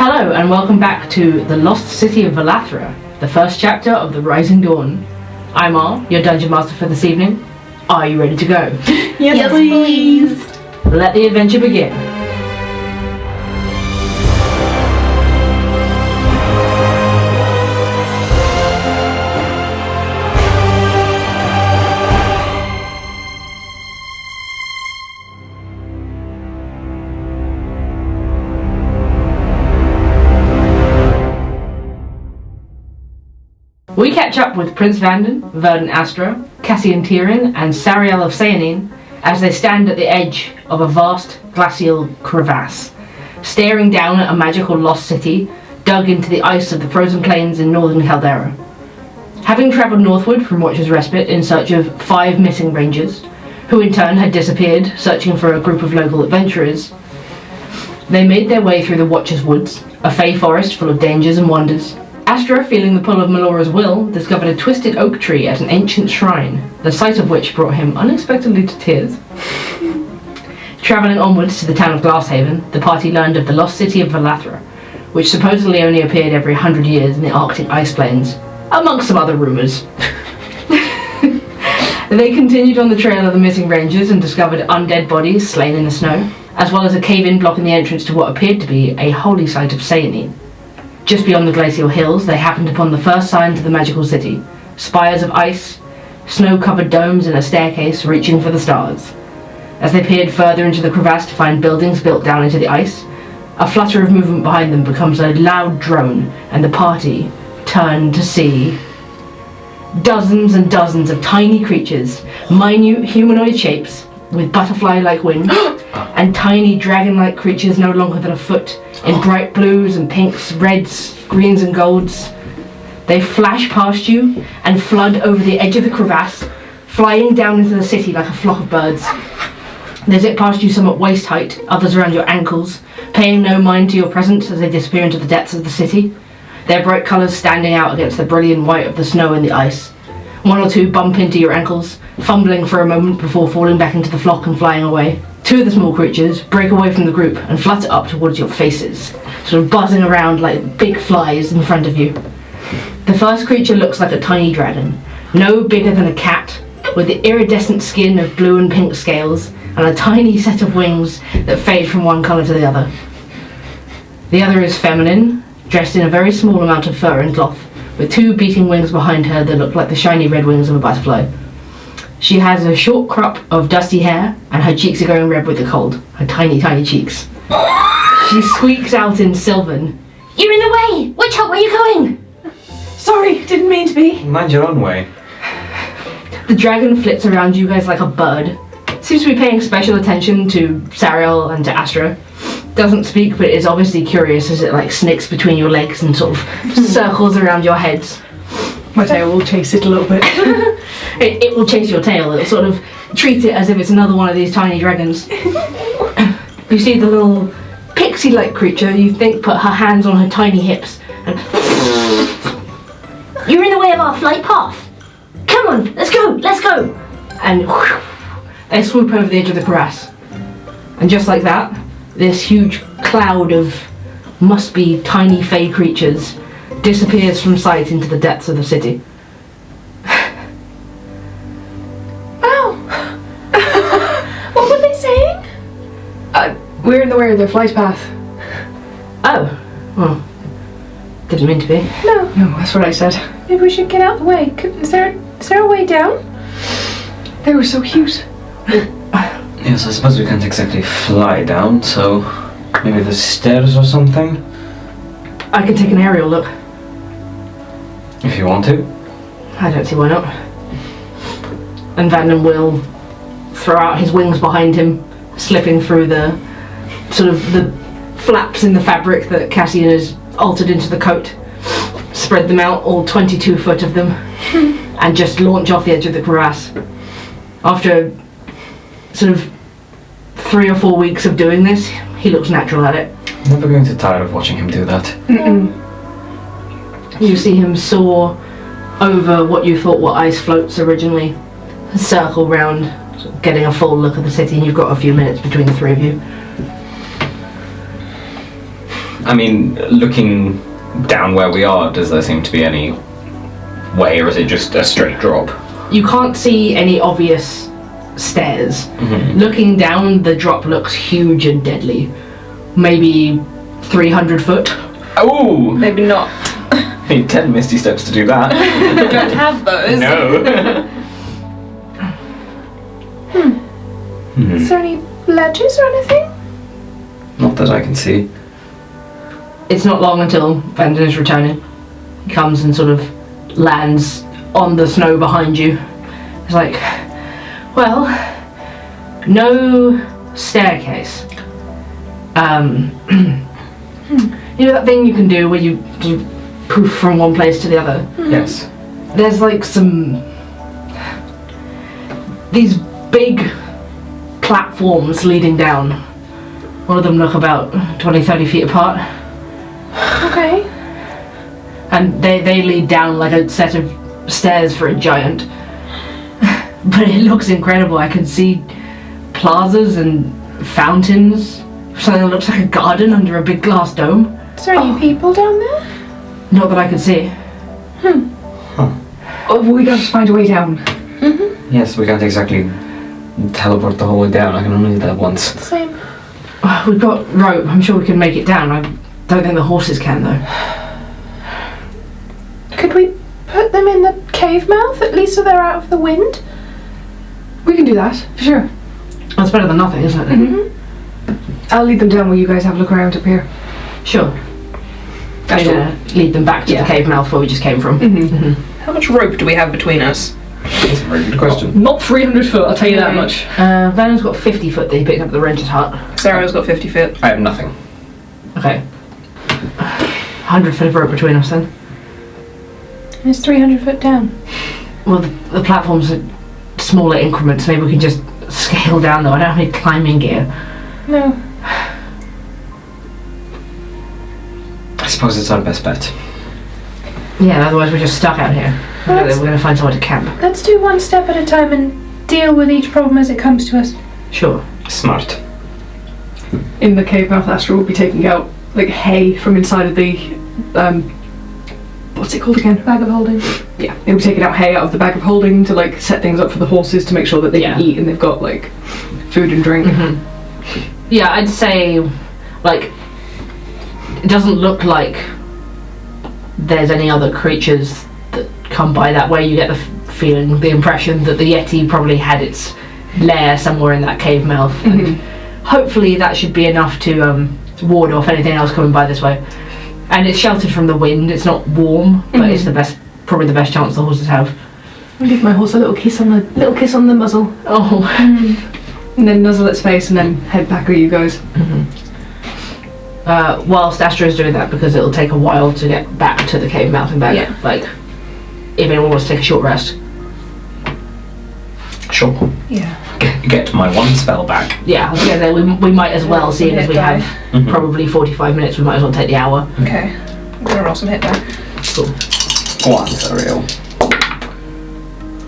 Hello and welcome back to the Lost City of Velathra, the first chapter of the Rising Dawn. I'm Ar, your Dungeon Master for this evening. Are you ready to go? Yes, please! Let the adventure begin. We catch up with Prince Vanden, Astra, Cassian and Sariel of Seanine as they stand at the edge of a vast glacial crevasse, staring down at a magical lost city dug into the ice of the frozen plains in northern Caldera. Having travelled northward from Watcher's Respite in search of 5 missing rangers, who in turn had disappeared searching for a group of local adventurers, they made their way through the Watcher's Woods, a fey forest full of dangers and wonders. Astra, feeling the pull of Melora's will, discovered a twisted oak tree at an ancient shrine, the sight of which brought him unexpectedly to tears. Travelling onwards to the town of Glasshaven, the party learned of the lost city of Velathra, which supposedly only appeared every 100 years in the Arctic ice plains, amongst some other rumours. They continued on the trail of the missing rangers and discovered undead bodies slain in the snow, as well as a cave-in blocking the entrance to what appeared to be a holy site of Seanine. Just beyond the glacial hills, they happened upon the first signs of the magical city, spires of ice, snow-covered domes and a staircase reaching for the stars. As they peered further into the crevasse to find buildings built down into the ice, a flutter of movement behind them becomes a loud drone, and the party turned to see dozens and dozens of tiny creatures, minute humanoid shapes with butterfly-like wings, and tiny dragon-like creatures no longer than a foot, in bright blues and pinks, reds, greens and golds. They flash past you and flood over the edge of the crevasse, flying down into the city like a flock of birds. They zip past you some at waist height, others around your ankles, paying no mind to your presence as they disappear into the depths of the city, their bright colours standing out against the brilliant white of the snow and the ice. One or two bump into your ankles, fumbling for a moment before falling back into the flock and flying away. 2 of the small creatures break away from the group and flutter up towards your faces, sort of buzzing around like big flies in front of you. The first creature looks like a tiny dragon, no bigger than a cat, with the iridescent skin of blue and pink scales, and a tiny set of wings that fade from one colour to the other. The other is feminine, dressed in a very small amount of fur and cloth, with 2 beating wings behind her that look like the shiny red wings of a butterfly. She has a short crop of dusty hair, and her cheeks are going red with the cold. Her tiny, tiny cheeks. She squeaks out in Sylvan, "You're in the way! Watch out, where are you going?" Sorry, didn't mean to be. Mind your own way. The dragon flits around you guys like a bird. Seems to be paying special attention to Sariel and to Astra. Doesn't speak, but is obviously curious as it like snakes between your legs and sort of circles around your heads. My tail will chase it a little bit. It will chase your tail. It'll sort of treat it as if it's another one of these tiny dragons. You see the little pixie-like creature, you think, put her hands on her tiny hips and... "You're in the way of our flight path! Come on, let's go, let's go!" And they swoop over the edge of the crevasse. And just like that, this huge cloud of must-be tiny fey creatures disappears from sight into the depths of the city. What were they saying? We're in the way of their flight path. Oh, well, didn't mean to be. No, that's what I said. Maybe we should get out of the way. Is there a way down? They were so cute. Yes, I suppose we can't exactly fly down, so maybe the stairs or something? I can take an aerial look. If you want to. I don't see why not. And Vanden will throw out his wings behind him, slipping through the sort of the flaps in the fabric that Cassian has altered into the coat, spread them out, all 22 foot of them, and just launch off the edge of the crevasse. After sort of 3 or 4 weeks of doing this, he looks natural at it. Never going to tire of watching him do that. You see him soar over what you thought were ice floats originally, circle round, sort of getting a full look at the city, and you've got a few minutes between the 3 of you. I mean, looking down where we are, does there seem to be any way, or is it just a straight drop? You can't see any obvious stairs. Mm-hmm. Looking down, the drop looks huge and deadly. Maybe 300 foot. Oh! Maybe not. I need 10 misty steps to do that. We don't have those. No. Is there any ledges or anything? Not that I can see. It's not long until Vanden is returning. He comes and sort of lands on the snow behind you. It's like, well, no staircase. You know that thing you can do where you poof from one place to the other? Yes. There's like these big platforms leading down. One of them look about 20-30 feet apart. Okay. And they lead down like a set of stairs for a giant. But it looks incredible. I can see plazas and fountains. Something that looks like a garden under a big glass dome. Is there any people down there? Not that I can see. Oh, we gotta find a way down. Yes, we can't exactly teleport the whole way down. I can only do that once. Same. We've got rope. I'm sure we can make it down. I don't think the horses can though. Could we put them in the cave mouth, at least so they're out of the wind? We can do that, for sure. That's better than nothing, isn't it? Mm-hmm. I'll lead them down while you guys have a look around up here. Sure. I'm gonna lead them back to the cave mouth where we just came from. How much rope do we have between us? That's a very good question. Not 300 foot, I'll tell you that much. Vanden's got 50 foot that he picked up at the rented hut. Sarah's got 50 foot. I have nothing. Okay. 100 foot of rope between us then. And it's 300 foot down. Well, the platforms are smaller increments. Maybe we can just scale down though. I don't have any climbing gear. No. I suppose it's our best bet. Yeah, otherwise we're just stuck out here. Well, We're gonna find somewhere to camp. Let's do one step at a time and deal with each problem as it comes to us. Sure. Smart. In the cave mouth, Astra will be taking out like hay from inside of the what's it called again? Bag of holding. Yeah, they'll be taking out hay out of the bag of holding to like set things up for the horses to make sure that they can Yeah. eat and they've got like food and drink. Yeah, I'd say, like, it doesn't look like there's any other creatures that come by that way. You get the feeling, the impression that the Yeti probably had its lair somewhere in that cave mouth. And hopefully that should be enough to ward off anything else coming by this way. And it's sheltered from the wind. It's not warm, but it's probably the best chance the horses have. I'll give my horse a little kiss on the muzzle. Oh. And then nuzzle its face and then head back where you guys. Whilst Astra is doing that, because it'll take a while to get back to the cave mouth and back. Yeah. Like, if anyone wants to take a short rest. Sure. Yeah. Get my one spell back. Yeah, I was gonna say we might as well, seeing as we have probably 45 minutes, we might as well take the hour. Okay. I'm gonna roll some hit die. Cool. Go on, Sariel.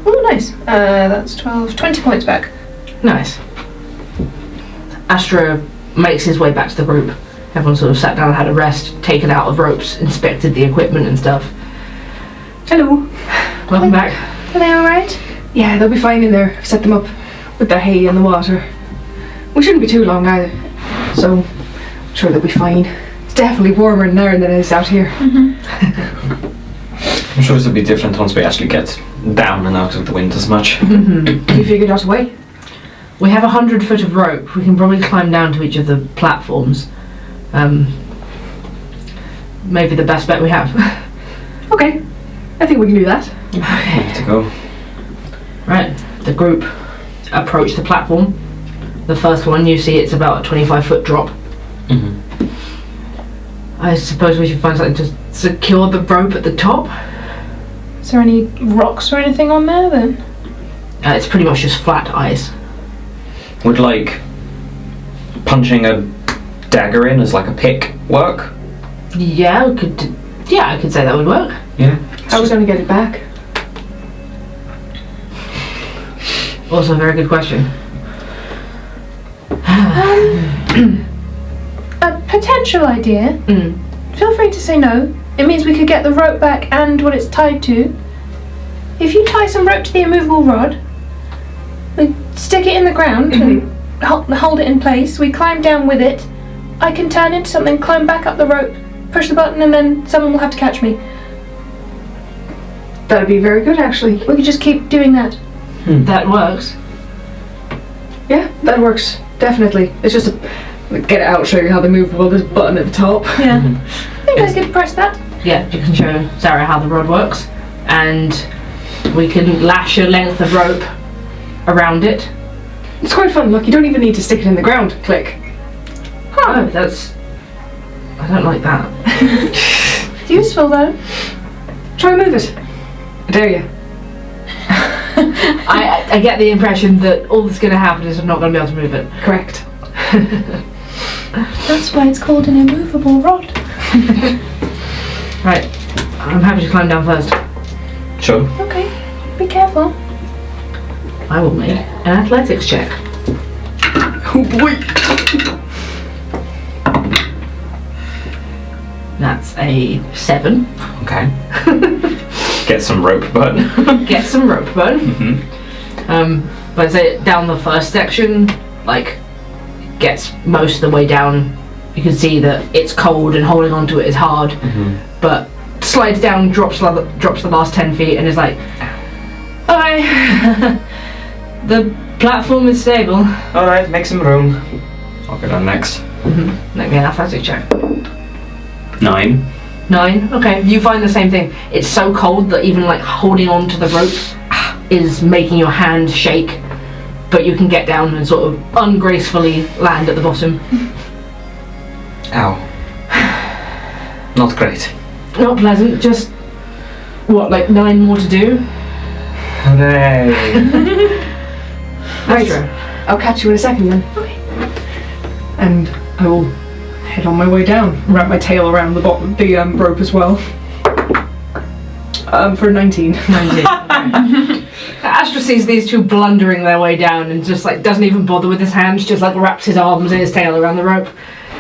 Oh, nice. That's 20 points back. Nice. Astra makes his way back to the group. Everyone sort of sat down and had a rest, taken out of ropes, inspected the equipment and stuff. Hello. Welcome back. Are they alright? Yeah, they'll be fine in there. I've set them up with their hay and the water. We shouldn't be too long either, so I'm sure they'll be fine. It's definitely warmer in there than it is out here. I'm sure it'll be different once we actually get down and out of the wind as much. You figured out a way? We have 100 foot of rope. We can probably climb down to each of the platforms. Maybe the best bet we have. Okay, I think we can do that. Way to go. Right, the group approach the platform. The first one, you see it's about a 25 foot drop. I suppose we should find something to secure the rope at the top. Is there any rocks or anything on there then? It's pretty much just flat ice. Would like punching a dagger in as like a pick work? Yeah, I could say that would work. Yeah. How are we going to get it back? Also a very good question. a potential idea. Mm. Feel free to say no. It means we could get the rope back and what it's tied to. If you tie some rope to the immovable rod, we stick it in the ground and hold it in place. We climb down with it. I can turn into something, climb back up the rope, push the button, and then someone will have to catch me. That'd be very good, actually. We could just keep doing that. That works. Yeah, that works. Definitely. It's just get it out, show you how they move. Well, there's a button at the top. Yeah. You guys could press that. Yeah, you can show Sarah how the rod works, and we can lash a length of rope around it. It's quite fun. Look, you don't even need to stick it in the ground. Click. Oh, that's... I don't like that. It's useful though. Try and move it. I dare you. I get the impression that all that's going to happen is I'm not going to be able to move it. Correct. That's why it's called an immovable rod. Right, I'm happy to climb down first. Sure. Okay, be careful. I will make an athletics check. Oh boy. That's a 7. Okay. Get some rope bud. Get some rope burn. Mm-hmm. But I say down the first section, like, gets most of the way down. You can see that it's cold and holding onto it is hard, but slides down, drops the last 10 feet, and is like, alright, the platform is stable. Alright, make some room. I'll go down next. Make me an athletics check. 9. 9. Okay, you find the same thing. It's so cold that even like holding on to the rope is making your hand shake, but you can get down and sort of ungracefully land at the bottom. Ow. Not great. Not pleasant, just what, like 9 more to do? Hooray. Astra. I'll catch you in a second then. Okay. And I will head on my way down. Wrap my tail around the bottom, the rope as well. For 19. 19. Astra sees these two blundering their way down and just like doesn't even bother with his hands, just like wraps his arms and his tail around the rope,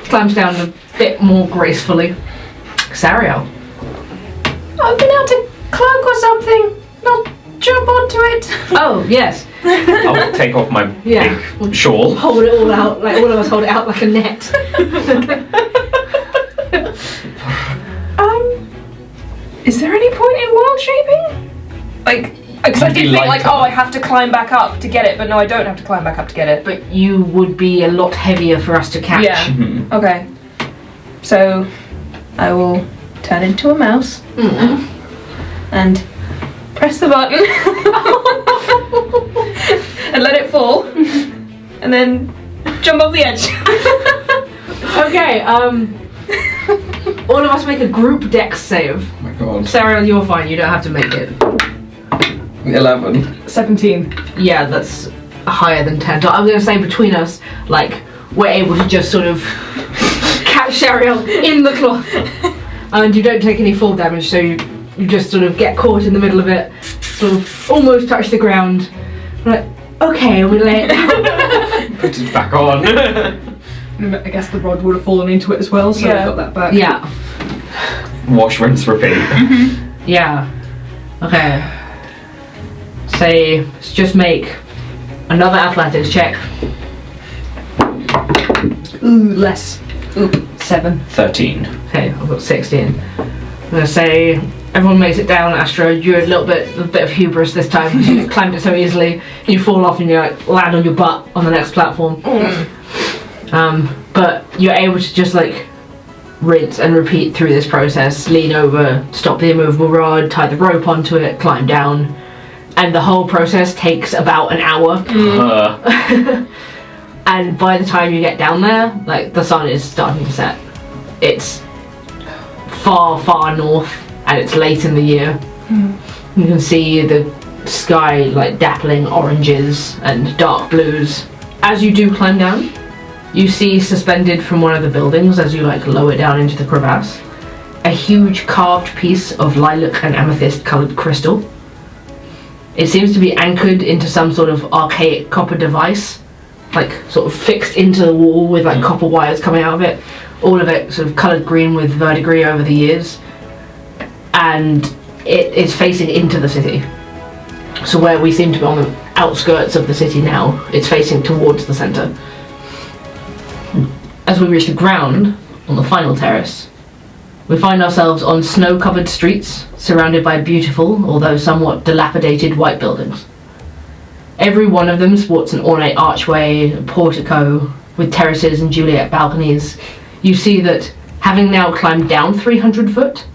climbs down a bit more gracefully. Sariel. Open out a cloak or something. I'll jump onto it. Oh, yes. I'll take off my Yeah. big shawl. Hold it all out, like all of us hold it out like a net. Is there any point in world shaping? Like, because I did think like, oh, I have to climb back up to get it, but no, I don't have to climb back up to get it. But you would be a lot heavier for us to catch. Yeah. Okay. So, I will turn into a mouse and press the button and let it fall, and then jump off the edge. Okay. All of us make a group dex save. Oh my god. Sariel, you're fine. You don't have to make it. 11. 17. Yeah, that's higher than 10. So I'm going to say between us, like, we're able to just sort of catch Sariel in the cloth. And you don't take any fall damage, so you just sort of get caught in the middle of it, sort of almost touch the ground. We're like, okay, and we lay it down. Put it back on. I guess the rod would have fallen into it as well, so I got that back. Yeah. Wash, rinse, repeat. Yeah. Okay. Say, let's just make another athletics check. Ooh, less. Ooh, 7. 13. Okay, I've got 16. I'm gonna say everyone makes it down. Astra, you're a bit of hubris this time because you climbed it so easily. You fall off and you like land on your butt on the next platform. But you're able to just like rinse and repeat through this process. Lean over, stop the immovable rod, tie the rope onto it, climb down, and the whole process takes about an hour. And by the time you get down there, like the sun is starting to set. It's far, far north, and it's late in the year. You can see the sky like dappling oranges and dark blues. As you do climb down, you see suspended from one of the buildings as you like lower down into the crevasse, a huge carved piece of lilac and amethyst coloured crystal. It seems to be anchored into some sort of archaic copper device, like sort of fixed into the wall with like copper wires coming out of it, all of it sort of coloured green with verdigris over the years, and it is facing into the city. So where we seem to be on the outskirts of the city now, it's facing towards the centre. As we reach the ground, on the final terrace, we find ourselves on snow-covered streets, surrounded by beautiful, although somewhat dilapidated, white buildings. Every one of them sports an ornate archway, a portico, with terraces and Juliet balconies. You see that, having now climbed down 300 foot,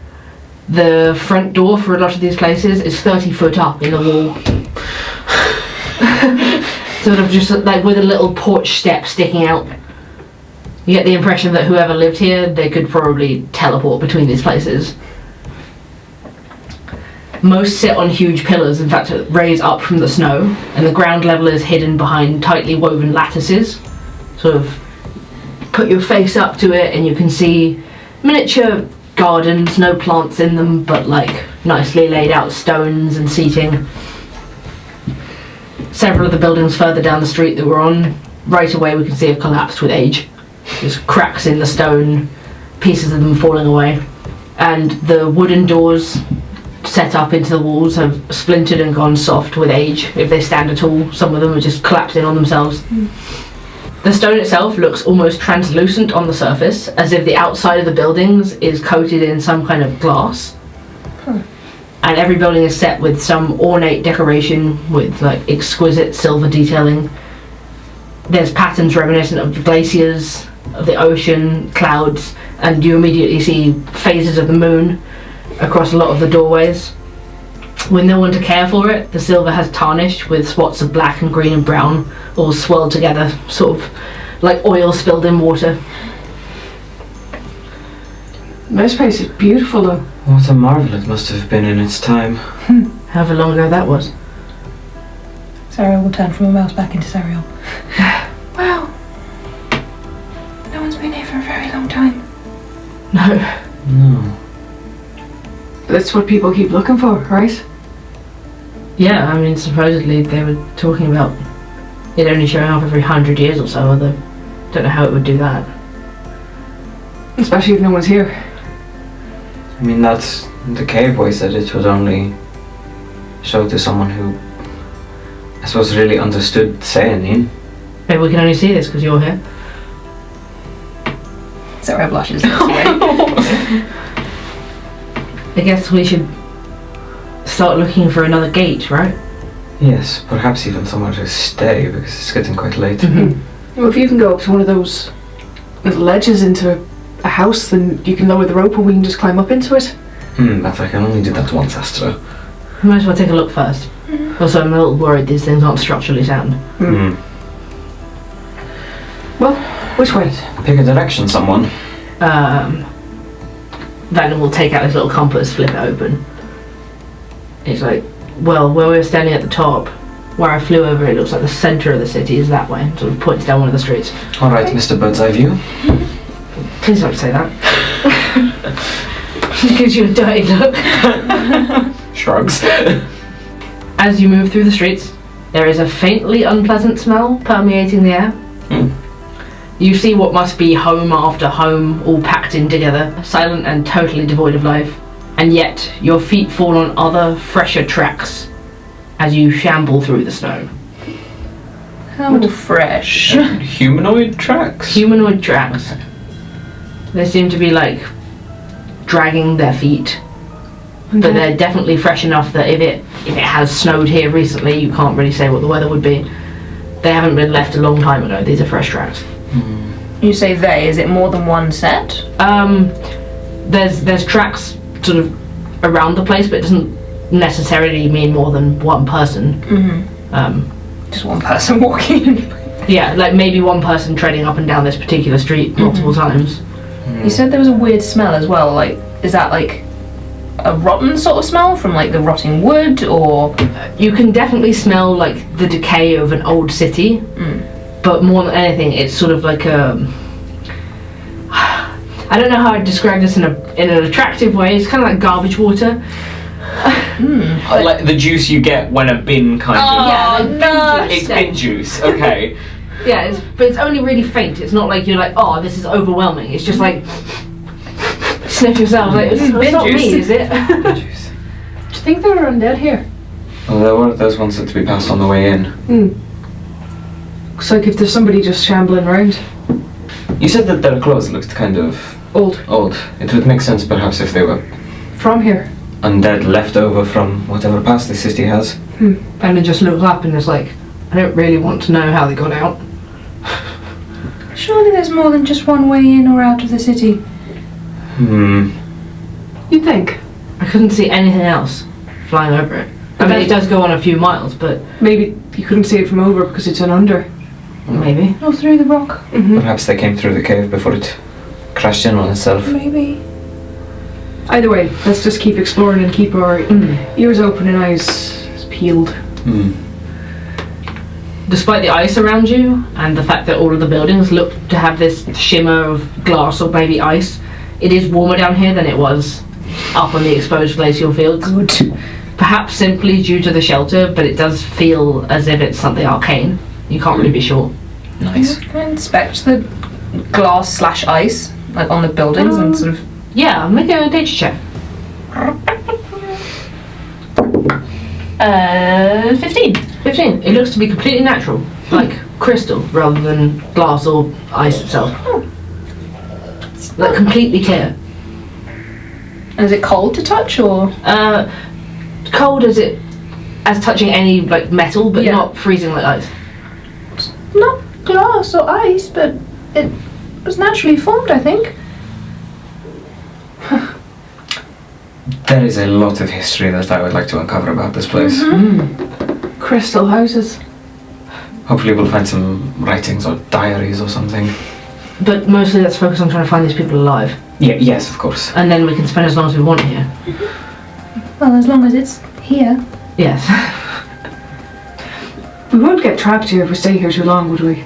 the front door for a lot of these places is 30 foot up in the wall. Sort of just like with a little porch step sticking out. You get the impression that whoever lived here, they could probably teleport between these places. Most sit on huge pillars, in fact, raise up from the snow, and the ground level is hidden behind tightly woven lattices. Sort of put your face up to it and you can see miniature gardens, no plants in them, but like nicely laid out stones and seating. Several of the buildings further down the street that we're on, right away we can see have collapsed with age. There's cracks in the stone, pieces of them falling away, and the wooden doors set up into the walls have splintered and gone soft with age. If they stand at all, some of them are just collapsing on themselves. The stone itself looks almost translucent on the surface, as if the outside of the buildings is coated in some kind of glass. And every building is set with some ornate decoration with like exquisite silver detailing. There's patterns reminiscent of the glaciers, of the ocean, clouds, and you immediately see phases of the moon across a lot of the doorways. With no one to care for it, the silver has tarnished with spots of black and green and brown, all swirled together, sort of like oil spilled in water. This place is beautiful though. What a marvel it must have been in its time. However long ago that was. Sariel will turn from a mouse back into Sariel. Wow. No one's been here for a very long time. No. No. That's what people keep looking for, right? Yeah, I mean, supposedly they were talking about it only showing up every 100 years or so, although don't know how it would do that. Especially if no one's here. I mean, that's the cave boy said it would only show to someone who, I suppose, really understood saying. Maybe we can only see this because you're here. Sariel blushes this way. I guess we should start looking for another gate, right? Yes, perhaps even somewhere to stay because it's getting quite late. Mm-hmm. Well, if you can go up to one of those little ledges into a house, then you can lower the rope and we can just climb up into it. But I can only do that once, Astra. We might as well take a look first. Also, I'm a little worried these things aren't structurally sound. Well, which way? Pick a direction, someone. Vanden will take out his little compass, flip it open. He's like, well, where we were standing at the top, where I flew over, it looks like the centre of the city is that way. Sort of points down one of the streets. Alright, Mr. Bird's Eye View. Please don't say that. It gives you a dirty look. Shrugs. As you move through the streets, there is a faintly unpleasant smell permeating the air. You see what must be home after home, all packed in together, silent and totally devoid of life. And yet, your feet fall on other, fresher tracks as you shamble through the snow. How fresh. Humanoid tracks? Humanoid tracks. They seem to be like dragging their feet. Okay. But they're definitely fresh enough that if it has snowed here recently, you can't really say what the weather would be. They haven't been left a long time ago. These are fresh tracks. You say they, is it more than one set? There's tracks sort of around the place, but it doesn't necessarily mean more than one person. Just one person walking. Yeah, like maybe one person treading up and down this particular street multiple times. You said there was a weird smell as well, like, is that like a rotten sort of smell from like the rotting wood, or? You can definitely smell like the decay of an old city, but more than anything it's sort of like a, I don't know how I'd describe this in an attractive way. It's kind of like garbage water. Like the juice you get when a bin kind of... Yeah, like no. It's bin juice, okay. Yeah, but it's only really faint. It's not like you're like, oh, this is overwhelming. It's just like sniff yourself. Like it's not me, is it? Do you think there were undead here? Well, there were those ones that to be passed on the way in. Looks like if there's somebody just shambling around. You said that their clothes looked kind of Old. It would make sense perhaps if they were From here. undead left over from whatever past the city has. And it just looks up and it's like, I don't really want to know how they got out. Surely there's more than just one way in or out of the city. You'd think. I couldn't see anything else flying over it. I mean, it does go on a few miles, but Maybe you couldn't see it from over because it's an under. maybe. Or through the rock. Perhaps they came through the cave before it crashed in on itself. Maybe. Either way, let's just keep exploring and keep our ears open and eyes peeled. Despite the ice around you and the fact that all of the buildings look to have this shimmer of glass or maybe ice, it is warmer down here than it was up on the exposed glacial fields. Good. Perhaps simply due to the shelter, but it does feel as if it's something arcane. You can't really be sure. Nice. Can I inspect the glass/ice, like on the buildings and sort of... Yeah, make a nature check. 15. 15. It looks to be completely natural, like crystal rather than glass or ice itself. Like completely clear. And is it cold to touch or? Cold as touching any like metal, but Yeah. not freezing like ice. Not glass or ice, but it was naturally formed, I think. There is a lot of history that I would like to uncover about this place. Crystal houses. Hopefully we'll find some writings or diaries or something. But mostly let's focus on trying to find these people alive. Yeah, yes, of course. And then we can spend as long as we want here. Well, as long as it's here. Yes. We won't get trapped here if we stay here too long, would we?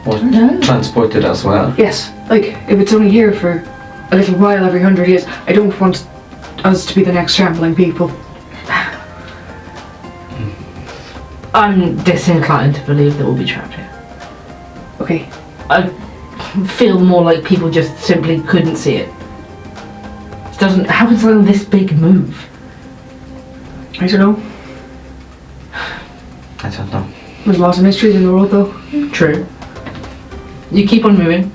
Or No. transported as well. Yes. Like, if it's only here for a little while every 100 years, I don't want us to be the next shambling people. I'm disinclined to believe that we'll be trapped here. Okay. I feel more like people just simply couldn't see it. How can something this big move? I don't know. I don't know. There's a lot of mysteries in the world, though. True. You keep on moving,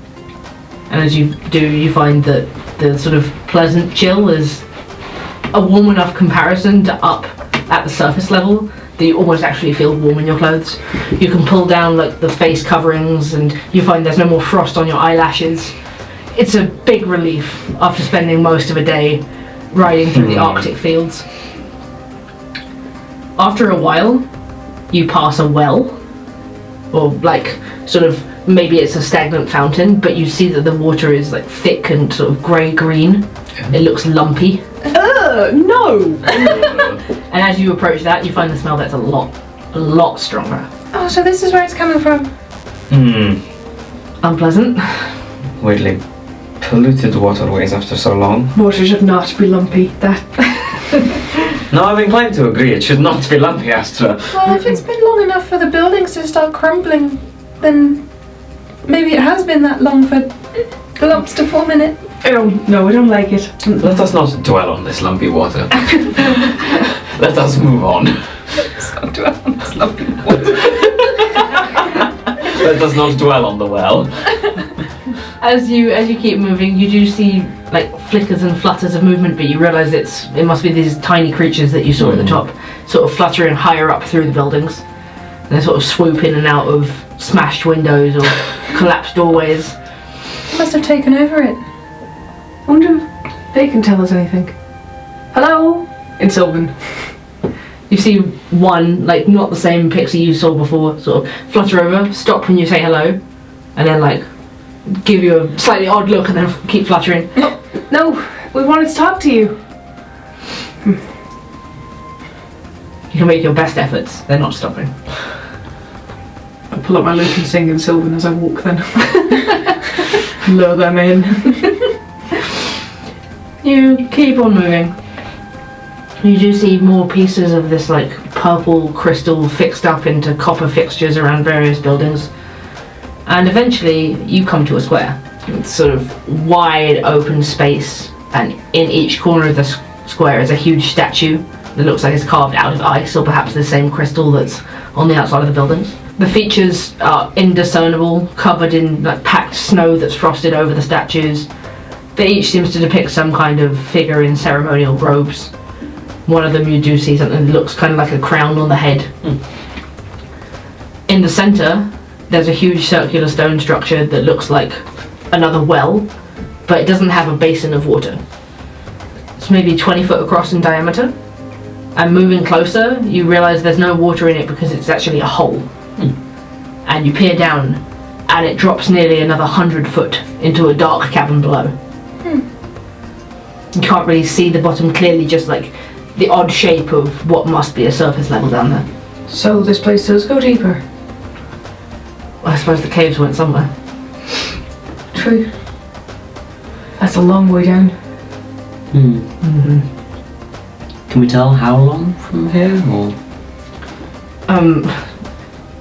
and as you do, you find that the sort of pleasant chill is a warm enough comparison to up at the surface level that you almost actually feel warm in your clothes. You can pull down like the face coverings, and you find there's no more frost on your eyelashes. It's a big relief after spending most of a day riding through the Arctic fields. After a while, you pass a well, or like sort of maybe it's a stagnant fountain, but you see that the water is like thick and sort of grey-green. It looks lumpy. No! And as you approach that, you find the smell that's a lot stronger. Oh, so this is where it's coming from. Unpleasant. Weirdly polluted waterways after so long. Water should not be lumpy. That. No, I'm inclined to agree. It should not be lumpy, Astra. Well, if it's been long enough for the buildings to start crumbling, then maybe it has been that long for the lumps to form in it. I don't like it. Let us not dwell on this lumpy water. Let us move on. Not dwell on this lumpy water. Let us not dwell on the well. As you keep moving, you do see like flickers and flutters of movement, but you realise it must be these tiny creatures that you saw at the top, sort of fluttering higher up through the buildings. And they sort of swoop in and out of smashed windows or collapsed doorways. Must have taken over it. I wonder if they can tell us anything. Hello? In Sylvan. You see one, like not the same pixie you saw before, sort of flutter over, stop when you say hello, and then like give you a slightly odd look and then keep fluttering. No, we wanted to talk to you. You can make your best efforts, they're not stopping. I pull up my lute and sing in Sylvan as I walk then. Lure them in. You keep on moving. You do see more pieces of this like purple crystal fixed up into copper fixtures around various buildings. And eventually you come to a square. It's sort of wide open space, and in each corner of the square is a huge statue that looks like it's carved out of ice, or perhaps the same crystal that's on the outside of the buildings. The features are indiscernible, covered in like packed snow that's frosted over the statues. They each seems to depict some kind of figure in ceremonial robes. One of them you do see something that looks kind of like a crown on the head. In the centre, there's a huge circular stone structure that looks like another well, but it doesn't have a basin of water. It's maybe 20 foot across in diameter, and moving closer you realise there's no water in it because it's actually a hole. And you peer down and it drops nearly another 100 foot into a dark cavern below. You can't really see the bottom clearly, just like the odd shape of what must be a surface level down there. So this place does go deeper. I suppose the caves went somewhere. True. That's a long way down. Can we tell how long from here, or?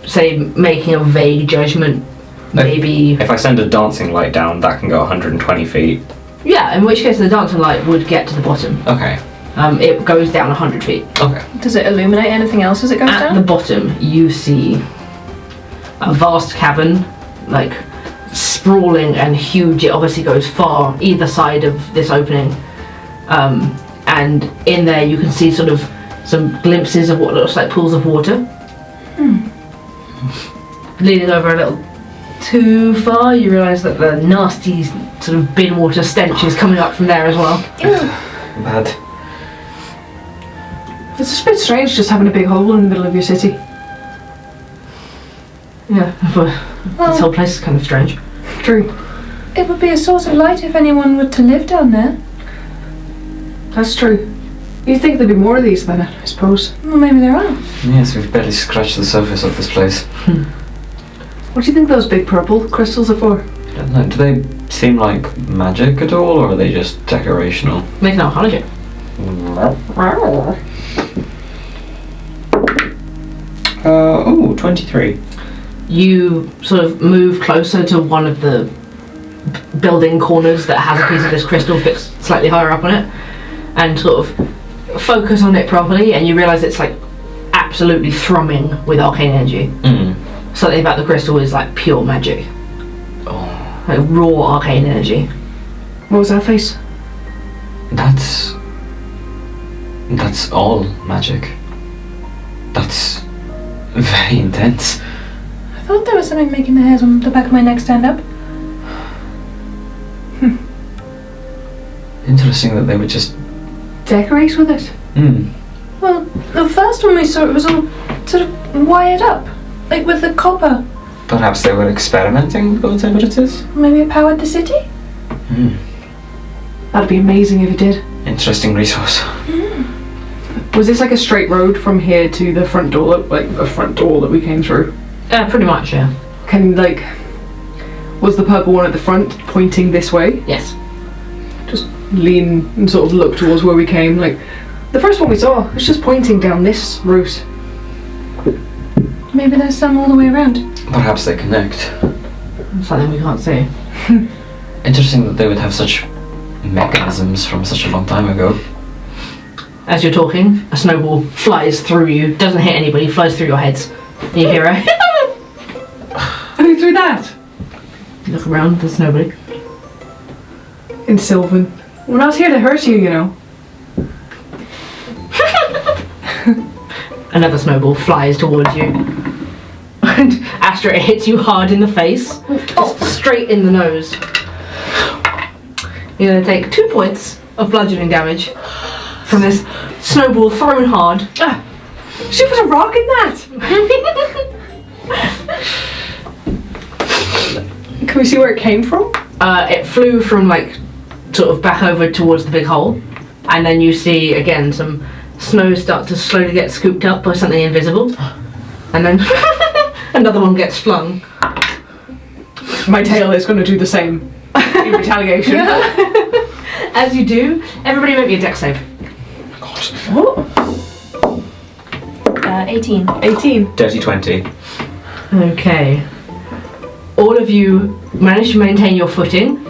Say making a vague judgment, maybe. If I send a dancing light down, that can go 120 feet. Yeah, in which case the dancing light would get to the bottom. Okay. It goes down 100 feet. Okay. Does it illuminate anything else as it goes At down? the bottom, you see a vast cavern, like sprawling and huge. It obviously goes far either side of this opening, and in there you can see sort of some glimpses of what looks like pools of water. Leaning over a little too far, you realise that the nasty sort of bin water stench is coming up from there as well. Bad. It's a bit strange just having a big hole in the middle of your city. Yeah, but this whole place is kind of strange. True. It would be a source of light if anyone were to live down there. That's true. You'd think there'd be more of these then, I suppose. Well, maybe there are. Yes, we've barely scratched the surface of this place. What do you think those big purple crystals are for? I don't know, do they seem like magic at all, or are they just decorational? Make an arcana check. 23. You sort of move closer to one of the building corners that has a piece of this crystal fixed slightly higher up on it, and sort of focus on it properly, and you realise it's like absolutely thrumming with arcane energy. Something about the crystal is like pure magic. Like raw arcane energy. What was that face? That's all magic. That's very intense. I thought there was something making the hairs on the back of my neck stand up. Interesting that they would just... Decorate with it? Well, the first one we saw, it was all sort of wired up, like with the copper. Perhaps they were experimenting with those temperatures? Maybe it powered the city? That'd be amazing if it did. Interesting resource. Was this like a straight road from here to the front door, like a front door that we came through? Pretty much, yeah. Was the purple one at the front pointing this way? Yes. Just lean and sort of look towards where we came. Like the first one we saw was just pointing down this route. Maybe there's some all the way around. Perhaps they connect. Something we can't see. Interesting that they would have such mechanisms from such a long time ago. As you're talking, a snowball flies through you, doesn't hit anybody, flies through your heads. And you hear a Who threw that? You look around, there's nobody. In Sylvan. We're not here to hurt you, you know. Another snowball flies towards you. And Astra, it hits you hard in the face. Just straight in the nose. You're going to take 2 points of bludgeoning damage from this snowball thrown hard. She put a rock in that! Can we see where it came from? It flew from like sort of back over towards the big hole, and then you see again some snow start to slowly get scooped up by something invisible, and then another one gets flung. My tail is going to do the same in retaliation. As you do, everybody make me a dex save. What? 18. 18. Dirty 20. Okay. all of you manage to maintain your footing,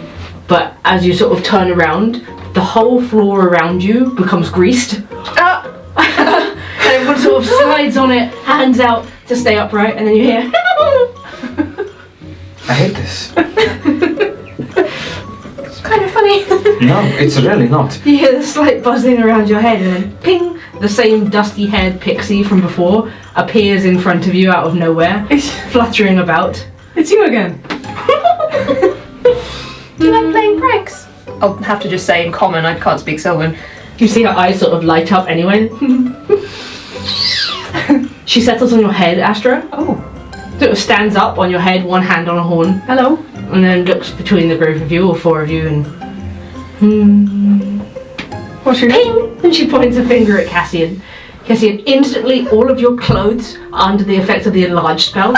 but as you sort of turn around, the whole floor around you becomes greased. And everyone sort of slides on it, hands out to stay upright, and then you hear I hate this. It's kind of funny. No, it's really not. you hear the slight buzzing around your head, and then ping, the same dusty haired pixie from before appears in front of you out of nowhere, fluttering about. It's you again. Do you like playing pranks? I'll have to just say in common, I can't speak Sylvan. You see her eyes sort of light up anyway. She settles on your head, Astra. Oh. Sort of stands up on your head, one hand on a horn, Hello. and then looks between the group of you, or four of you, and What's your name? ping! And she points a finger at Cassian. Cassian, instantly all of your clothes are under the effect of the enlarge spell.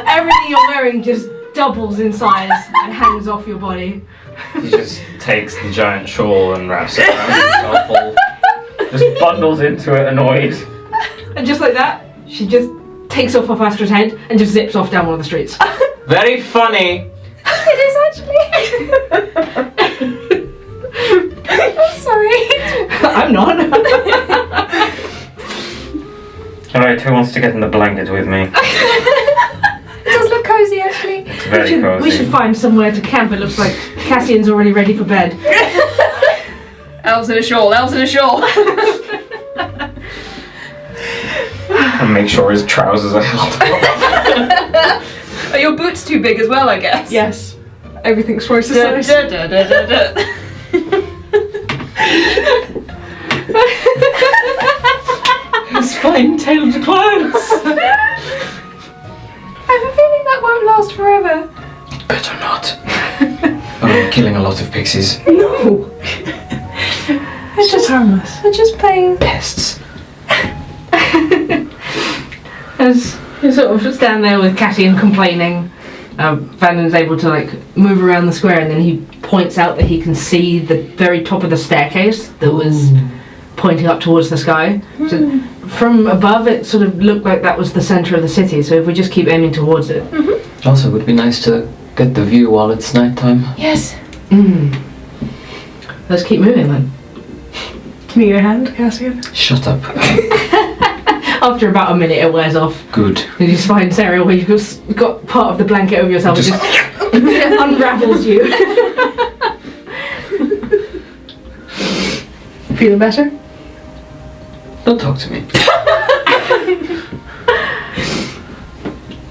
Everything you're wearing just doubles in size and hangs off your body. He just takes the giant shawl and wraps it around himself all. Just bundles into it, annoyed. And just like that, she just takes off Astra's head and just zips off down one of the streets. Very funny. It is actually. I'm sorry. I'm not. Alright, who wants to get in the blanket with me? It does look cozy actually. It's very cozy. We should find somewhere to camp. It looks like Cassian's already ready for bed. Elves in a shawl, elves in a shawl. And make sure his trousers are held up. Are your boots too big as well, I guess? Yes. Everything's twice the Da, size. da, da, da, da, da. His fine-tailed clothes. I have a feeling that won't last forever. Better not. I'm killing a lot of pixies. No. It's just harmless. They're just playing. Pests. As you sort of stand there with Cassian complaining, Vanden's able to like move around the square, and then he points out that he can see the very top of the staircase that was pointing up towards the sky. So from above, it sort of looked like that was the center of the city. So if we just keep aiming towards it, Also, it would be nice to get the view while it's nighttime. Yes. let's keep moving then. Give me your hand, Cassian. Shut up. After about a minute, it wears off. Good. You just find Sariel where you've got part of the blanket over yourself and just unravels you. Feeling better? Don't talk to me.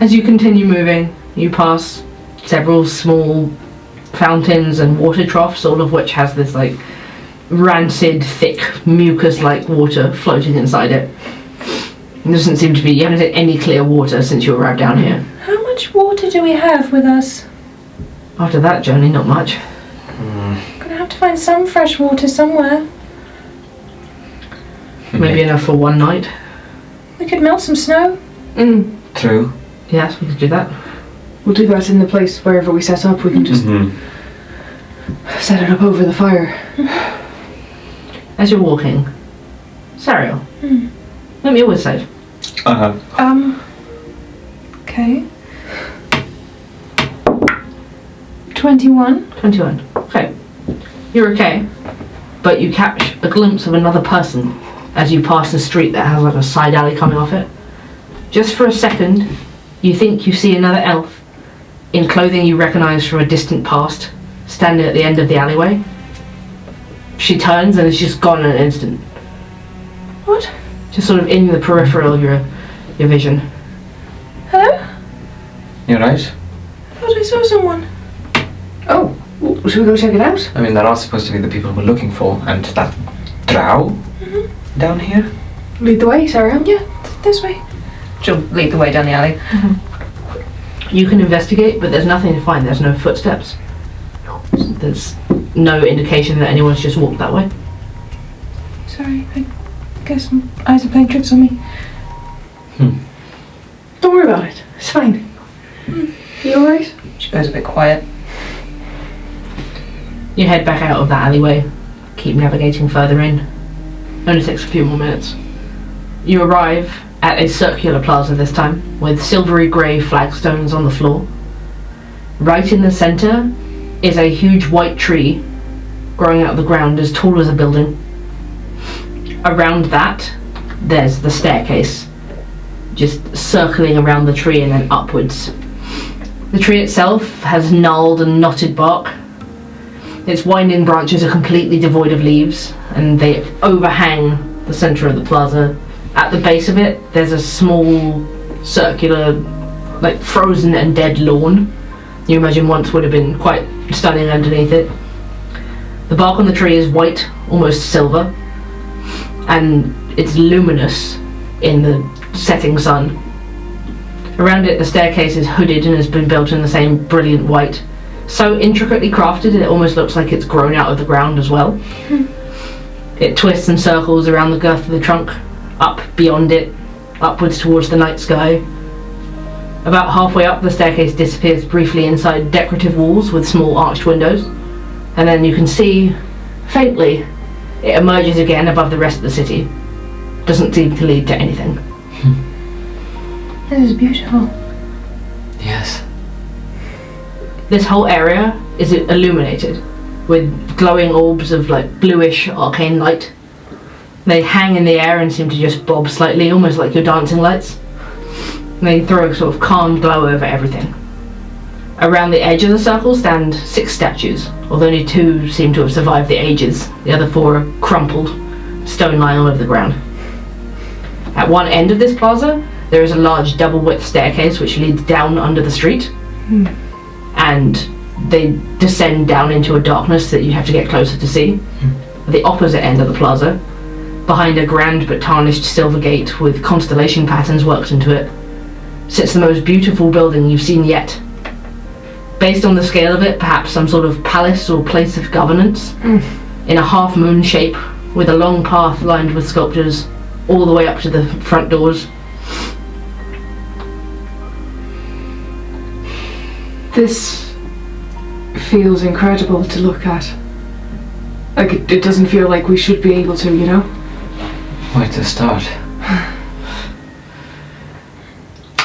As you continue moving, you pass several small fountains and water troughs, all of which has this like rancid, thick, mucus-like water floating inside it. It doesn't seem to be, you haven't had any clear water since you arrived down here. How much water do we have with us? After that journey, not much. Gonna have to find some fresh water somewhere. Maybe enough for one night. We could melt some snow. True. Yes, we could do that. We'll do that in the place wherever we set up. We can just set it up over the fire. As you're walking, Sariel, let me always say. Okay. 21. 21. Okay. You're okay, but you catch a glimpse of another person as you pass the street that has like a side alley coming off it. Just for a second, you think you see another elf in clothing you recognise from a distant past, standing at the end of the alleyway. She turns and is just gone in an instant. What? Just sort of in the peripheral of your vision. Hello? You right? I thought I saw someone. Oh, well, should we go check it out? I mean, they're not supposed to be the people we're looking for, and that drow down here? Lead the way, Sarah. Yeah, this way. She'll lead the way down the alley. You can investigate, but there's nothing to find. There's no footsteps. There's no indication that anyone's just walked that way. Sorry, I guess my eyes are playing tricks on me. Don't worry about it. It's fine. You alright? She goes a bit quiet. You head back out of that alleyway, keep navigating further in. Only takes a few more minutes. You arrive at a circular plaza this time, with silvery grey flagstones on the floor. Right in the centre is a huge white tree growing out of the ground as tall as a building. Around that, there's the staircase, just circling around the tree and then upwards. The tree itself has gnarled and knotted bark. Its winding branches are completely devoid of leaves, and they overhang the centre of the plaza. At the base of it, there's a small, circular, like frozen and dead lawn. You imagine once would have been quite stunning underneath it. The bark on the tree is white, almost silver, and it's luminous in the setting sun. Around it, the staircase is hooded and has been built in the same brilliant white. So intricately crafted, it almost looks like it's grown out of the ground as well. It twists and circles around the girth of the trunk, up beyond it, upwards towards the night sky. About halfway up, the staircase disappears briefly inside decorative walls with small arched windows, and then you can see, faintly, it emerges again above the rest of the city. Doesn't seem to lead to anything. This is beautiful. Yes. This whole area is illuminated with glowing orbs of like bluish arcane light. They hang in the air and seem to just bob slightly, almost like your dancing lights. They throw a sort of calm glow over everything. Around the edge of the circle stand 6 statues, although only 2 seem to have survived the ages. The other 4 are crumpled, stone lying all over the ground. At one end of this plaza, there is a large double-width staircase which leads down under the street, and they descend down into a darkness that you have to get closer to see. At the opposite end of the plaza, behind a grand but tarnished silver gate with constellation patterns worked into it, sits the most beautiful building you've seen yet. Based on the scale of it, perhaps some sort of palace or place of governance, in a half-moon shape, with a long path lined with sculptures all the way up to the front doors. This feels incredible to look at. Like, it doesn't feel like we should be able to, you know? Where to start?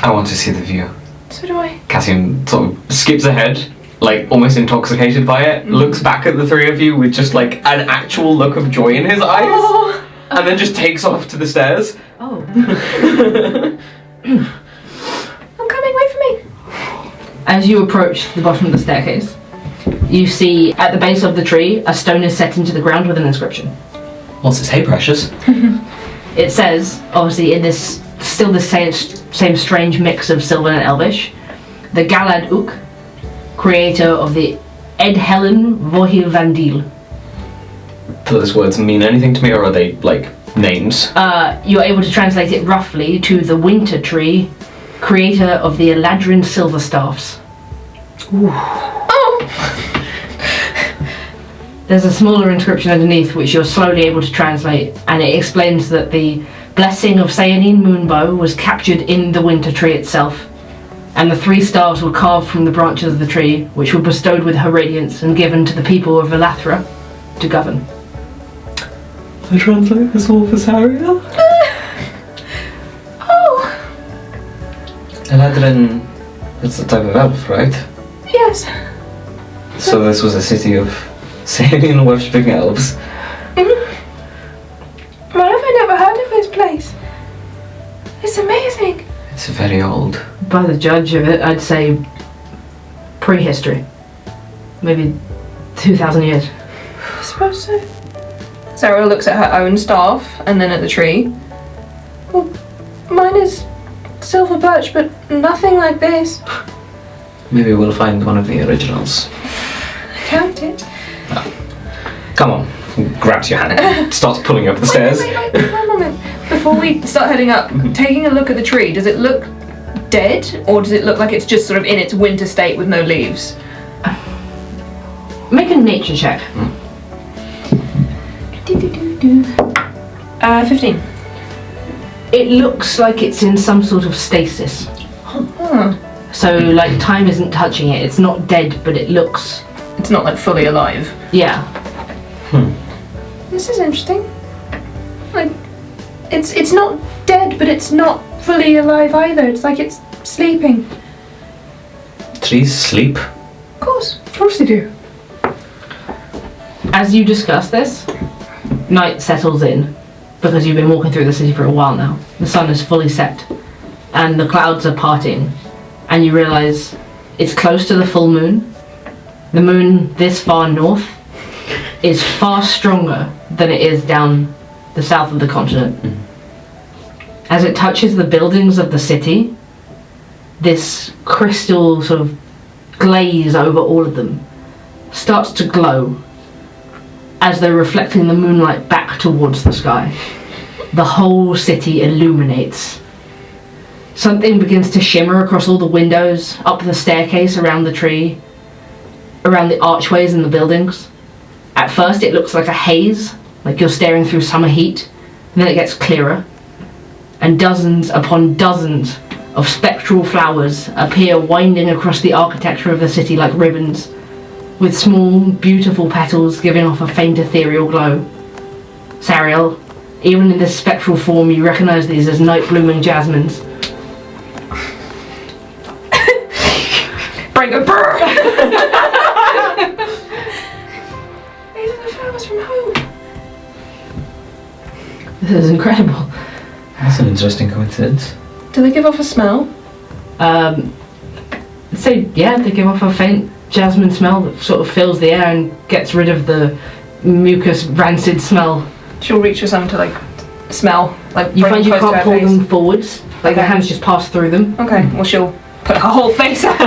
I want to see the view. So do I. Cassian sort of skips ahead, like almost intoxicated by it, looks back at the 3 of you with just like an actual look of joy in his eyes, and then just takes off to the stairs. Oh. I'm coming, wait for me. As you approach the bottom of the staircase, you see at the base of the tree a stone is set into the ground with an inscription. What's it say, precious? It says, obviously in this, still the same strange mix of Sylvan and Elvish, the Galad Ook, creator of the Edhelen Vohil Vandil. Do those words mean anything to me, or are they like names? You're able to translate it roughly to the Winter Tree, creator of the Eladrin Silver Staffs. Oh! There's a smaller inscription underneath which you're slowly able to translate, and it explains that the blessing of Sayanine Moonbow was captured in the Winter Tree itself, and the 3 staves were carved from the branches of the tree, which were bestowed with her radiance and given to the people of Velathra to govern. I translate this all for Sariel. Oh! Eladrin, that's the type of elf, right? Yes. So this was a city of Sayanine worshipping elves. Why have I never heard of this place? It's amazing. It's very old. By the judge of it, I'd say prehistory. Maybe 2,000 years. I suppose so. Sarah looks at her own staff and then at the tree. Well, mine is silver birch, but nothing like this. Maybe we'll find one of the originals. I doubt it. Come on. He grabs your hand and starts pulling up the stairs. Wait, one moment. Before we start heading up, taking a look at the tree, does it look dead, or does it look like it's just sort of in its winter state with no leaves? Make a nature check. 15. It looks like it's in some sort of stasis. Huh. So, like, time isn't touching it. It's not dead, but it looks... It's not like fully alive. Yeah. This is interesting. Like, It's not dead, but it's not fully alive either. It's like it's sleeping. Trees sleep. Of course. Of course they do. As you discuss this, night settles in because you've been walking through the city for a while now. The sun is fully set and the clouds are parting, and you realise it's close to the full moon. The moon this far north is far stronger than it is down the south of the continent. As it touches the buildings of the city, this crystal sort of glaze over all of them starts to glow as though reflecting the moonlight back towards the sky. The whole city illuminates. Something begins to shimmer across all the windows, up the staircase, around the tree, around the archways in the buildings. At first it looks like a haze, like you're staring through summer heat, and then it gets clearer, and dozens upon dozens of spectral flowers appear winding across the architecture of the city like ribbons, with small, beautiful petals giving off a faint ethereal glow. Sariel, even in this spectral form, you recognise these as night-blooming jasmines. Bring a burr! These are the flowers from home. This is incredible. That's an interesting coincidence. Do they give off a smell? They give off a faint jasmine smell that sort of fills the air and gets rid of the mucus, rancid smell. She'll reach for something to like smell. Like You bring find you close to can't her pull face. them forwards, like Okay. the hands just pass through them. Okay, well she'll put her whole face out.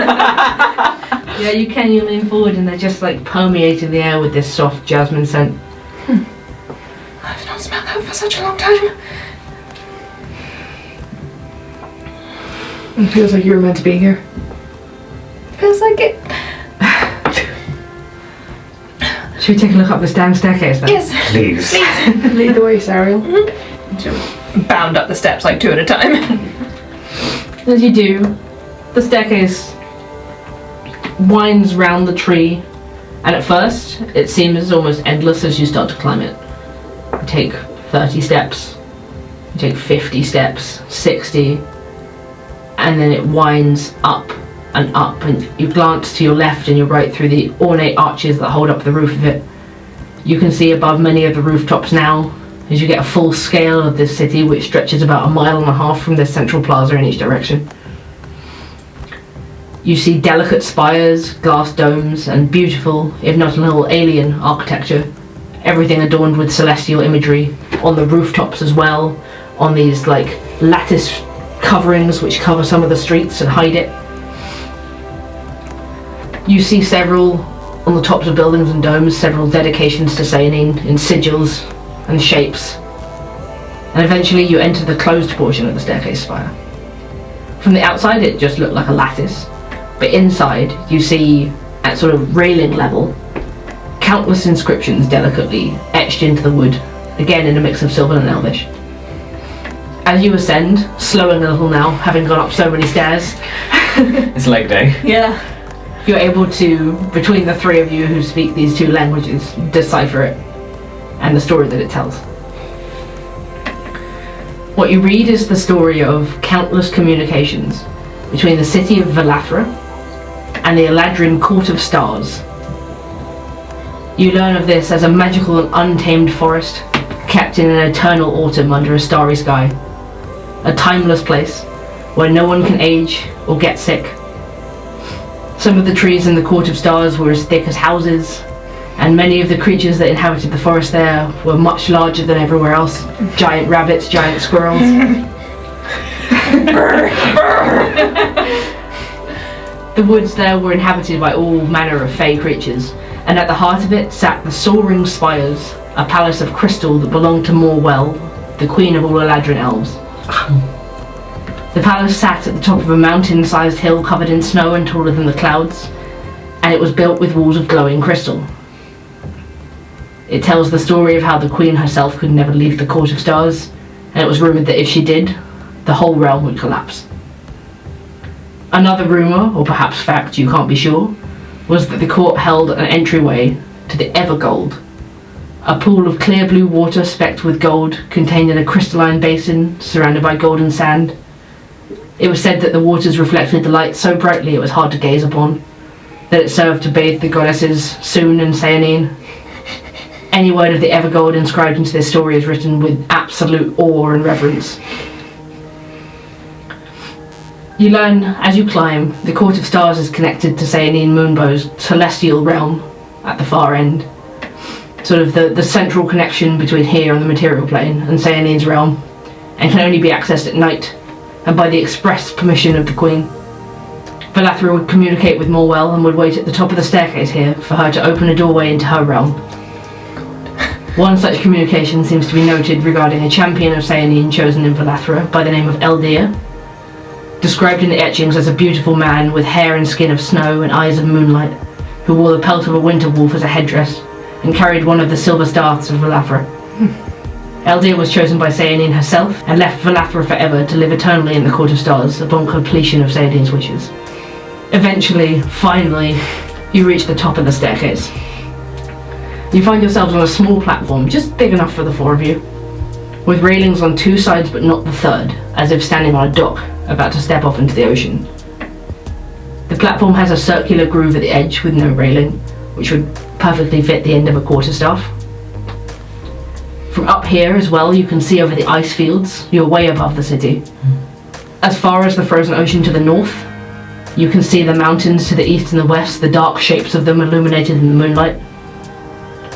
Yeah, you can, you lean forward and they're just like permeating the air with this soft jasmine scent. I've not smelled that for such a long time. It feels like you were meant to be here. Feels like it. Should we take a look up this damn staircase then? Yes. Please. Lead the way, Sariel. She'll bound up the steps like 2 at a time. As you do, the staircase winds round the tree, and at first it seems almost endless as you start to climb it. You take 30 steps, you take 50 steps, 60, and then it winds up, and you glance to your left and your right through the ornate arches that hold up the roof of it. You can see above many of the rooftops now as you get a full scale of this city, which stretches about 1.5 miles from this central plaza in each direction. You see delicate spires, glass domes, and beautiful, if not a little alien architecture. Everything adorned with celestial imagery on the rooftops as well, on these like lattice coverings which cover some of the streets and hide it. You see several, on the tops of buildings and domes, several dedications to Sayanine in sigils and shapes. And eventually you enter the closed portion of the staircase spire. From the outside it just looked like a lattice, but inside you see, at sort of railing level, countless inscriptions delicately etched into the wood, again in a mix of Sylvan and Elvish. As you ascend, slowing a little now, having gone up so many stairs, It's leg day. Yeah. you're able to, between the three of you who speak these two languages, decipher it and the story that it tells. What you read is the story of countless communications between the city of Velathra and the Eladrin Court of Stars. You learn of this as a magical and untamed forest kept in an eternal autumn under a starry sky. A timeless place where no one can age or get sick. Some of the trees in the Court of Stars were as thick as houses, and many of the creatures that inhabited the forest there were much larger than everywhere else. Giant rabbits, giant squirrels. The woods there were inhabited by all manner of fey creatures, and at the heart of it sat the soaring spires, a palace of crystal that belonged to Morwell, the queen of all Eladrin elves. The palace sat at the top of a mountain-sized hill covered in snow and taller than the clouds, and it was built with walls of glowing crystal. It tells the story of how the queen herself could never leave the Court of Stars, and it was rumoured that if she did, the whole realm would collapse. Another rumour, or perhaps fact, you can't be sure, was that the court held an entryway to the Evergold, A pool of clear blue water specked with gold, contained in a crystalline basin surrounded by golden sand. It was said that the waters reflected the light so brightly it was hard to gaze upon, that it served to bathe the goddesses Soon and Seanine. Any word of the Evergold inscribed into this story is written with absolute awe and reverence. You learn, as you climb, the Court of Stars is connected to Seanine Moonbow's celestial realm at the far end. Sort of the central connection between here and the material plane and Seanine's realm, and can only be accessed at night, and by the express permission of the Queen. Velathra would communicate with Morwell and would wait at the top of the staircase here for her to open a doorway into her realm. One such communication seems to be noted regarding a champion of Seanine chosen in Velathra by the name of Eldir, described in the etchings as a beautiful man with hair and skin of snow and eyes of moonlight, who wore the pelt of a winter wolf as a headdress, and carried one of the silver staffs of Velathra. Eldir was chosen by Seanine herself, and left Velathra forever to live eternally in the Court of Stars upon completion of Seanine's wishes. Eventually, finally, you reach the top of the staircase. You find yourselves on a small platform, just big enough for the four of you, with railings on two sides but not the third, as if standing on a dock, about to step off into the ocean. The platform has a circular groove at the edge with no railing, which would perfectly fit the end of a quarterstaff. From up here as well, you can see over the ice fields. You're way above the city. As far as the frozen ocean to the north, you can see the mountains to the east and the west, the dark shapes of them illuminated in the moonlight.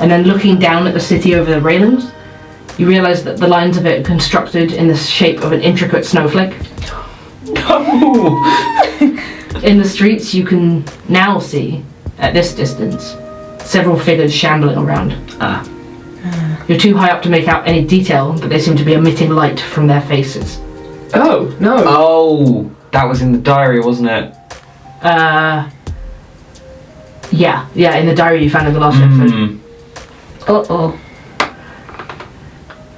And then looking down at the city over the railings, you realise that the lines of it are constructed in the shape of an intricate snowflake. In the streets you can now see, at this distance, several figures shambling around. You're too high up to make out any detail, but they seem to be emitting light from their faces. Oh, no. Oh, that was in the diary, wasn't it? Yeah, in the diary you found in the last episode. Uh-oh.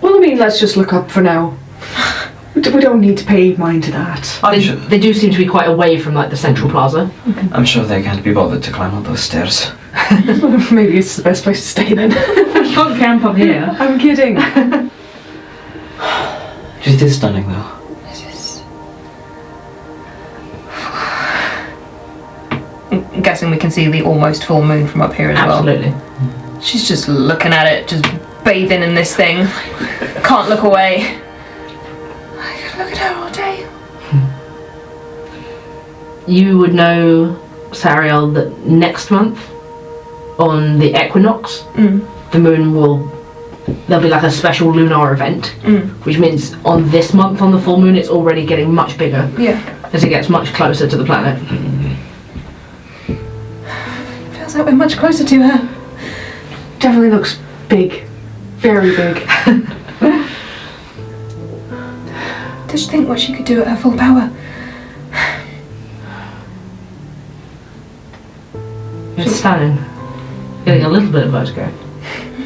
Well, I mean, let's just look up for now. We don't need to pay mind to that. They do seem to be quite away from like the central plaza. I'm sure they can't be bothered to climb up those stairs. Maybe it's the best place to stay then. Can't camp up here. I'm kidding. It is stunning though. I'm guessing we can see the almost full moon from up here as Absolutely. well. She's just looking at it, just bathing in this thing. Can't look away. I could look at her all day. You would know, Sariel, that next month, on the equinox, the moon there'll be like a special lunar event, which means on this month, on the full moon, it's already getting much bigger. Yeah. As it gets much closer to the planet. Feels like we're much closer to her. Definitely looks big. Very big. Did you think what she could do at her full power? It's stunning. Getting a little bit of vertigo.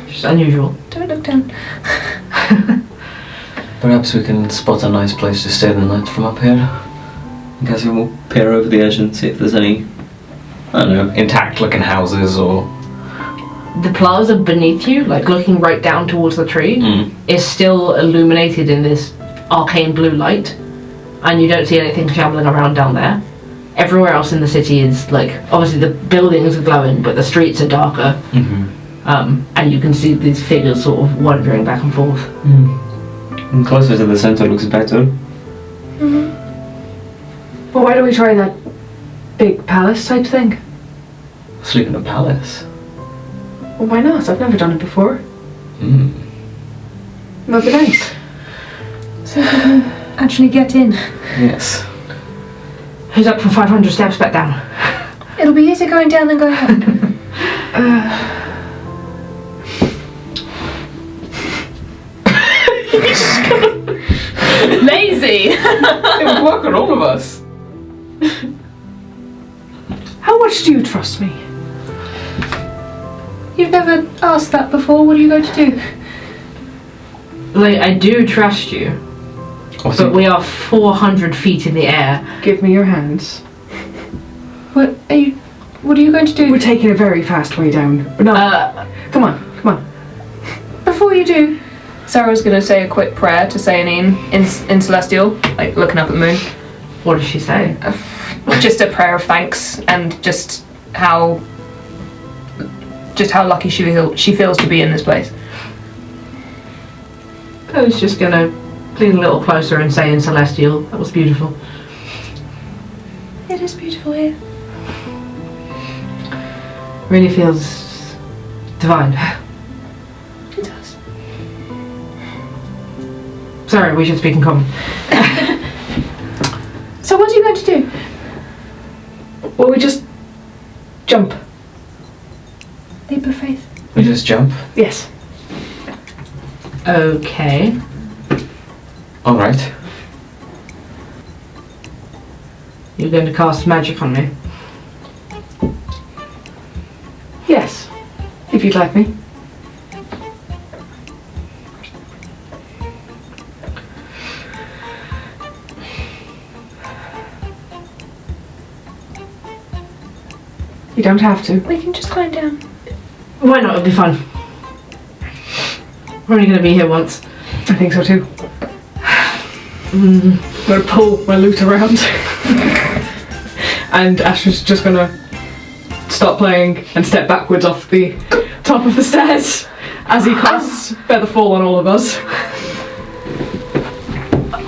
Which is unusual. Don't look down. Perhaps we can spot a nice place to stay the night from up here. I guess we will peer over the edge and see if there's any, I don't know, intact looking houses or... The plaza beneath you, like looking right down towards the tree, is still illuminated in this arcane blue light, and you don't see anything shambling around down there. Everywhere else in the city is like, obviously the buildings are glowing, but the streets are darker, and you can see these figures sort of wandering back and forth. And closer to the center looks better. Well, why don't we try that big palace type thing? Sleep in a palace. Well, why not? I've never done it before. That'd be nice. So we can actually get in. Yes. Who's up for 500 steps back down? It'll be easier going down than going up. Lazy! It would work on all of us. How much do you trust me? You've never asked that before. What are you going to do? Like, I do trust you, but we are 400 feet in the air. Give me your hands. What are you going to do? We're taking a very fast way down. No, come on. before you do, Sarah's going to say a quick prayer to Sayanine in Celestial, like looking up at the moon. What does she say? Just a prayer of thanks and just how lucky she feels to be in this place. I was just gonna lean a little closer and say in Celestial, that was beautiful. It is beautiful here. Really feels divine. It does. Sorry, we should speak in common. So what are you going to do? Well, we just jump. Leap of faith. We just jump. Yes. Okay. Alright. You're going to cast magic on me. Yes. If you'd like me. You don't have to. We can just climb down. Why not? It'll be fun. We're only going to be here once. I think so too. I'm gonna pull my loot around. And Astra's just gonna stop playing and step backwards off the top of the stairs as he casts Feather Fall on all of us.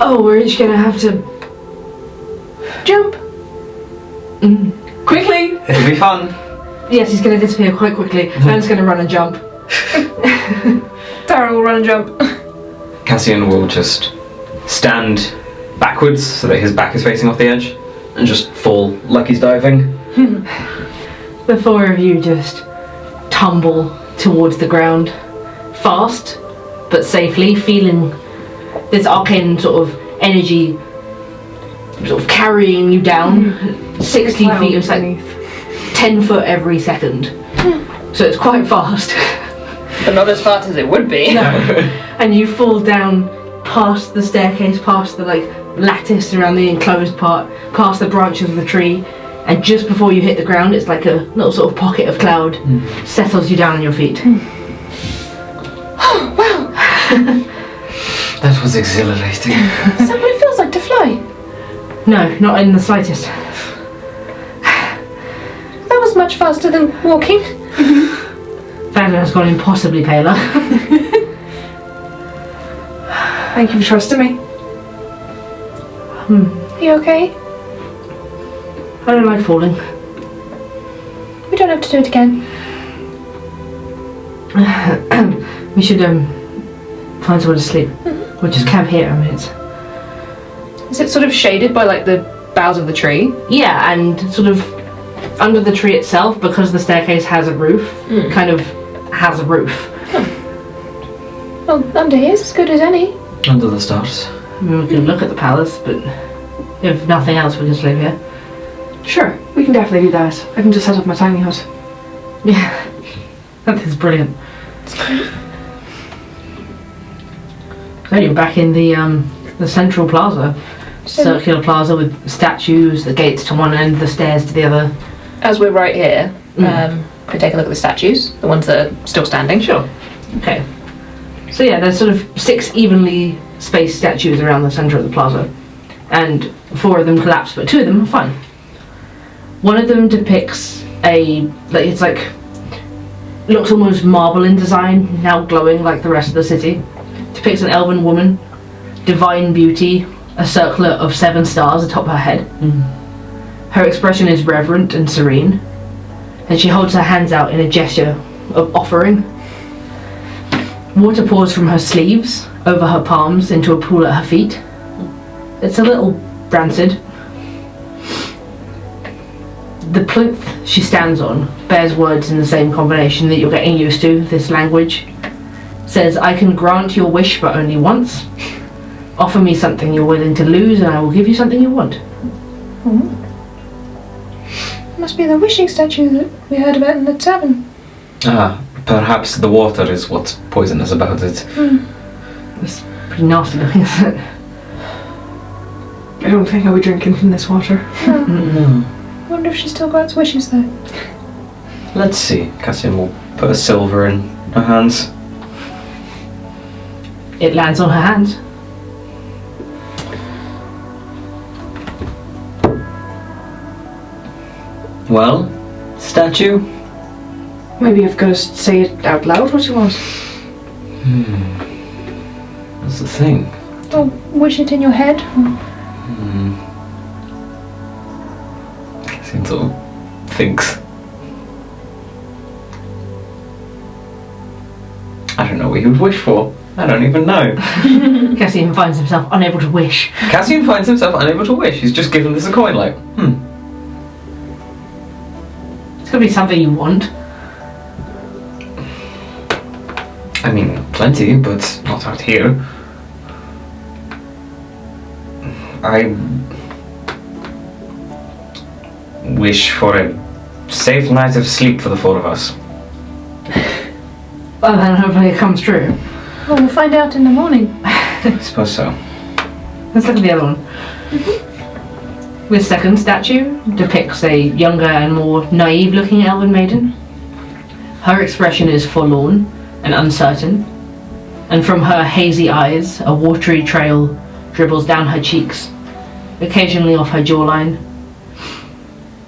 Oh, we're each going to have to Jump. Quickly! It'll be fun. Yes, he's going to disappear quite quickly. Ben's going to run and jump. Tara will run and jump. Cassian will just stand backwards so that his back is facing off the edge and just fall like he's diving. The four of you just tumble towards the ground, fast but safely, feeling this arcane sort of energy sort of carrying you down. 60 feet, it's like 10 foot every second. So it's quite fast. But not as fast as it would be. No. And you fall down past the staircase, past the like lattice around the enclosed part, past the branches of the tree, and just before you hit the ground, it's like a little sort of pocket of cloud settles you down on your feet. Oh, wow. That was exhilarating. Is that what it feels like to fly? No, not in the slightest. That was much faster than walking. Vanden has gone impossibly paler. Thank you for trusting me. Are you okay? I don't like falling. We don't have to do it again. We should find somewhere to sleep. We'll just camp here. I mean, it's... Is it sort of shaded by like the boughs of the tree? Yeah, and sort of under the tree itself, because the staircase has a roof, kind of has a roof. Well, under here is as good as any. Under the stars. I mean, we can look at the palace, but if nothing else, we can sleep here. Sure, we can definitely do that. I can just set up my tiny hut. Yeah, that is brilliant. So you're back in the central plaza, circular plaza with statues, the gates to one end, the stairs to the other. As we're right here, we take a look at the statues, the ones that are still standing. Sure. Okay. So yeah, there's sort of 6 evenly spaced statues around the centre of the plaza, and 4 of them collapse, but 2 of them are fine. One of them depicts looks almost marble in design, now glowing like the rest of the city. Depicts an elven woman, divine beauty, a circlet of 7 stars atop her head. Her expression is reverent and serene, and she holds her hands out in a gesture of offering. Water pours from her sleeves over her palms into a pool at her feet. It's a little rancid. The plinth she stands on bears words in the same combination that you're getting used to, this language. Says, I can grant your wish but only once. Offer me something you're willing to lose and I will give you something you want. Must be the wishing statue that we heard about in the tavern. Ah, perhaps the water is what's poisonous about it. It's pretty nasty looking, isn't it? I don't think I'll be drinking from this water. No. Wonder if she still grants wishes though. Let's see. Cassian will put a silver in her hands. It lands on her hands. Well, statue? Maybe I've got to say it out loud what you want. That's the thing. Or wish it in your head. Cassian sort of thinks. I don't know what you would wish for. I don't even know. Cassian finds himself unable to wish. Cassian finds himself unable to wish. He's just given this a coin, like, It's gonna be something you want. I mean, plenty, but not out here. I wish for a safe night of sleep for the four of us. Well, then hopefully it comes true. Well, we'll find out in the morning. I suppose so. Let's look at the other one. This second statue depicts a younger and more naive-looking elven maiden. Her expression is forlorn and uncertain, and from her hazy eyes, a watery trail dribbles down her cheeks, occasionally off her jawline.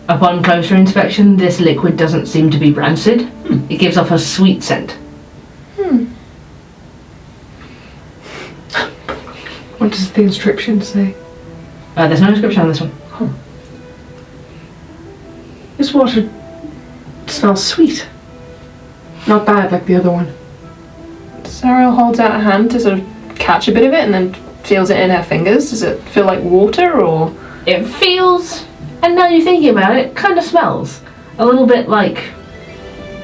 Upon closer inspection, this liquid doesn't seem to be rancid. It gives off a sweet scent. What does the inscription say? There's no inscription on this one. This water smells sweet. Not bad like the other one. Sariel holds out a hand to sort of catch a bit of it and then feels it in her fingers. Does it feel like water or? It feels, and now you're thinking about it, kind of smells a little bit like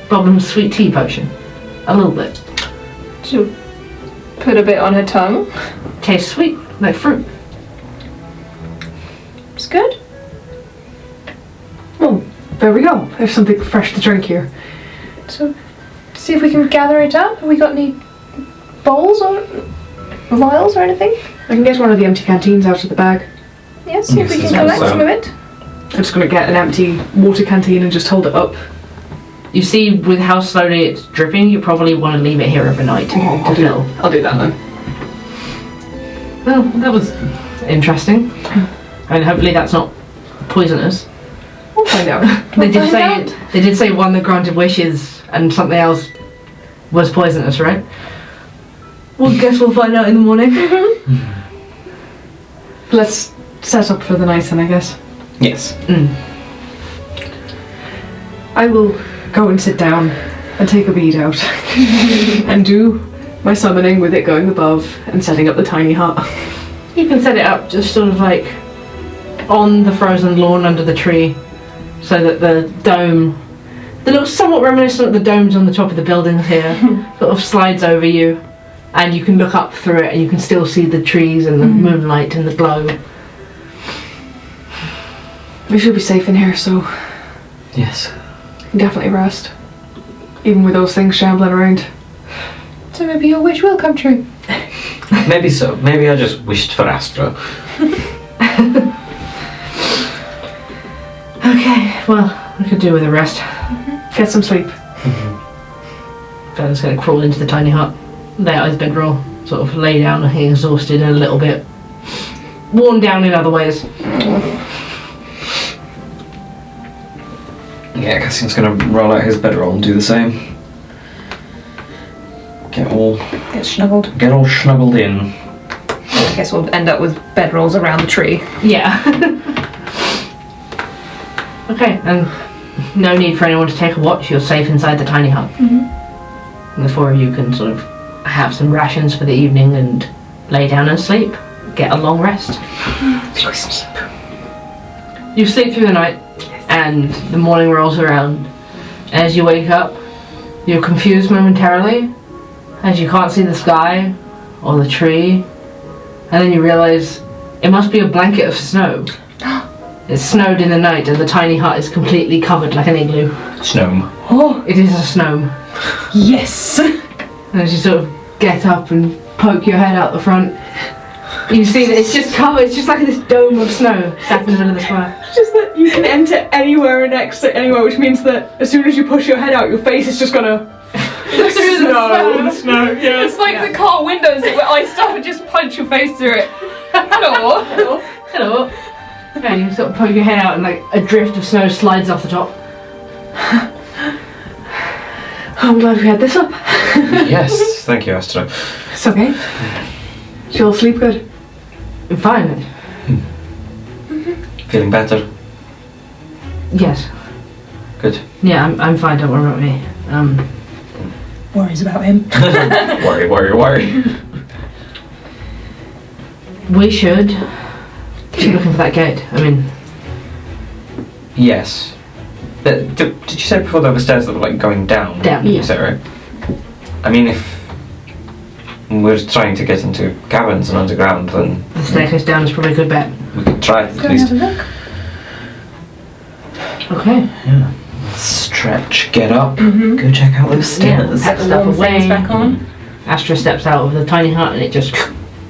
Bobham's sweet tea potion. A little bit. She'll put a bit on her tongue. Tastes sweet, like fruit. It's good. Oh, there we go. There's something fresh to drink here. So, see if we can gather it up. Have we got any bowls or vials or anything? I can get one of the empty canteens out of the bag. Yeah, see if we Yes, can collect so. some of it. I'm just going to get an empty water canteen and just hold it up. You see, with how slowly it's dripping, you probably want to leave it here overnight to fill. I'll do that then. Well, that was interesting. And hopefully that's not poisonous. We'll find out. They did say one that granted wishes and something else was poisonous, right? Well, guess we'll find out in the morning. Let's set up for the night then, I guess. Yes. I will go and sit down and take a bead out and do my summoning with it going above and setting up the tiny hut. You can set it up just sort of like on the frozen lawn under the tree, so that the dome, that looks somewhat reminiscent of the domes on the top of the buildings here, sort of slides over you, and you can look up through it and you can still see the trees and the moonlight and the glow. We should be safe in here, so Yes. we can definitely rest. Even with those things shambling around. So maybe your wish will come true. Maybe so. Maybe I just wished for Astra. Okay, well, we could do with a rest. Get some sleep. Fella's gonna crawl into the tiny hut, lay out his bedroll, sort of lay down looking exhausted and a little bit worn down in other ways. Yeah, Cassian's gonna roll out his bedroll and do the same. Get all snuggled in. I guess we'll end up with bedrolls around the tree. Yeah. Okay, and no need for anyone to take a watch. You're safe inside the tiny hut. And the four of you can sort of have some rations for the evening and lay down and sleep. Get a long rest. You sleep through the night, and the morning rolls around. As you wake up, you're confused momentarily, as you can't see the sky or the tree, and then you realise it must be a blanket of snow. It snowed in the night and the tiny hut is completely covered like an igloo. Snome. Oh, It is a snow. yes! And as you sort of get up and poke your head out the front, you see that it's just covered, it's just like this dome of snow sat in the middle of the square. Just that you can enter anywhere and exit anywhere, which means that as soon as you push your head out, your face is just gonna Through the snow. snow. Yeah. It's like the car windows that were my stuff and just punch your face through it. Hello. Hello. And you sort of poke your head out and like a drift of snow slides off the top. I'm glad we had this up. Yes, thank you, Astra. It's okay. She'll sleep good. I'm fine. Feeling better? Yes. Good. Yeah, I'm fine, don't worry about me. Worries about him. Worry. We should keep looking for that gate. I mean, Yes. Did you say before there were stairs that were like going down? Down, Is that right? I mean, if we're trying to get into caverns and underground, then the staircase down is probably a good bet. we could try it at Go least. have a look. Okay. Yeah. Stretch, get up, Mm-hmm. go check out those stairs. Pack The stuff warm things away. back on. Astra steps out of the tiny hut and it just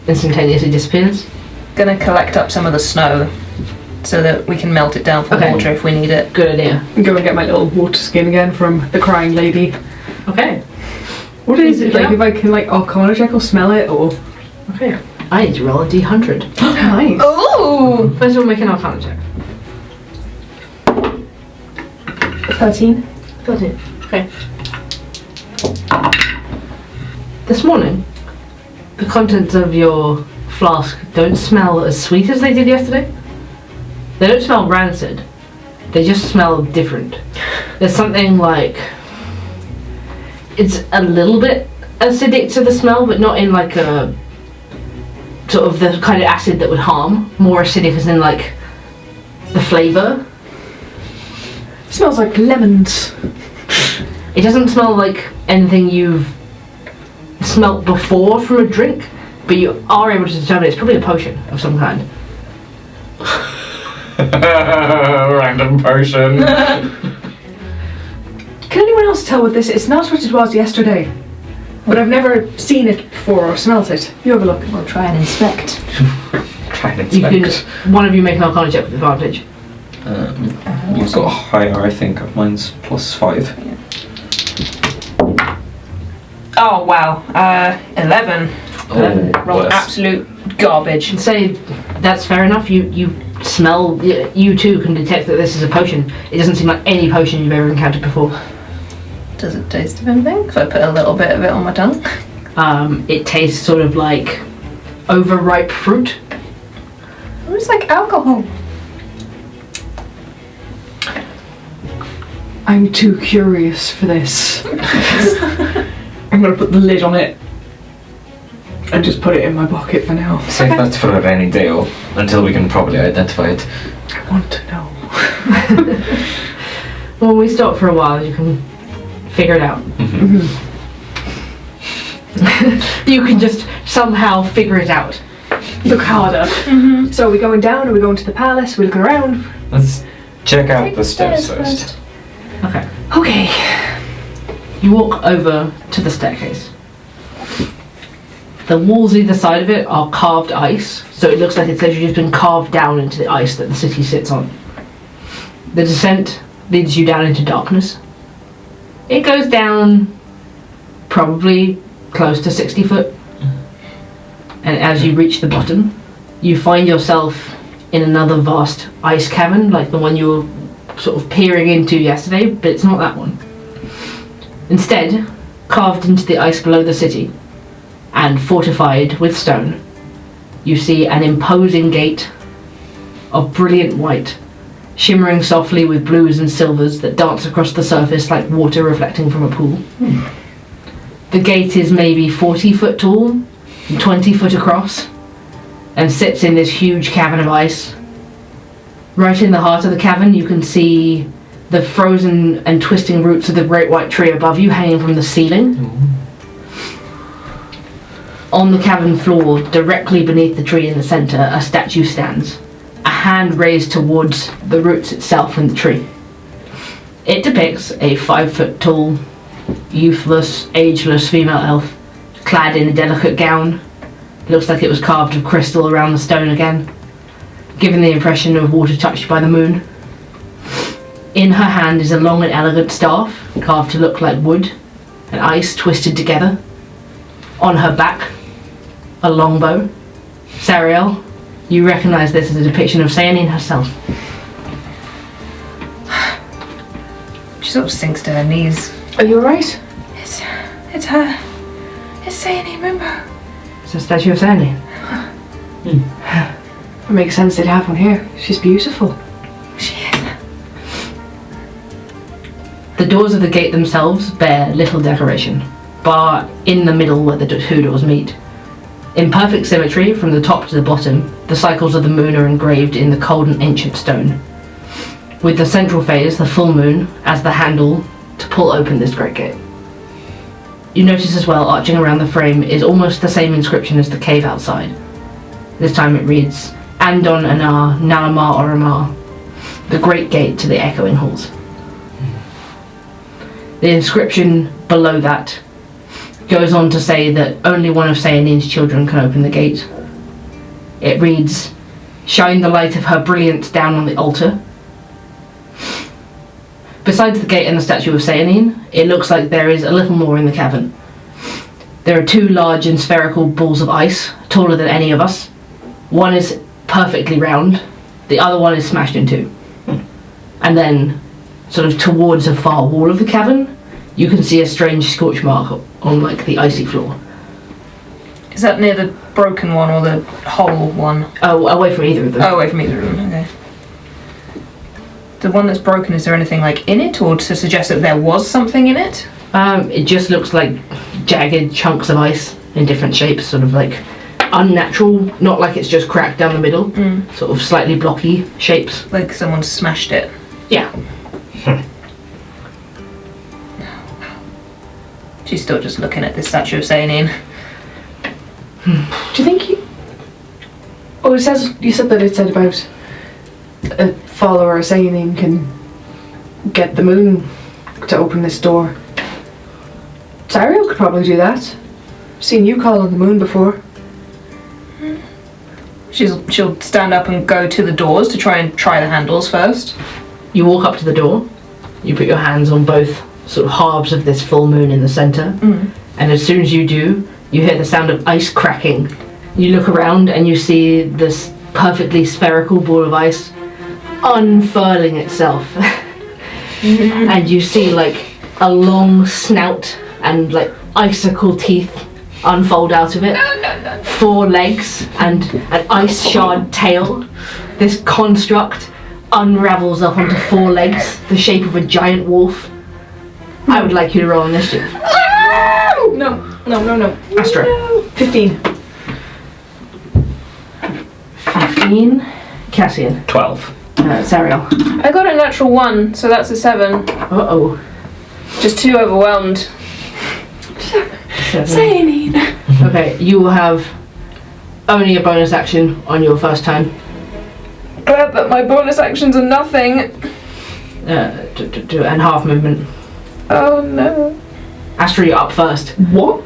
instantaneously disappears. Gonna collect up some of the snow so that we can melt it down for Okay. water if we need it. Good idea. Go and get my little water skin again from the crying lady. Okay. What is it? Yeah. Like if I can like arcana check or smell it or... Okay. I need to roll a d100. Nice. Ooh! First of all, make an arcana check. 13. 13. Okay. This morning, the contents of your flask don't smell as sweet as they did yesterday. They don't smell rancid. They just smell different. There's something like... It's a little bit acidic to the smell, but not in like a... sort of the kind of acid that would harm. More acidic as in like the flavour. It smells like lemons. It doesn't smell like anything you've smelt before from a drink, but you are able to determine it's probably a potion of some kind. Random potion. Can anyone else tell what this is? It's not what it was yesterday. But I've never seen it before or smelt it. You have a look. We'll try and inspect. Try and You inspect. can, one of you make an arcana check with advantage. You've got higher, I think. Mine's +5. Oh wow. 11. Rolled worse. absolute garbage. I'd say that's fair enough. You smell, you too can detect that this is a potion. It doesn't seem like any potion you've ever encountered before. Does it taste of anything? If I put a little bit of it on my tongue. It tastes sort of like overripe fruit. Oh, it's like alcohol. I'm too curious for this. I'm gonna put the lid on it and just put it in my pocket for now. Save that for a rainy day or until we can properly identify it. I want to know. Well, when we stop for a while, you can figure it out. You can just somehow figure it out. Look harder. So are we going down? Are we going to the palace? Are we looking around? Let's check out Take the stairs stairs first. Okay. Okay. You walk over to the staircase. The walls either side of it are carved ice, so it looks like it's literally just been carved down into the ice that the city sits on. The descent leads you down into darkness. It goes down probably close to 60 foot. And as you reach the bottom, you find yourself in another vast ice cavern, like the one you were sort of peering into yesterday, but it's not that one. Instead, carved into the ice below the city, and fortified with stone, you see an imposing gate of brilliant white, shimmering softly with blues and silvers that dance across the surface like water reflecting from a pool. The gate is maybe 40 foot tall, and 20 foot across, and sits in this huge cavern of ice. Right in the heart of the cavern, you can see the frozen and twisting roots of the great white tree above you hanging from the ceiling. On the cavern floor, directly beneath the tree in the centre, a statue stands, a hand raised towards the roots itself and the tree. It depicts a 5 foot tall, youthless, ageless female elf, clad in a delicate gown. It looks like it was carved of crystal around the stone again, giving the impression of water touched by the moon. In her hand is a long and elegant staff, carved to look like wood and ice twisted together. On her back, a longbow. Sariel, you recognise this as a depiction of Sayanine herself. She sort of sinks to her knees. Are you alright? It's her. It's Sayanine, remember? It's a statue of Sayanine. It makes sense they'd have one here. She's beautiful. She is. The doors of the gate themselves bear little decoration, bar in the middle where the two doors meet. In perfect symmetry, from the top to the bottom, the cycles of the moon are engraved in the cold and ancient stone, with the central phase, the full moon, as the handle to pull open this great gate. You notice as well, arching around the frame is almost the same inscription as the cave outside. This time it reads, Andon Anar Nalamar Oramar, the great gate to the echoing halls. The inscription below that goes on to say that only one of Sayanine's children can open the gate. It reads, shine the light of her brilliance down on the altar. Besides the gate and the statue of Sayanine, it looks like there is a little more in the cavern. There are two large and spherical balls of ice, taller than any of us. One is perfectly round, the other one is smashed in two. And then, sort of towards a far wall of the cavern, you can see a strange scorch mark on like the icy floor. Is that near the broken one or the whole one? Oh, away from either of them. Oh, away from either of them, okay. The one that's broken, is there anything like in it, or to suggest that there was something in it? It just looks like jagged chunks of ice in different shapes, sort of like unnatural, not like it's just cracked down the middle, sort of slightly blocky shapes. Like someone smashed it. Yeah. She's still just looking at this statue of Sayanine. Do you think you... Oh, it says... You said that it said about a follower of Sayanine can get the moon to open this door. Sariel could probably do that. I've seen you call on the moon before. She'll stand up and go to the doors to try the handles first. You walk up to the door, you put your hands on both sort of halves of this full moon in the centre, and as soon as you do, you hear the sound of ice cracking. You look around and you see this perfectly spherical ball of ice unfurling itself. And you see like a long snout and like icicle teeth unfold out of it. 4 legs and an ice shard tail. This construct unravels up onto 4 legs, the shape of a giant wolf. I would like you to roll initiative. No. Astra. 15. 15. Cassian. 12. Sariel. I got a natural 1, so that's a 7. Uh-oh. Just too overwhelmed. 7. Sayanine. Okay, you will have only a bonus action on your first time. But my bonus actions are nothing. And half movement. Oh no. Astra, you're up first. What?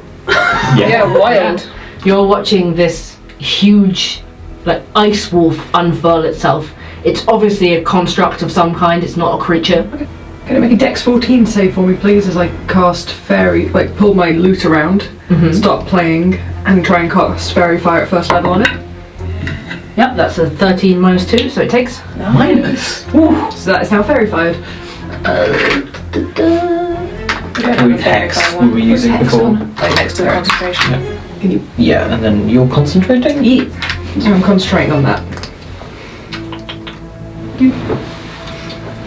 Yeah, wild. You're watching this huge, like, ice wolf unfurl itself. It's obviously a construct of some kind, it's not a creature. Okay. Can I make a Dex 14 save for me, please, as I cast Fairy, like, pull my lute around, stop playing, and try and cast Fairy Fire at first level on it? Yep, that's a 13 minus 2, so it takes minus. Ooh, so that is now Fairy Fired. Whose hex were we using before? Like next to the concentration. Can you? Yeah, and then you're concentrating? Yeah. So I'm concentrating on that.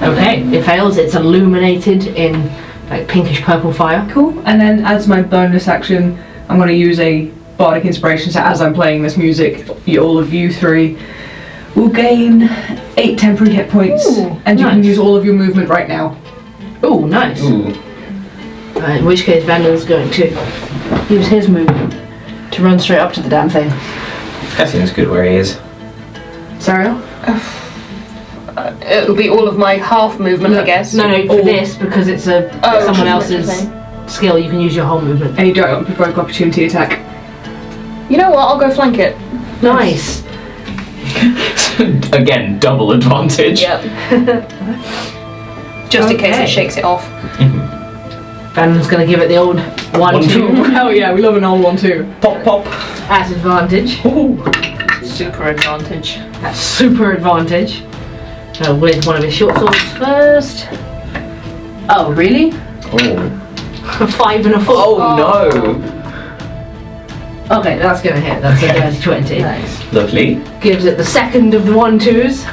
Okay, it fails, it's illuminated in like pinkish purple fire. Cool. And then as my bonus action, I'm going to use a Bardic Inspiration. So as I'm playing this music, all of you 3 will gain 8 temporary hit points. Ooh, and you can nice. use all of your movement right now. Oh, nice. Ooh. In which case Vanden's going to use his movement to run straight up to the damn thing. Cassian's good where he is. Sariel? It'll be all of my half movement, I guess. No, for this, because it's a someone else's okay. skill, you can use your whole movement. And you don't provoke opportunity attack. You know what? I'll go flank it. Nice. Again, double advantage. Yep. Just in case it shakes it off. Vanden's going to give it the old 1-2. Hell yeah, we love an old one too. Pop, pop. at advantage. Super advantage. That's super advantage. With one of his short swords first. Oh, really? Oh. A 5 and a 4. Oh no! Okay, that's gonna hit. That's a dirty 20. Nice. Lovely. Gives it the second of the 1-2s.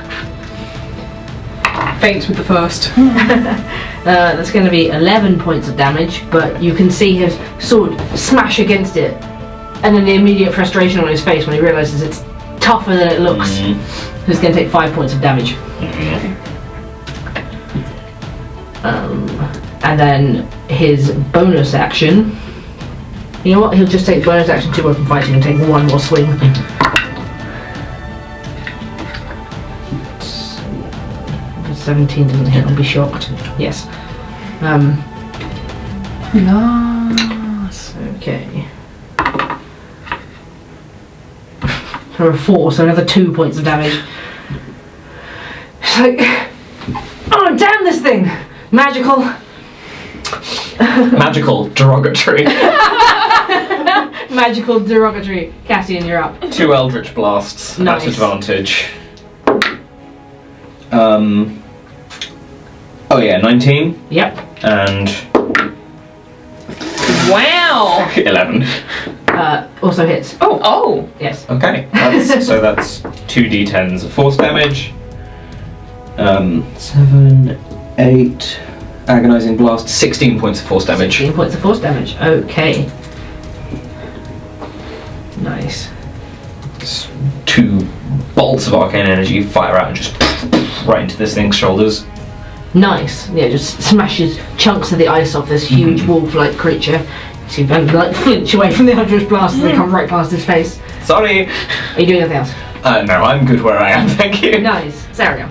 Faints with the first. That's going to be 11 points of damage, but you can see his sword smash against it, and then the immediate frustration on his face when he realizes it's tougher than it looks. He's going to take 5 points of damage. And then his bonus action. You know what? He'll just take bonus action 2 weapon fighting and take 1 more swing. 17 doesn't hit, I'll be shocked. Yes. Nice. Okay. For a 4, so another 2 points of damage. It's like, oh damn this thing! Magical. Magical, derogatory. Magical, derogatory. Cassian, you're up. 2 Eldritch Blasts Nice. at advantage. Oh yeah, 19 Yep. and Wow. 11. Also hits. Oh. Yes. Okay, so that's 2d10s of force damage. 7, 8, agonizing blast, 16 points of force damage. 16 points of force damage. Okay. Nice. 2 bolts of arcane energy fire out and just right into this thing's shoulders. Nice. Yeah, just smashes chunks of the ice off this huge wolf-like creature. So you don't like flinch away from the Eldritch Blast and they come right past his face. Sorry. Are you doing anything else? No, I'm good where I am, thank you. Nice. Sariel.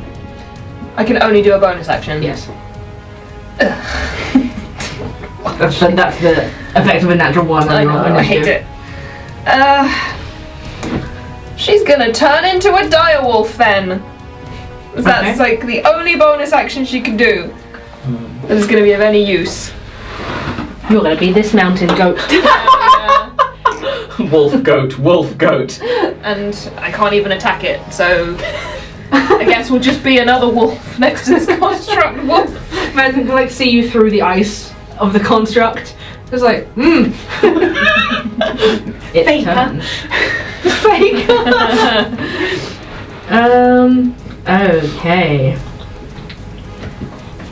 I can only do a bonus action. Yes. that's the effect of a natural 1 on I your know, I hate initiative. it. She's gonna turn into a direwolf then. That's like the only bonus action she can do that is gonna be of any use. You're gonna be this mountain goat. Wolf goat. And I can't even attack it, so I guess we'll just be another wolf next to this construct wolf. Imagine can like see you through the ice of the construct. It's like, It's Fake, turn. Fake. Okay.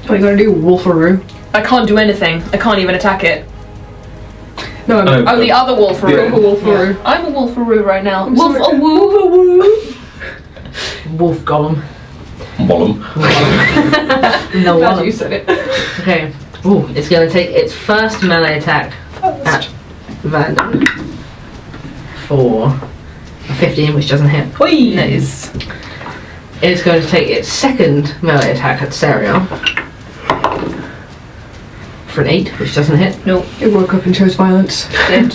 What are you gonna do, Wolfaroo? I can't do anything. I can't even attack it. No, Oh, Oh, the other Wolfaroo. Yeah. Wolfaroo. I'm a Wolfaroo right now. Wolf-a-woo. Wolf golem. Wallum. No Glad one. you said it. Okay. Ooh, it's gonna take its first melee attack at Vanden for a 15, which doesn't hit. Nice. It's going to take its second melee attack at Sariel for an 8, which doesn't hit. Nope. It woke up and chose violence. Dead.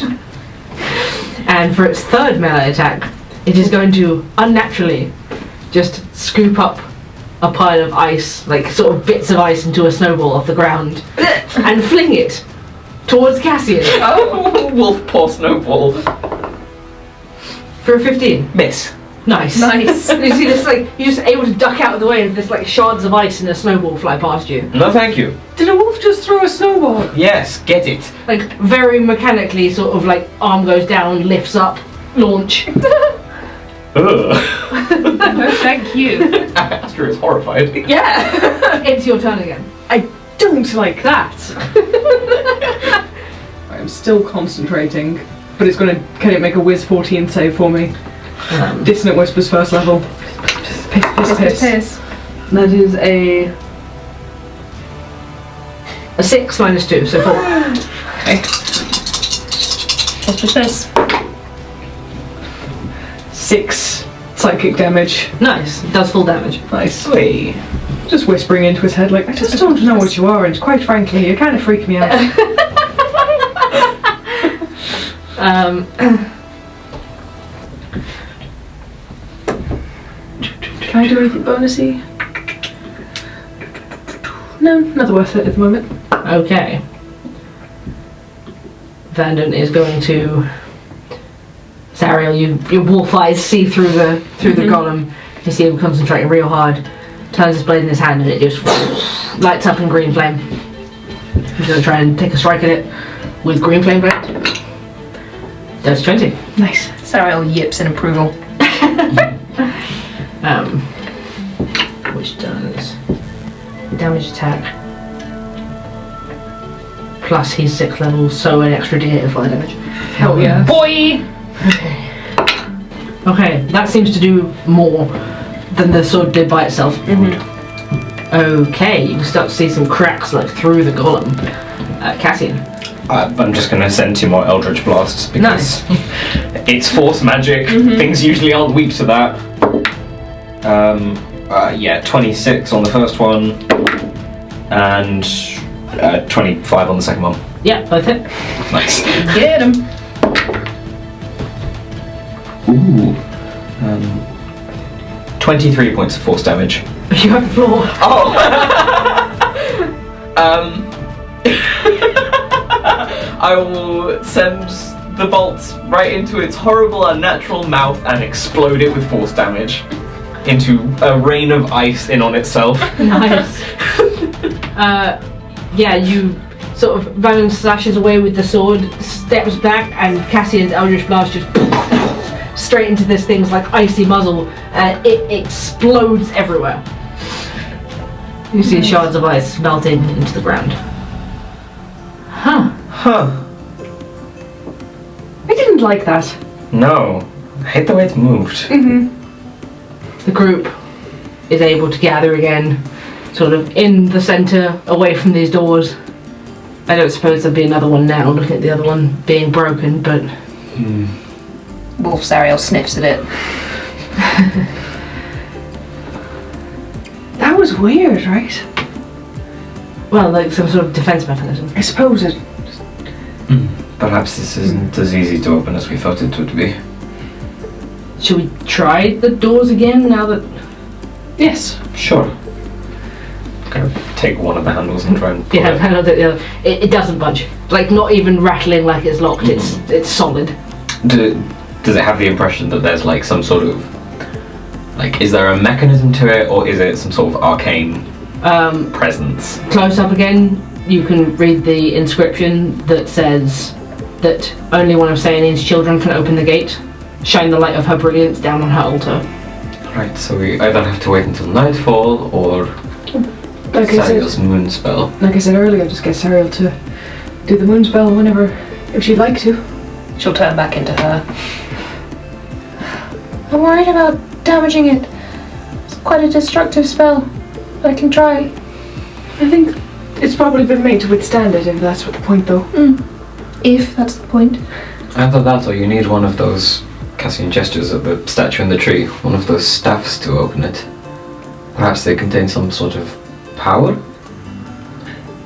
And for its third melee attack, it is going to unnaturally just scoop up a pile of ice, like sort of bits of ice into a snowball off the ground, and fling it towards Cassian Oh, wolf paw snowball. for a 15. Miss. Nice. Nice. You see this, like, you're just able to duck out of the way and there's like shards of ice and a snowball fly past you. No, thank you. Did a wolf just throw a snowball? Yes, get it. Like, very mechanically, sort of like, arm goes down, lifts up, launch. Ugh. No, thank you. Astra is horrified. Yeah. It's your turn again. I don't like that. That. I am still concentrating, but it's gonna. Can it make a whiz 14 save for me? Dissonant Whispers first level. Piss. That is a 6 minus 2, so 4. Okay. What's with this? 6 psychic damage. Nice. It does full damage. Nice. Sweet. Just whispering into his head like, I just don't know what you are, and quite frankly, you kind of freak me out. Can I do anything bonusy? No, nothing worth it at the moment. Okay. Vanden is going to Sariel, your wolf eyes see through the golem. You see him concentrating real hard. Turns his blade in his hand and it just lights up in green flame. He's going to try and take a strike at it with green flame blade. That's 20. Nice. Sariel yips in approval. Which does damage attack plus he's 6th level, so an extra d8 of fire damage. Hell yeah. Boy! Okay, that seems to do more than the sword did by itself. Okay, you can start to see some cracks like through the golem. Cassian. I'm just going to send 2 more Eldritch Blasts because it's force magic. Things usually aren't weak to that. 26 on the first one and 25 on the second one. Yeah, both hit. Nice. Get him. Ooh. 23 points of force damage. You have the floor. Oh! I will send the bolts right into its horrible, unnatural mouth and explode it with force damage into a rain of ice in on itself. Nice. You sort of Vanden slashes away with the sword, steps back, and Cassian's Eldritch Blast just straight into this thing's like icy muzzle, and it explodes everywhere. You see shards of ice melting into the ground. Huh. I didn't like that. No. I hate the way it's moved. The group is able to gather again, sort of in the centre, away from these doors. I don't suppose there'll be another one now, looking at the other one being broken, but... Wolf Sariel sniffs at it. That was weird, right? Well, like some sort of defence mechanism. I suppose it... Perhaps this isn't as easy to open as we thought it would be. Should we try the doors again now that... Yes. Sure. Gonna take one of the handles and try and pull it. handle the other. It doesn't budge. Like, not even rattling like it's locked, it's solid. Does it have the impression that there's like some sort of... Like, is there a mechanism to it, or is it some sort of arcane presence? Close up again, you can read the inscription that says that only one of Sayaneen's children can open the gate. Shine the light of her brilliance down on her altar. Right, so we either have to wait until nightfall, or Like Sariel's moon spell. Like I said earlier, just get Sariel to do the moon spell whenever, if she'd like to. She'll turn back into her. I'm worried about damaging it. It's quite a destructive spell, but I can try. I think it's probably been made to withstand it, if that's what the point though. If that's the point. Either that, or you need one of those Cassian gestures at the statue in the tree, one of those staffs to open it. Perhaps they contain some sort of power?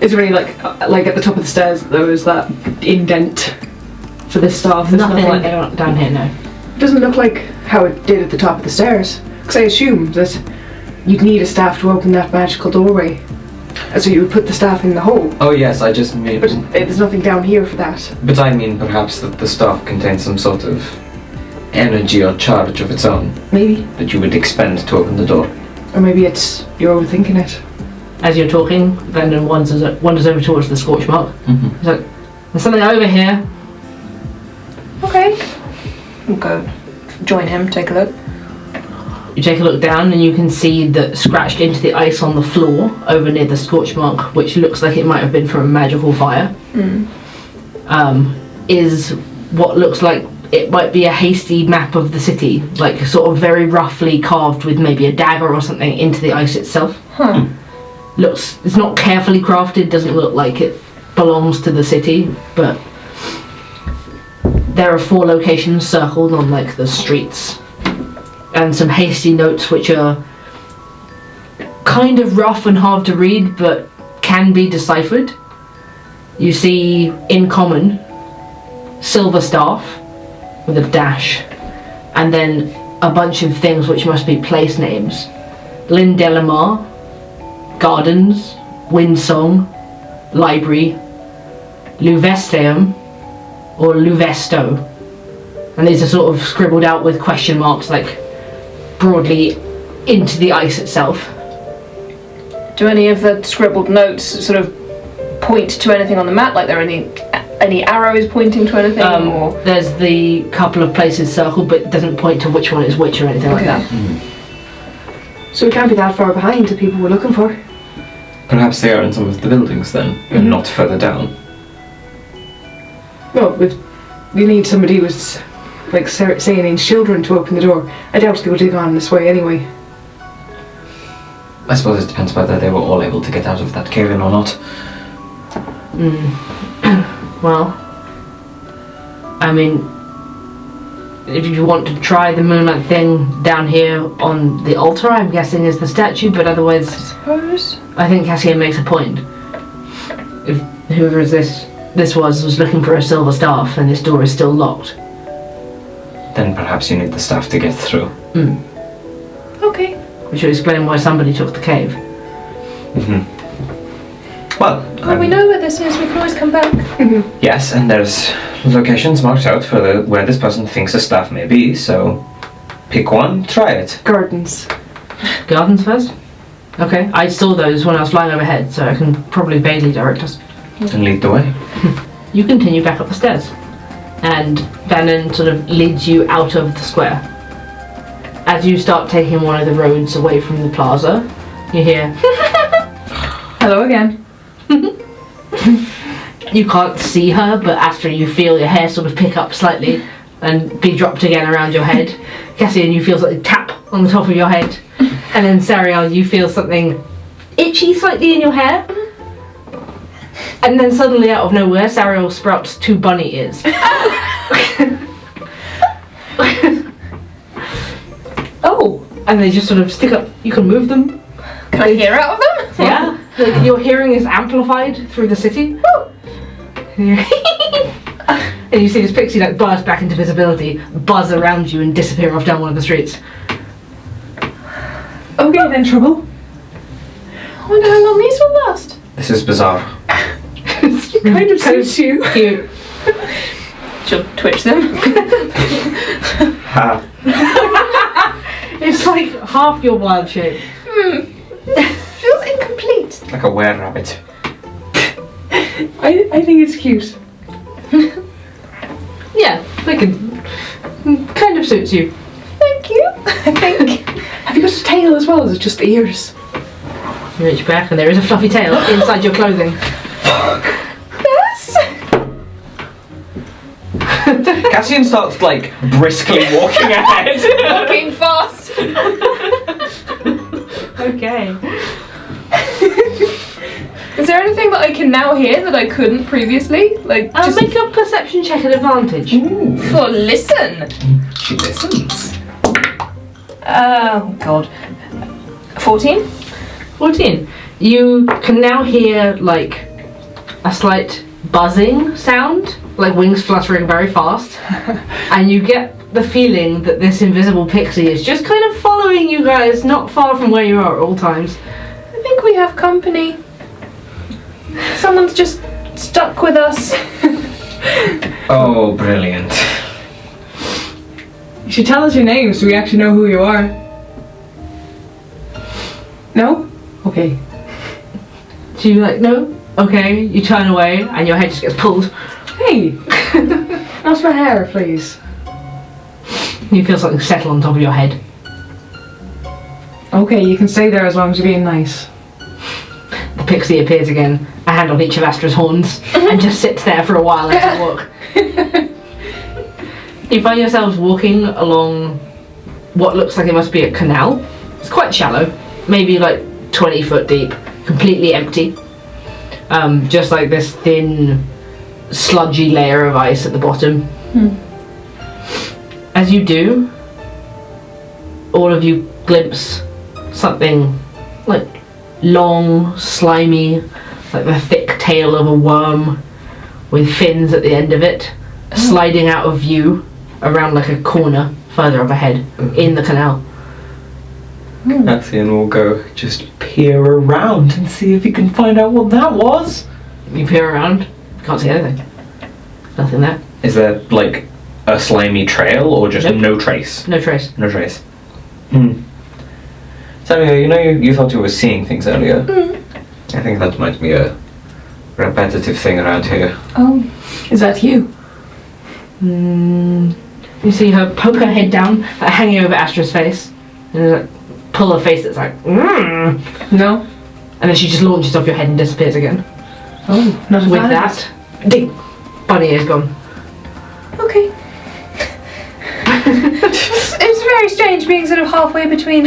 Is there any like at the top of the stairs there is that indent for the staff? There's Nothing like, down here, no. it doesn't look like how it did at the top of the stairs. Because I assumed that you'd need a staff to open that magical doorway. And so you would put the staff in the hole. Oh yes, I just mean... But there's nothing down here for that. But I mean perhaps that the staff contains some sort of energy or charge of its own Maybe. that you would expend to open the door. Or maybe it's you're overthinking it. As you're talking, Vanden wanders over towards the scorch mark. He's like, there's something over here. Okay. We'll go join him, take a look. You take a look down and you can see that scratched into the ice on the floor over near the scorch mark, which looks like it might have been from a magical fire, is what looks like it might be a hasty map of the city, like sort of very roughly carved with maybe a dagger or something into the ice itself. It's not carefully crafted, doesn't look like it belongs to the city, but there are 4 locations circled on like the streets, and some hasty notes which are kind of rough and hard to read but can be deciphered. You see in common silver staff with a dash, and then a bunch of things which must be place names. Lindelamar, Gardens, Windsong, Library, Luvesteum, or Luvesto, And these are sort of scribbled out with question marks, like broadly into the ice itself. Do any of the scribbled notes sort of point to anything on the map? Like, there are any arrows pointing to anything? Or? There's the couple of places circled, but it doesn't point to which one is which or anything like that. So we can't be that far behind the people we're looking for. Perhaps they are in some of the buildings then, and not further down. Well, we need somebody with, like, saying in children to open the door. I doubt they would have gone this way anyway. I suppose it depends whether they were all able to get out of that cave-in or not. Well, I mean, if you want to try the moonlight thing down here on the altar, I'm guessing is the statue, but otherwise, Suppose. I think Cassian makes a point. If whoever this was looking for a silver staff and this door is still locked. Then perhaps you need the staff to get through. Okay. Which would explain why somebody took the cave. Well, Well, we know where this is. We can always come back. yes, and there's locations marked out for where this person thinks a staff may be, so pick one, try it. Gardens. Gardens first? Okay, I saw those when I was flying overhead, so I can probably vaguely direct us. And lead the way. You continue back up the stairs, and Vanden sort of leads you out of the square. As you start taking one of the roads away from the plaza, you hear, Hello again. you can't see her, but Astra, you feel your hair sort of pick up slightly and be dropped again around your head. Cassian, you feel something tap on the top of your head. And then Sariel, you feel something itchy slightly in your hair. And then suddenly out of nowhere, Sariel sprouts 2 bunny ears. Oh. And they just sort of stick up. You can move them. Can I hear out of them? Yeah. Like, your hearing is amplified through the city. And you see this pixie like burst back into visibility, buzz around you and disappear off down one of the streets. Okay then, Trouble. I wonder how long these will last. This is bizarre. Kind of suits you. Cute. She'll twitch them. Ha. It's like half your wild shape. Feels incomplete. Like a were-rabbit. I think it's cute. Yeah, like it kind of suits you. Thank you. I think. Have you got a tail as well, or is it just the ears? You reach back and there is a fluffy tail inside your clothing. Yes. Cassian starts, like, briskly walking ahead. Walking fast. Okay. Is there anything that I can now hear that I couldn't previously? Like, just Make a perception check at advantage. for listen. She listens. Oh God. 14. 14. You can now hear like a slight buzzing sound, like wings fluttering very fast, and you get the feeling that this invisible pixie is just kind of following you guys not far from where you are at all times. I think we have company. Someone's just stuck with us. Oh, brilliant. You should tell us your name so we actually know who you are. No? Okay. So you like, no? Okay, you turn away and your head just gets pulled. Hey! That's my hair, please. You feel something settle on top of your head. Okay, you can stay there as long as you're being nice. The pixie appears again, a hand on each of Astra's horns, and just sits there for a while as you walk. You find yourselves walking along what looks like it must be a canal. It's quite shallow, maybe like 20 foot deep, completely empty. Just like this thin, sludgy layer of ice at the bottom. As you do, all of you glimpse something like long, slimy, like the thick tail of a worm with fins at the end of it, sliding out of view around like a corner further up ahead in the canal. Cassian will go just peer around and see if he can find out what that was. You peer around, can't see anything. Nothing there. Is there, like, a slimy trail or just Nope. no trace? No trace. No trace. Samuel, you thought you were seeing things earlier. I think that might be a repetitive thing around here. Oh, Is that you? You see her poke her head down, like, hanging over Astra's face, and like, pull her face that's like, No. and then she just launches off your head and disappears again. Oh, not a With bad. that, ding, bunny ear's gone. okay. It's very strange being sort of halfway between.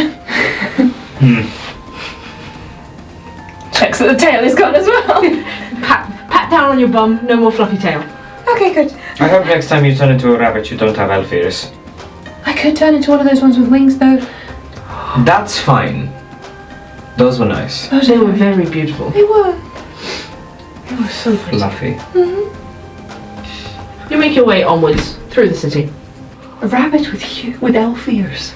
Checks that the tail is gone as well. Pat down on your bum, no more fluffy tail. Okay, good. I hope next time you turn into a rabbit you don't have elf ears. I could turn into one of those ones with wings, though. That's fine. Those were nice. They were very beautiful. They were. It was so pretty. Fluffy. You make your way onwards through the city. A rabbit with elf ears.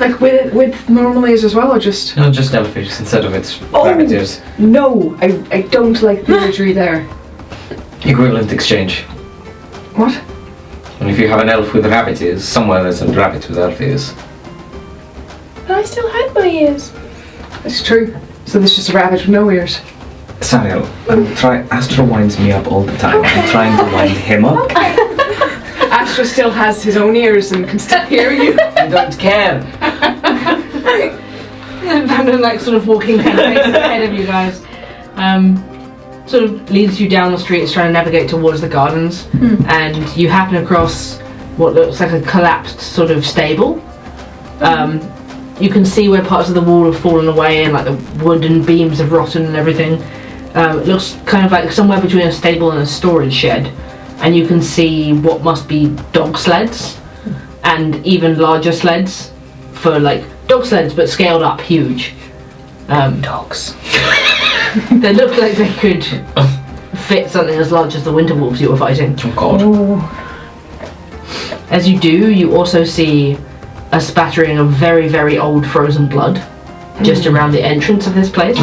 Like with normal ears as well, or just? No, just elf ears instead of its Oh. rabbit ears. No, I don't like the imagery there. Equivalent exchange. What? And if you have an elf with rabbit ears, somewhere there's a rabbit with elf ears. But I still had my ears. It's true. So there's just a rabbit with no ears. Sariel, Astra winds me up all the time. I'm trying to wind him up. Astra still has his own ears and can still hear you. I don't care. Vanden, like, sort of walking ahead of you guys, sort of leads you down the streets trying to navigate towards the gardens, and you happen across what looks like a collapsed sort of stable. You can see where parts of the wall have fallen away and like the wooden beams have rotten and everything. It looks kind of like somewhere between a stable and a storage shed, and you can see what must be dog sleds and even larger sleds for like dog sleds but scaled up huge. Dogs. They look like they could fit something as large as the winter wolves you were fighting. Oh god. Oh. As you do, you also see a spattering of very, very old frozen blood just around the entrance of this place.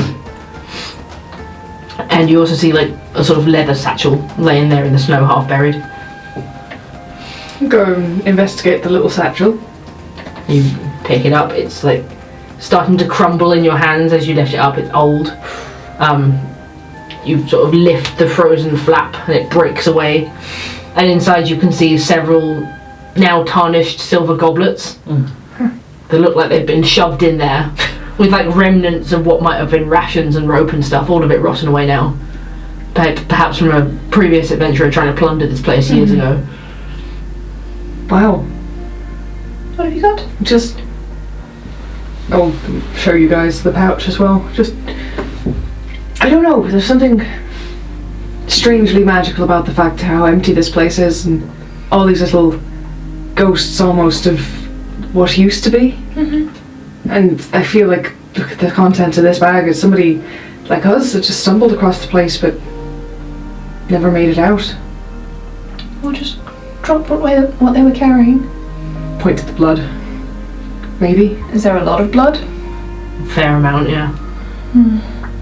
And you also see like a sort of leather satchel laying there in the snow, half buried. Go and investigate the little satchel. You pick it up, it's like starting to crumble in your hands as you lift it up, it's old. You sort of lift the frozen flap and it breaks away, and inside you can see several now tarnished silver goblets. They look like they've been shoved in there with like remnants of what might have been rations and rope and stuff, all of it rotten away now. Perhaps from a previous adventurer trying to plunder this place years ago. Wow. What have you got? Just. I'll show you guys the pouch as well. Just. I don't know, there's something strangely magical about the fact how empty this place is and all these little ghosts almost of what used to be. And I feel like, look at the content of this bag, it's somebody like us that just stumbled across the place but never made it out. Or just drop what they were carrying. Point to the blood. Maybe. Is there a lot of blood? Fair amount, yeah.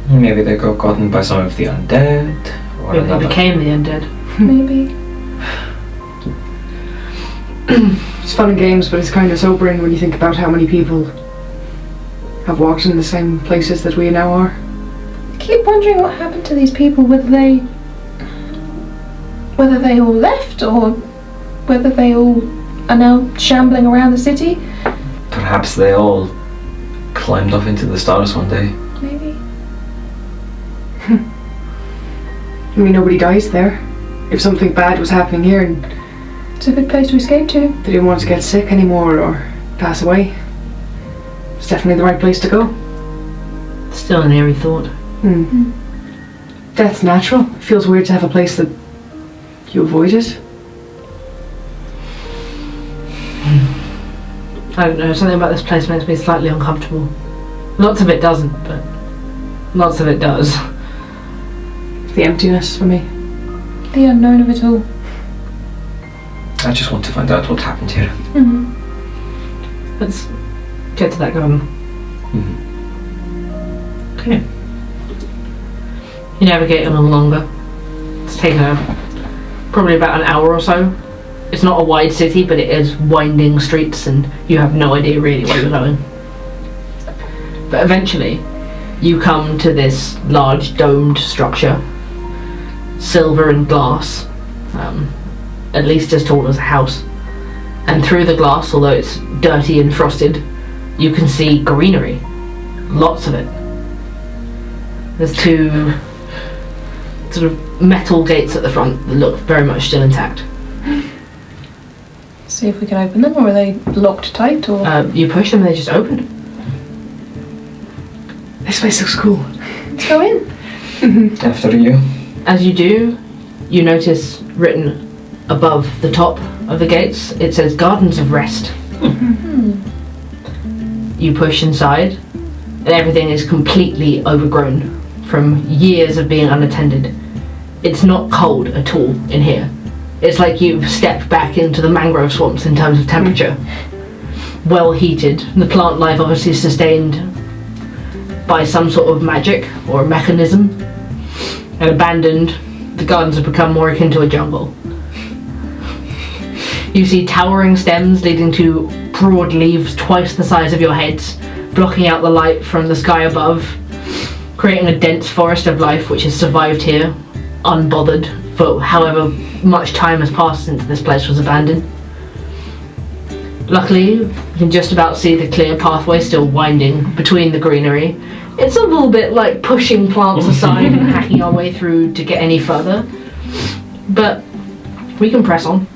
Maybe they got gotten by some of the undead. Or Maybe they another. became the undead. Maybe. It's fun and games, but it's kind of sobering when you think about how many people have walked in the same places that we now are. I keep wondering what happened to these people, whether they all left or whether they all are now shambling around the city. Perhaps they all climbed off into the stars one day. Maybe. I mean, nobody dies there. If something bad was happening here and It's a good place to escape to. they didn't want to get sick anymore or pass away, it's definitely the right place to go. Still an eerie thought. Death's natural. It feels weird to have a place that you avoided. I don't know, something about this place makes me slightly uncomfortable. Lots of it doesn't, but lots of it does. The emptiness for me. The unknown of it all. I just want to find out what happened here. Let's get to that garden. Okay. You navigate a little longer. It's taken probably about an hour or so It's not a wide city, but it is winding streets, and you have no idea really where you're going. But eventually, you come to this large domed structure, silver and glass, at least as tall as a house. And through the glass, although it's dirty and frosted, you can see greenery. Lots of it. There's 2 sort of metal gates at the front that look very much still intact. See if we can open them, or are they locked tight, or? You push them and they just open. This place looks cool. Let's go in. After you. As you do, you notice written above the top of the gates, it says Gardens of Rest. You push inside, and everything is completely overgrown from years of being unattended. It's not cold at all in here. It's like you've stepped back into the mangrove swamps in terms of temperature. Well heated. The plant life obviously sustained by some sort of magic or mechanism. And abandoned, the gardens have become more akin to a jungle. You see towering stems leading to broad leaves twice the size of your heads, blocking out the light from the sky above, creating a dense forest of life which has survived here, unbothered, for however much time has passed since this place was abandoned. Luckily, you can just about see the clear pathway still winding between the greenery. It's a little bit like pushing plants aside and hacking our way through to get any further, but we can press on.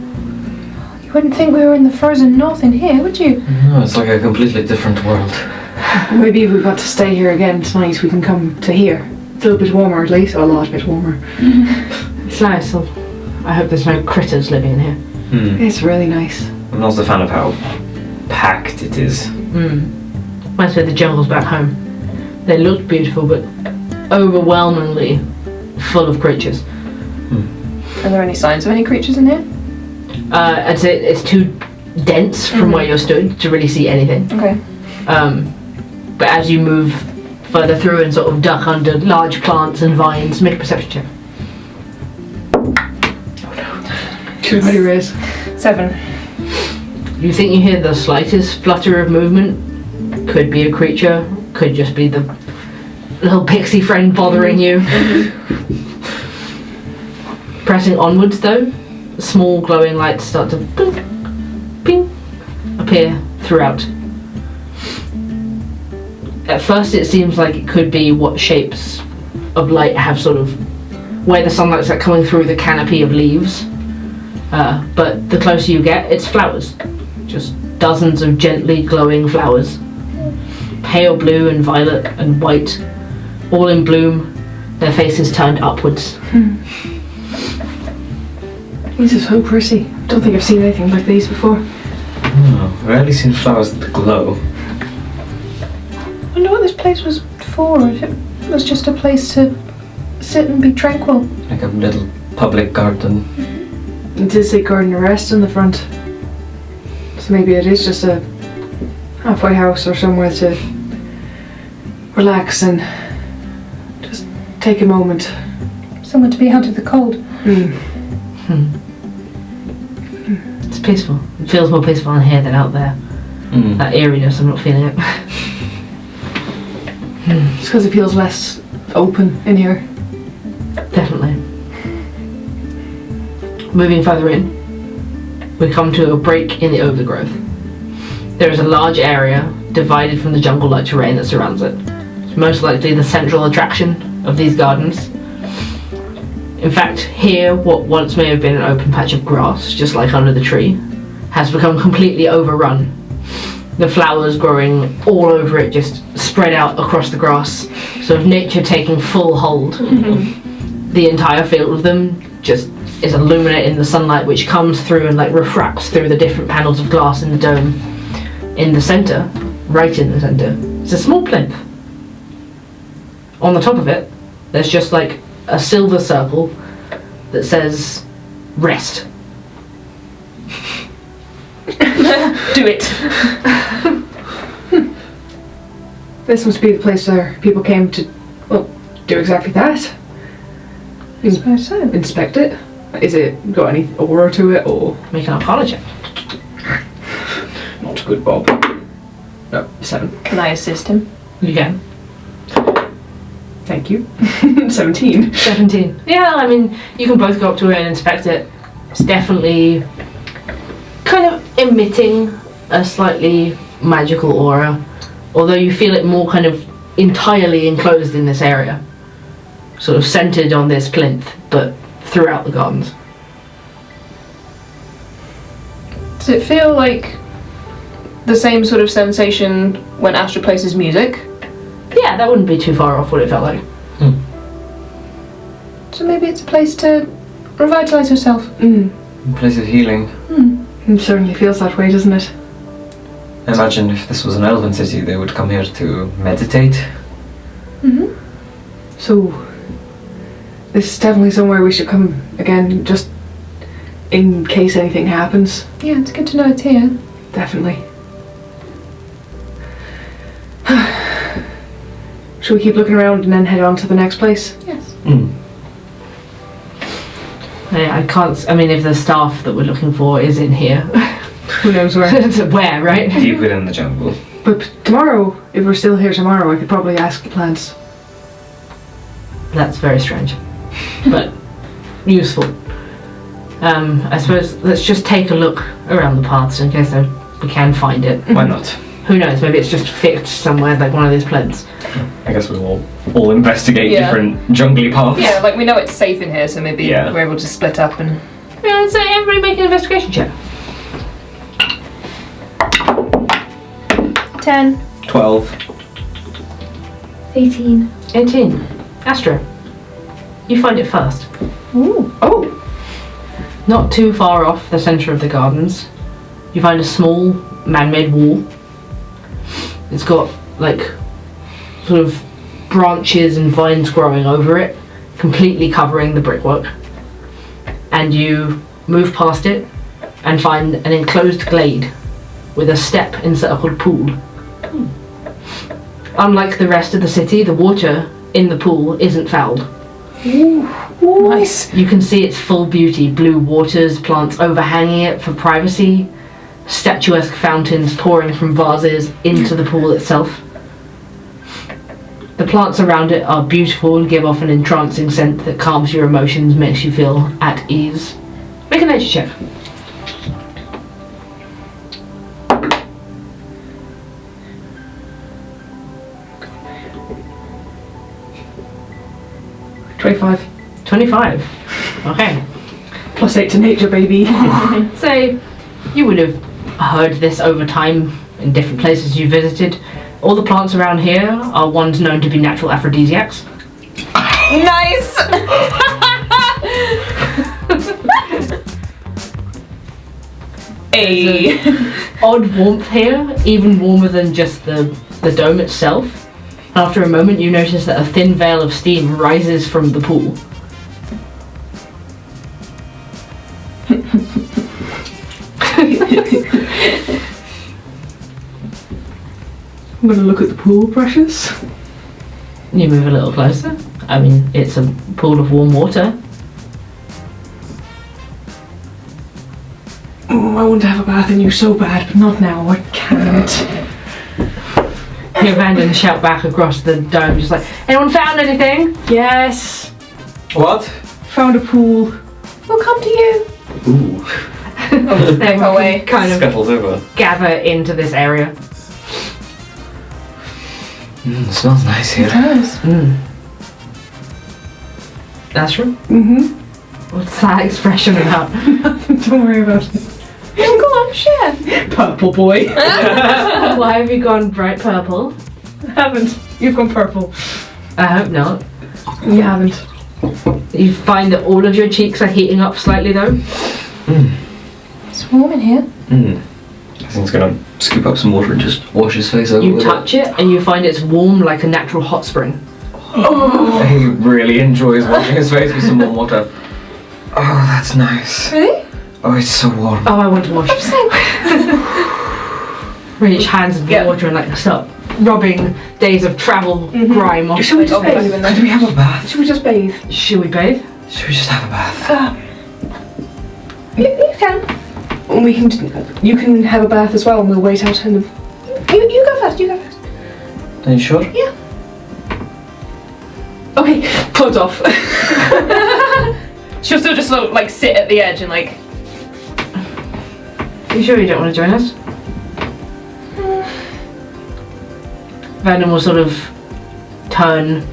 You wouldn't think we were in the frozen north in here, would you? No, it's like a completely different world. Maybe if we got to stay here again tonight, we can come to here. It's a little bit warmer at least, or a lot bit warmer. It's nice. I hope there's no critters living in here. It's really nice. I'm also a fan of how packed it is. Reminds me of the jungles back home. They looked beautiful, but overwhelmingly full of creatures. Are there any signs of any creatures in here? I'd say it's too dense from where you're stood to really see anything. Okay. But as you move further through and sort of duck under large plants and vines, make a perception check. Too many rays. 7. You think you hear the slightest flutter of movement? Could be a creature, could just be the little pixie friend bothering you. Pressing onwards though, small glowing lights start to ping, ping, appear throughout. At first it seems like it could be what shapes of light have sort of, where the sunlight's like coming through the canopy of leaves. But the closer you get, it's flowers. Just dozens of gently glowing flowers. Pale blue and violet and white, all in bloom, their faces turned upwards. These are so pretty. Don't think I've seen anything like these before. No, I've rarely seen flowers that glow. I wonder what this place was for, if it was just a place to sit and be tranquil. Like a little public garden. It did say garden of rest in the front. So maybe it is just a halfway house or somewhere to relax and just take a moment. Somewhere to be out of the cold. It's peaceful. It feels more peaceful in here than out there. That eeriness, I'm not feeling it. It's because it feels less open in here. Definitely. Moving further in, we come to a break in the overgrowth. There is a large area divided from the jungle-like terrain that surrounds it. It's most likely the central attraction of these gardens. In fact, here, what once may have been an open patch of grass, just like under the tree, has become completely overrun. The flowers growing all over it just spread out across the grass, sort of nature taking full hold. The entire field of them just is illuminated in the sunlight, which comes through and like refracts through the different panels of glass in the dome. In the centre, right in the centre, is a small plinth. On the top of it, there's just like a silver circle that says rest. Do it. This must be the place where people came to, well, do exactly that. I suppose so. Inspect it. Is it got any aura to it, or Make an Arcana check. not good, Bob? No, 7. Can I assist him? You can. Thank you. 17. 17. Yeah, I mean, you can both go up to it and inspect it. It's definitely kind of emitting a slightly magical aura, although you feel it more kind of entirely enclosed in this area. Sort of centered on this plinth, but throughout the gardens. Does it feel like the same sort of sensation when Astra plays his music? Yeah, that wouldn't be too far off what it felt like. So maybe it's a place to revitalise yourself. Place of healing. It certainly feels that way, doesn't it? I imagine if this was an elven city, they would come here to meditate. So, this is definitely somewhere we should come again, just in case anything happens. Yeah, it's good to know it's here. Definitely. Should we keep looking around and then head on to the next place? Yes. I can't. I mean, if the staff that we're looking for is in here, Who knows where? where, right? Deep within the jungle. But tomorrow, if we're still here tomorrow, I could probably ask the plants. That's very strange, but useful. I suppose let's just take a look around the paths in case we can find it. Why not? Who knows? Maybe it's just fixed somewhere, like one of these plinths. I guess we'll all investigate Yeah. different jungly paths. Yeah, like we know it's safe in here, so maybe Yeah. we're able to split up and... Yeah, so everybody make an investigation check. 10. 12. 18. 18. Astra, you find it first. Ooh. Oh! Not too far off the centre of the gardens, you find a small man-made wall. It's got like sort of branches and vines growing over it, completely covering the brickwork. And you move past it and find an enclosed glade with a step encircled pool. Unlike the rest of the city, the water in the pool isn't fouled. Nice. You can see its full beauty, blue waters, plants overhanging it for privacy, statuesque fountains pouring from vases into the pool itself. The plants around it are beautiful and give off an entrancing scent that calms your emotions, makes you feel at ease. Make a nature check. +25. 25. Okay. +8 to nature, baby. So, you would have heard this over time in different places you visited. All the plants around here are ones known to be natural aphrodisiacs. Nice! There's a odd warmth here, even warmer than just the dome itself. After a moment, you notice that a thin veil of steam rises from the pool. I'm gonna look at the pool, precious. You move a little closer. I mean, it's a pool of warm water. I want to have a bath in you so bad, but not now. I can't. You Vanden shout back across the dome, just like, anyone found anything? Yes. What? Found a pool. We'll come to you. Ooh. They away. kind of Scuttles over. gather into this area. It smells nice here. does. Astra? Mm-hmm. What's that expression about? Don't worry about it. Go on, share. Purple boy. Why have you gone bright purple? I haven't. You've gone purple. I hope not. You haven't. You find that all of your cheeks are heating up slightly though. It's warm in here. I think he's gonna scoop up some water and just wash his face over You with touch it and you find it's warm like a natural hot spring. it. He really enjoys washing his face with some warm water. Oh, that's nice. Really? Oh, it's so warm. Oh, I want to wash. Reach hands in the Yeah. water and like stop rubbing days of travel grime off. Should we just Okay. bathe? Could we have a bath? Should we just bathe? Should we bathe? Should we just have a bath? You can. We can. You can have a bath as well, and we'll wait out in the. You go first. You go first. Are you sure? Yeah. Okay, clothes off. She'll still just like sit at the edge and like. Are you sure you don't want to join us? Vanden will sort of turn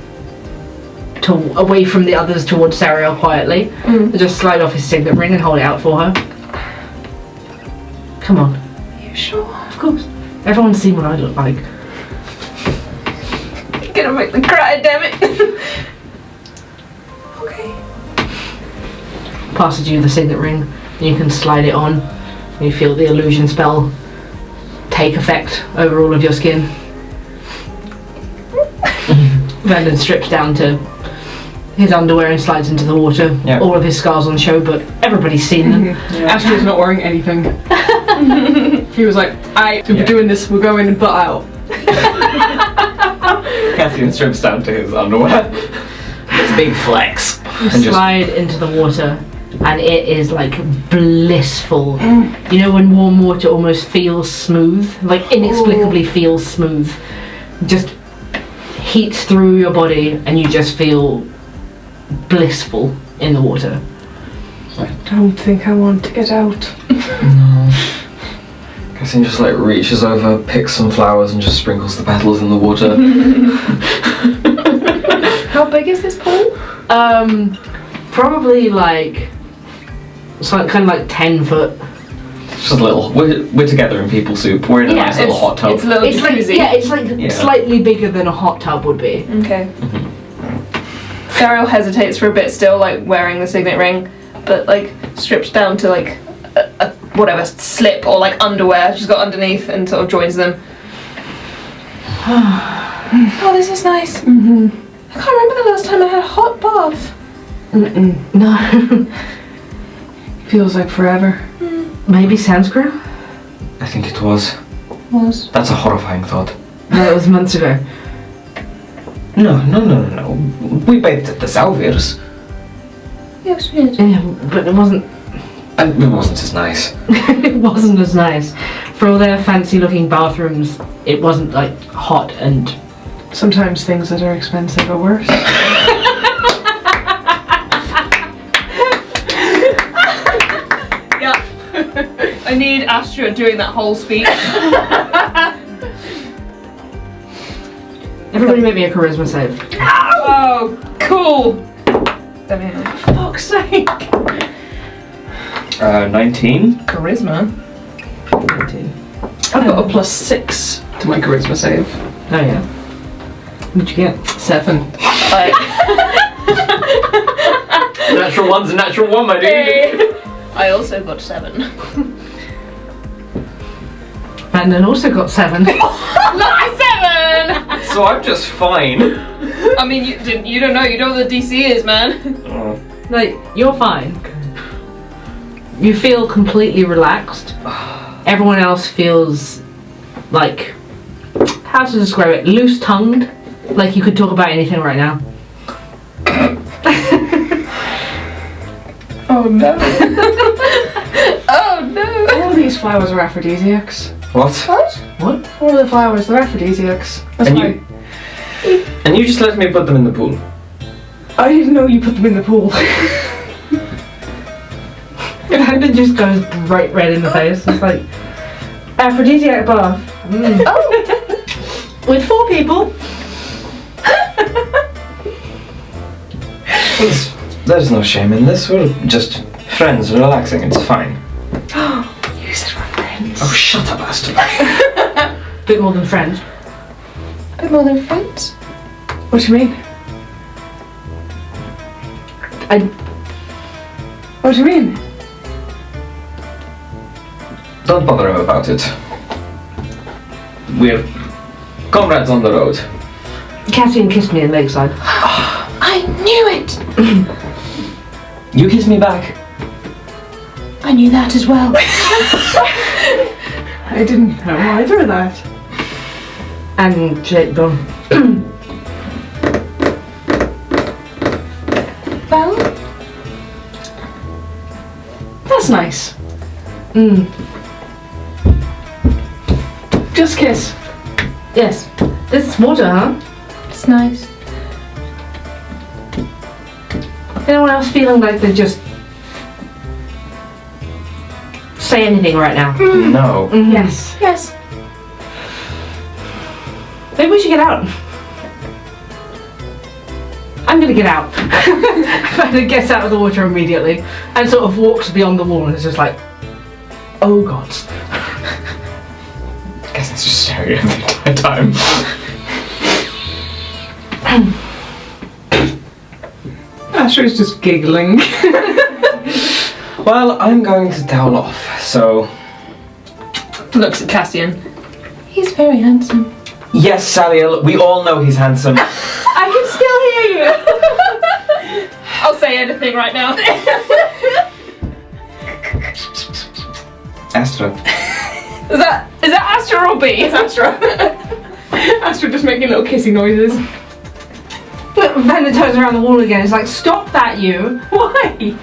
away from the others towards Sariel quietly. And just slide off his signet ring and hold it out for her. Come on. Are you sure? Of course. Everyone's seen what I look like. You're gonna make me cry, damn it. Okay. Passes you the signet ring, and you can slide it on. And you feel the illusion spell take effect over all of your skin. Vanden strips down to his underwear and slides into the water. Yeah. All of his scars on show, but everybody's seen them. Astra's not wearing anything. He was like, if we're doing this, we'll go in and butt out. Cassian strips down to his underwear. It's a big flex. You slide into the water, and it is like blissful. You know when warm water almost feels smooth? Like inexplicably feels smooth. Just heats through your body, and you just feel blissful in the water. I don't think I want to get out. No. Cassian just like reaches over, picks some flowers, and just sprinkles the petals in the water. How big is this pool? Probably like it's like kind of like 10 foot. Just a little. We're together in people soup. We're in a nice little hot tub. It's a little It's like jacuzzi. it's like slightly bigger than a hot tub would be. Okay. Sariel hesitates for a bit still, like wearing the signet ring, but like strips down to like a whatever slip or like underwear she's got underneath and sort of joins them. Oh, this is nice. I can't remember the last time I had a hot bath. No. Feels like forever. Maybe Sanskrit? I think it was. Was. That's a horrifying thought. No, it was months ago. No. We bathed at the Salviers. Yes, we did. Yeah, but it wasn't. And it wasn't as nice. It wasn't as nice. For all their fancy-looking bathrooms, it wasn't like hot and. Sometimes things that are expensive are worse. Yeah. I need Astra doing that whole speech. Everybody make me a charisma save. Oh, cool. For fuck's sake. 19. Charisma. 19. I've got a +6 to my charisma save. Oh yeah. What'd you get? 7. Natural one's a natural one, my dude. I also got 7. Vanden also got 7. Not 7! So I'm just fine. I mean, you don't know. You know what the DC is, man. Like, you're fine. You feel completely relaxed. Everyone else feels like, how to describe it? Loose-tongued. Like you could talk about anything right now. Oh no. Oh no. All of these flowers are aphrodisiacs. What? What? All of the flowers, they're aphrodisiacs. That's And why. And you just let me put them in the pool. I didn't know you put them in the pool. Vanden just goes bright red in the face. It's like, aphrodisiac bath. Oh! With 4 people. There's no shame in this. We're just friends relaxing. It's fine. You said we're friends. Oh, shut up, Astra. Bit more than friends. A bit more than friends. What do you mean? What do you mean? Don't bother him about it. We're comrades on the road. Cassian kissed me in Lakeside. I knew it! You kiss me back. I knew that as well. I didn't know either of that. And Jake Don. Well, That's nice. Just kiss. Yes. This is water, huh? It's nice. Anyone else feeling like they just say anything right now? No. Yes. Yes. Maybe we should get out. I'm gonna get out. Vanden gets out of the water immediately and sort of walks beyond the wall and is just like, oh god. I guess that's just staring at the entire time. Astra's just giggling. Well, I'm going to towel off, so... Looks at Cassian. He's very handsome. Yes, Sariel, we all know he's handsome. I can still hear you. I'll say anything right now. Astra. Is that Astra or B? It's Astra. Astra just making little kissy noises. Vanden turns around the wall again. It's like, stop that, you. Why?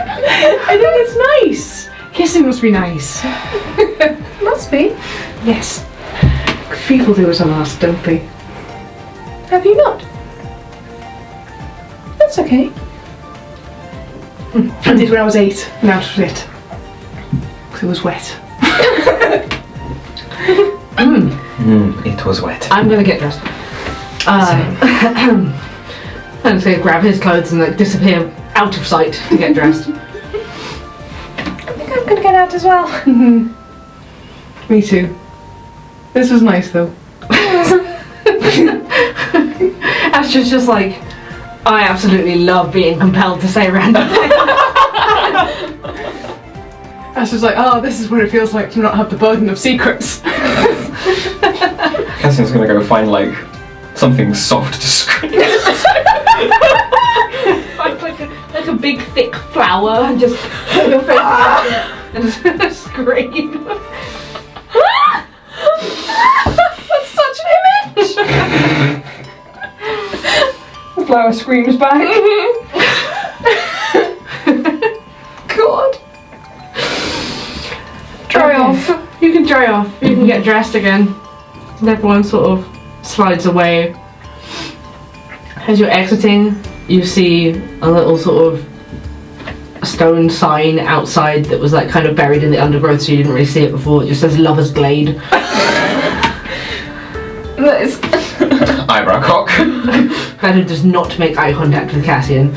I think it's nice. Kissing must be nice. Must be. Yes. People do it on us, don't they? Have you not? That's okay. I did when I was 8, and out of it. Because it was wet. It was wet. I'm gonna get dressed. I'm just gonna grab his clothes and like disappear out of sight to get dressed. I think I'm gonna get out as well. Me too. This was nice though. Astra's just like, I absolutely love being compelled to say random things. Astra's like, oh, this is what it feels like to not have the burden of secrets. Cassian's gonna go find like something soft to scream. like a big thick flower and just put your face and just scream. That's such an image! The flower screams back. God. Dry off. You can dry off. You can get dressed again. And everyone sort of slides away. As you're exiting, you see a little sort of stone sign outside that was like kind of buried in the undergrowth, so you didn't really see it before. It just says Lover's Glade. That is... Eyebrow cock. Vanden does not make eye contact with Cassian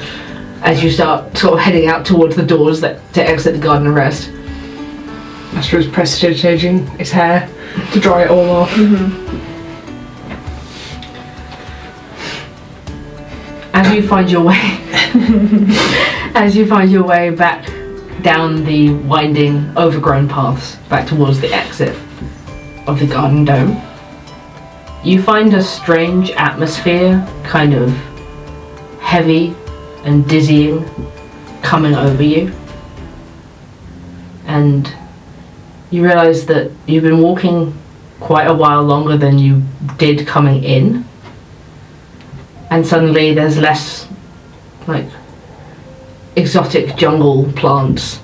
as you start sort of heading out towards the doors to exit the garden and rest. Astra's prestidigitating his hair to dry it all off. As you find your way back down the winding, overgrown paths back towards the exit of the garden dome, you find a strange atmosphere, kind of heavy and dizzying, coming over you. And you realise that you've been walking quite a while longer than you did coming in. And suddenly there's less, like, exotic jungle plants.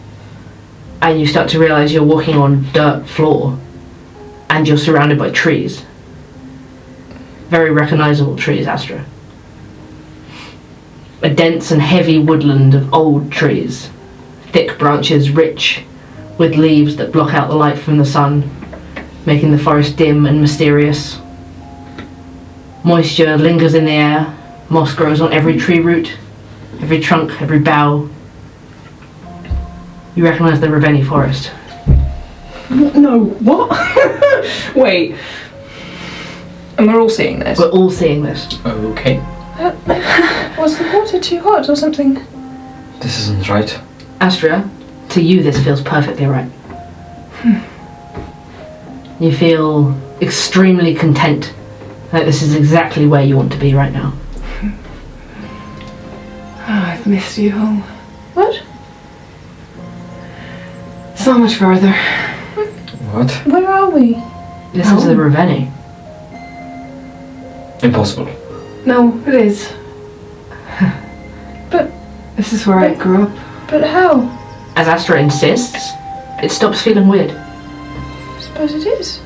And you start to realise you're walking on dirt floor. And you're surrounded by trees. Very recognisable trees, Astra. A dense and heavy woodland of old trees. Thick branches, rich, with leaves that block out the light from the sun, making the forest dim and mysterious. Moisture lingers in the air. Moss grows on every tree root, every trunk, every bough. You recognise the Raveni forest. No, what? Wait. And we're all seeing this? We're all seeing this. Okay. Was the water too hot or something? This isn't right. Astra, to you this feels perfectly right. You feel extremely content that this is exactly where you want to be right now. Oh, I've missed you all. What? So much further. What? Where are we? This is the Raveni. Impossible. No, it is. But This is where I grew up. but how? as Astra insists, it stops feeling weird. I suppose it is.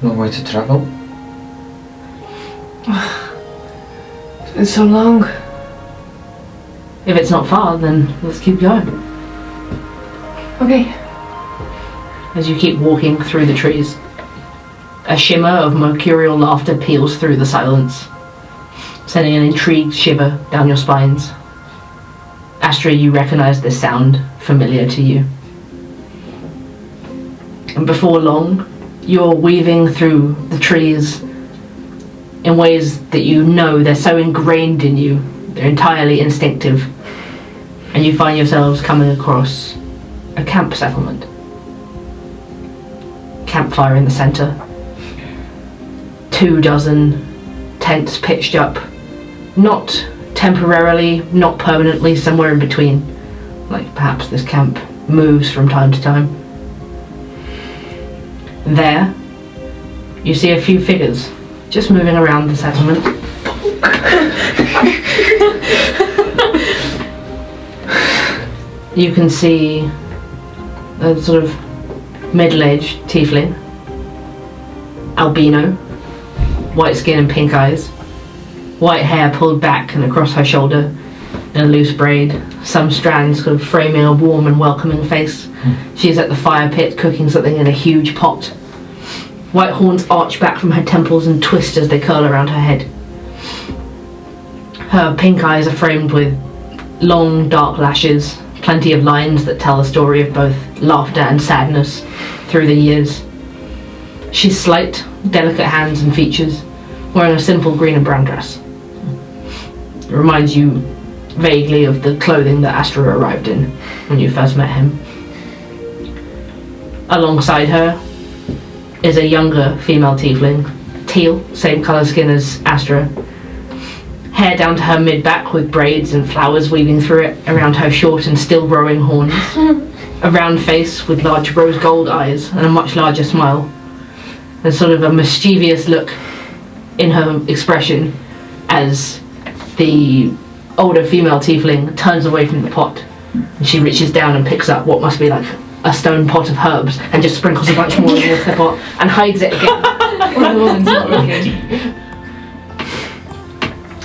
Long way to travel. It's been so long. If it's not far, then let's keep going. Okay. As you keep walking through the trees, a shimmer of mercurial laughter peels through the silence, sending an intrigued shiver down your spines. Astra, you recognize this sound familiar to you. And before long, you're weaving through the trees in ways that you know they're so ingrained in you, they're entirely instinctive, and you find yourselves coming across a camp settlement. Campfire in the center. 24 tents pitched up, not temporarily, not permanently, somewhere in between. Like perhaps this camp moves from time to time. There, you see a few figures just moving around the settlement. You can see a sort of middle-aged tiefling, albino, white skin and pink eyes, white hair pulled back and across her shoulder in a loose braid, some strands kind of framing a warm and welcoming face. She's at the fire pit cooking something in a huge pot. White horns arch back from her temples and twist as they curl around her head. Her pink eyes are framed with long, dark lashes, plenty of lines that tell a story of both laughter and sadness through the years. She's slight, delicate hands and features, wearing a simple green and brown dress. It reminds you vaguely of the clothing that Astra arrived in when you first met him. Alongside her is a younger female tiefling, teal, same colour skin as Astra. Hair down to her mid-back with braids and flowers weaving through it around her short and still growing horns. A round face with large rose gold eyes and a much larger smile. There's sort of a mischievous look in her expression as the older female tiefling turns away from the pot and she reaches down and picks up what must be like a stone pot of herbs and just sprinkles a bunch more into the pot and hides it again when the woman's not looking.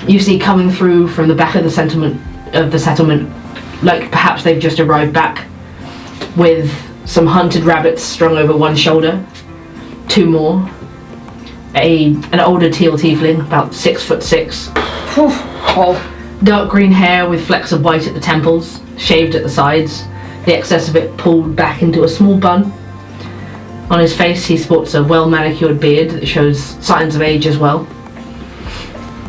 You see coming through from the back of the settlement, like perhaps they've just arrived back, with some hunted rabbits strung over one shoulder, 2 more, an older teal tiefling, about 6'6", dark green hair with flecks of white at the temples, shaved at the sides, the excess of it pulled back into a small bun. On his face he sports a well-manicured beard that shows signs of age as well.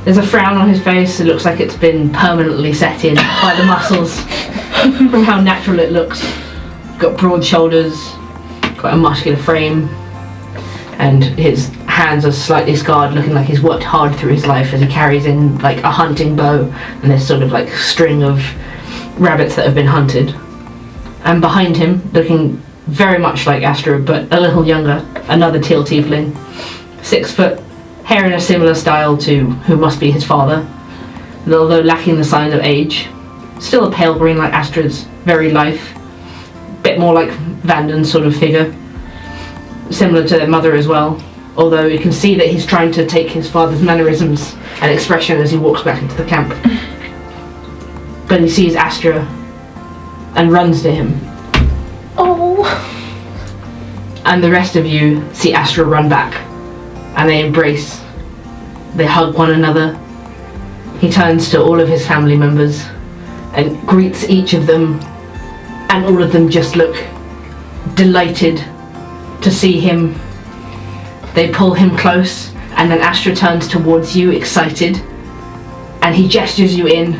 There's a frown on his face. It looks like it's been permanently set in by the muscles from how natural it looks. Got broad shoulders, quite a muscular frame, and his hands are slightly scarred, looking like he's worked hard through his life as he carries in like a hunting bow and this sort of like string of rabbits that have been hunted. And behind him, looking very much like Astra but a little younger, another teal tiefling, 6 foot, hair in a similar style to who must be his father, and although lacking the signs of age, still a pale green like Astra's very life, bit more like Vanden's sort of figure, similar to their mother as well, although you can see that he's trying to take his father's mannerisms and expression as he walks back into the camp. But he sees Astra and runs to him. Oh. And the rest of you see Astra run back, and they embrace. They hug one another. He turns to all of his family members and greets each of them, and all of them just look delighted to see him. They pull him close, and then Astra turns towards you, excited, and he gestures you in,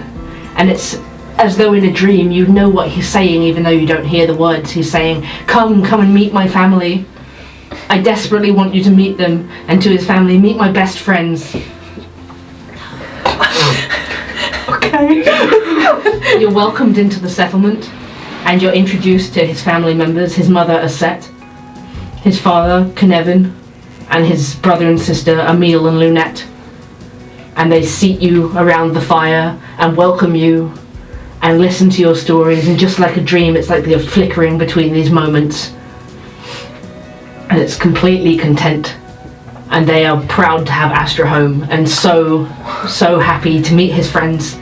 and it's as though in a dream you know what he's saying even though you don't hear the words. He's saying, come and meet my family. I desperately want you to meet them, and to his family, meet my best friends. Okay. You're welcomed into the settlement, and you're introduced to his family members, his mother, Aset, his father, Katelyn, and his brother and sister, Emil and Lunette. And they seat you around the fire and welcome you and listen to your stories, and just like a dream, it's like they're flickering between these moments. And it's completely content. And they are proud to have Astra home, and so happy to meet his friends.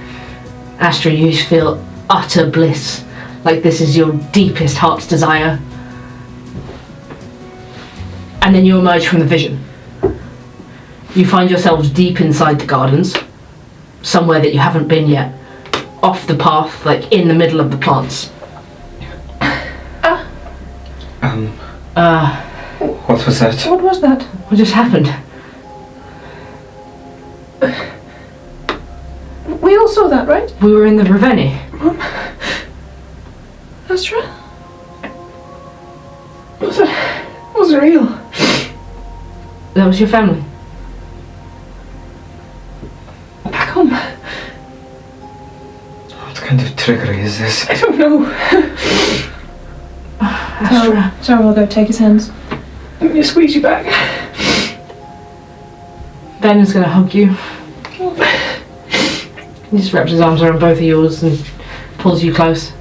Astra, you feel utter bliss, like this is your deepest heart's desire. And then you emerge from the vision. You find yourselves deep inside the gardens, somewhere that you haven't been yet, off the path, like in the middle of the plants. What was that? What was that? What just happened? We all saw that, right? We were in the Ravenni. Astra? Was it real? That was your family. Back home. What kind of trickery is this? I don't know. Astra. Sorry, I'll go take his hands. Let me squeeze you back. Ben is going to hug you. He just wraps his arms around both of yours and pulls you close.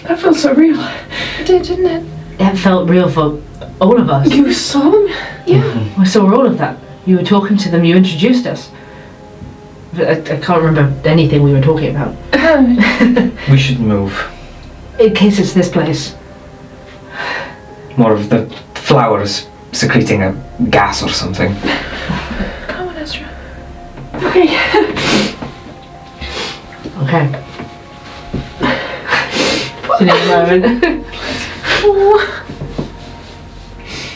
That felt so real. It did, didn't it? It felt real for all of us. You saw them? Yeah. We saw all of that. You were talking to them, you introduced us. But I can't remember anything we were talking about. We should move. In case it's this place. More of the flowers secreting a gas or something. Come on, Astra. Okay. Okay. In a moment.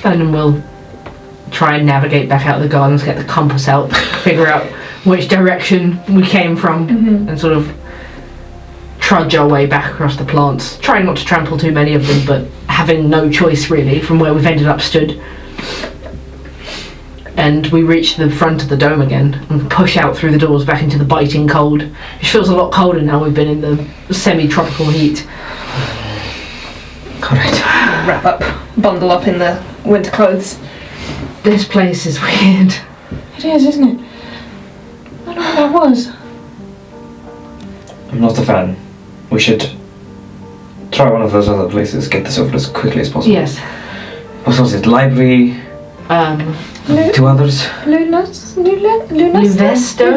Vanden will try and navigate back out of the gardens, get the compass out, figure out which direction we came from, and sort of trudge our way back across the plants, trying not to trample too many of them, but having no choice really from where we've ended up stood. And we reach the front of the dome again and push out through the doors back into the biting cold, which feels a lot colder now we've been in the semi-tropical heat. Alright. Wrap up, bundle up in the winter clothes. This place is weird. It is, isn't it? I don't know what that was. I'm not a fan. We should try one of those other places, get this over as quickly as possible. Yes. What was it? Library? Two others? Luvesto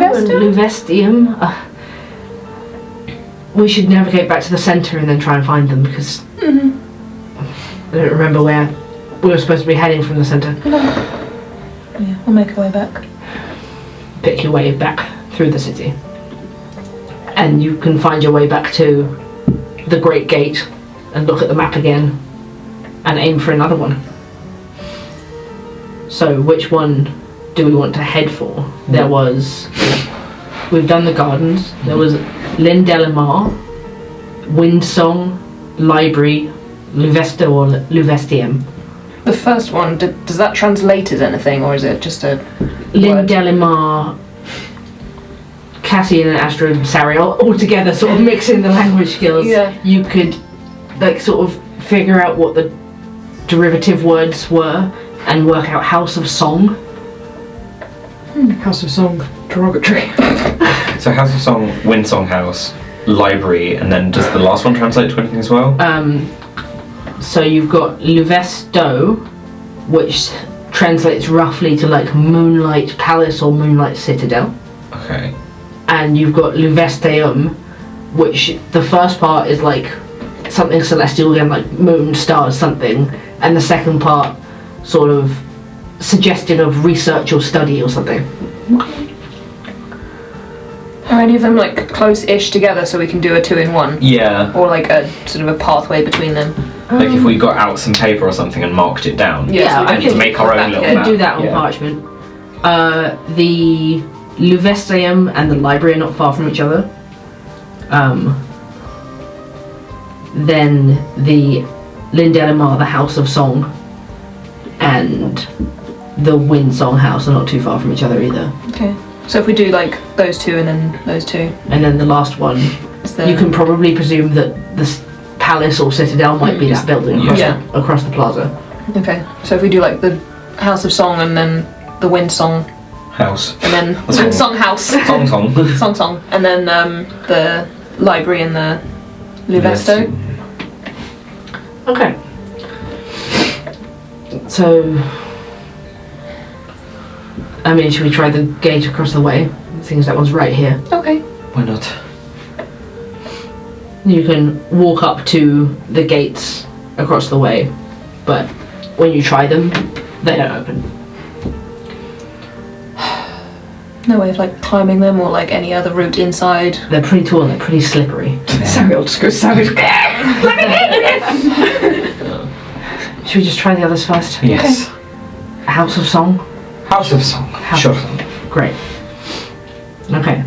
and Luvestium. We should navigate back to the centre and then try and find them, because I don't remember where we were supposed to be heading from the centre. Yeah, we'll make our way back. Pick your way back through the city. And you can find your way back to the Great Gate and look at the map again and aim for another one. So which one do we want to head for? There was... We've done the gardens. There was Lynn Delamar, Windsong, Library, Luvesto or Luvestium. The first one, does that translate as anything, or is it just a Lynn word? Delamar, Cassian and Astra and Sariel, all together sort of mixing the language skills. Yeah. You could like sort of figure out what the derivative words were and work out House of Song. House of Song, derogatory. So House of Song, Windsong House, Library, and then does the last one translate to anything as well? So you've got Luvesto, which translates roughly to like Moonlight Palace or Moonlight Citadel. Okay. And you've got Luvestium, which the first part is like something celestial again, like moon, stars, something, and the second part sort of suggestive of research or study or something. Are any of them like close-ish together so we can do a 2-in-1? Yeah. Or like a sort of a pathway between them? Like if we got out some paper or something and marked it down. Yeah, and to make our own little could map. do that on parchment. The Luvestium and the library are not far from each other. Then the Lindelimar, the House of Song, and the Windsong House are not too far from each other either. Okay. So if we do like those two and then those two. And then the last one, you can probably presume that this palace or citadel might be that building across the plaza. Okay. So if we do like the House of Song and then the Windsong House. and then Song. song house, Song. and then the library and the Luvesto. Okay. So, I mean, should we try the gate across the way? Seeing as that one's right here. Okay. Why not? You can walk up to the gates across the way, but when you try them, they don't open. No way of like climbing them or like any other route inside. They're pretty tall and they're pretty slippery. Sariel just goes savage. Should we just try the others first? Yes. House of Song? House of Song. House Sure. of Song. Great. Okay.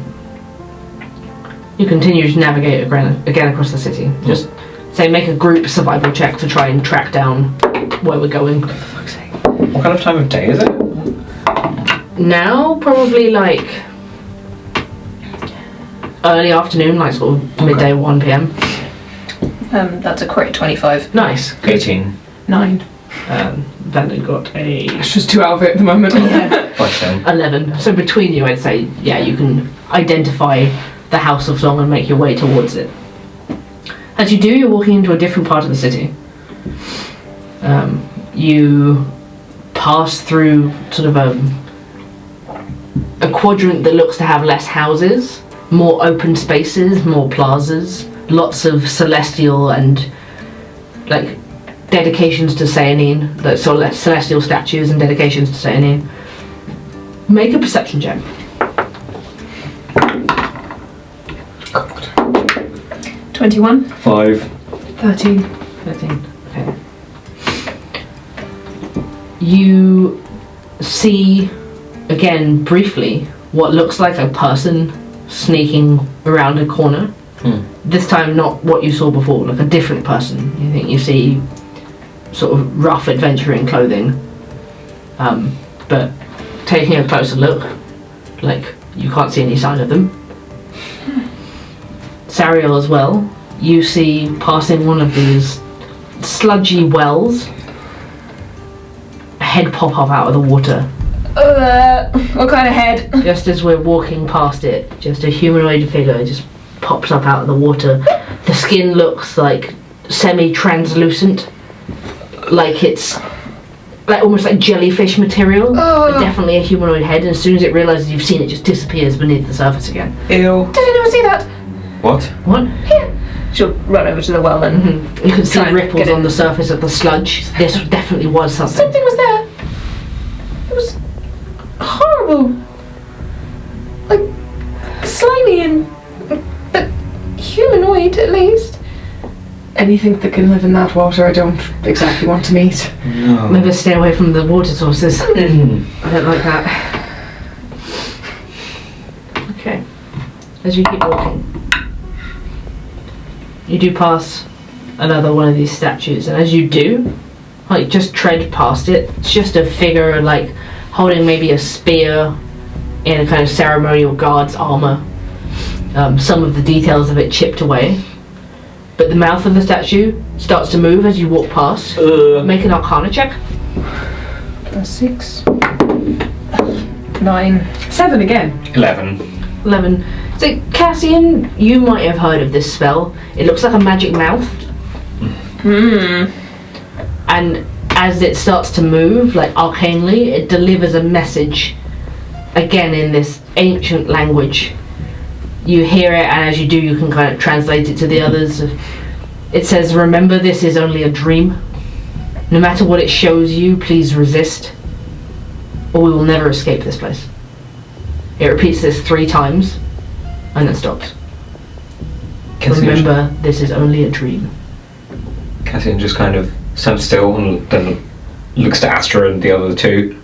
You continue to navigate again across the city. Just say make a group survival check to try and track down where we're going. For fuck's sake. What kind of time of day is it? Now, probably like early afternoon, like sort of midday, 1 p.m. That's a crit 25. Nice. 18. 9. Vanden got a It's just 2 out of it at the moment. 11. So between you, I'd say, yeah, you can identify the House of Song and make your way towards it. As you do, you're walking into a different part of the city. You pass through sort of a quadrant that looks to have less houses, more open spaces, more plazas, lots of celestial and like dedications to Sayanine, that sort of celestial statues and dedications to Sayanine. Make a perception check. 21. 5. 13. 13. Okay. You see, again, briefly, what looks like a person sneaking around a corner. This time not what you saw before, like a different person. You think you see sort of rough adventuring clothing. But taking a closer look, like, you can't see any sign of them. Sariel as well, you see passing one of these sludgy wells, a head pop up out of the water. What kind of head? Just as we're walking past it, just a humanoid figure just pops up out of the water. The skin looks like semi-translucent, like it's like almost like jellyfish material, but definitely a humanoid head, and as soon as it realises you've seen it, just disappears beneath the surface again. Ew. Did anyone see that? What? What? Here. She'll run over to the well and You can see Try and ripples get it. on the surface of the sludge. This definitely was something. something was there. It was horrible. Like slimy and but humanoid at least. Anything that can live in that water, I don't exactly want to meet. No. Maybe stay away from the water sources. I don't like that. Okay. As you keep walking, you do pass another one of these statues, and as you do, like, just tread past it. It's just a figure, like, holding maybe a spear in a kind of ceremonial guard's armor. Some of the details of it chipped away. But the mouth of the statue starts to move as you walk past. Make an Arcana check. +6. 9. 7 again. 11. 11. So, Cassian, you might have heard of this spell. It looks like a magic mouth. And as it starts to move, like arcanely, it delivers a message, again in this ancient language. You hear it, and as you do, you can kind of translate it to the others. It says, "Remember, this is only a dream. No matter what it shows you, please resist, or we will never escape this place." It repeats this 3 times, and then stops. Remember, this is only a dream. Cassian just kind of stands still and then looks to Astra and the other two.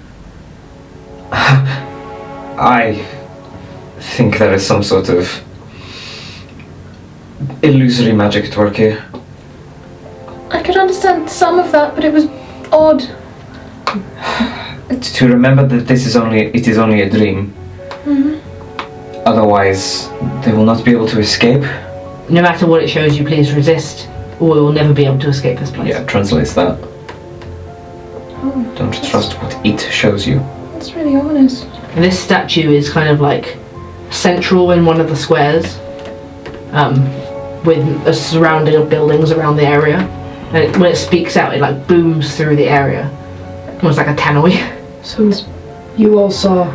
I think there is some sort of illusory magic at work here. I could understand some of that, but it was odd. To remember that it is only a dream. Otherwise, they will not be able to escape. No matter what it shows you, please resist, or we will never be able to escape this place. Yeah, translates that. Don't trust what it shows you. That's really honest. This statue is kind of like central in one of the squares, with a surrounding of buildings around the area. And when it speaks out, it like booms through the area, almost like a tannoy. So you all saw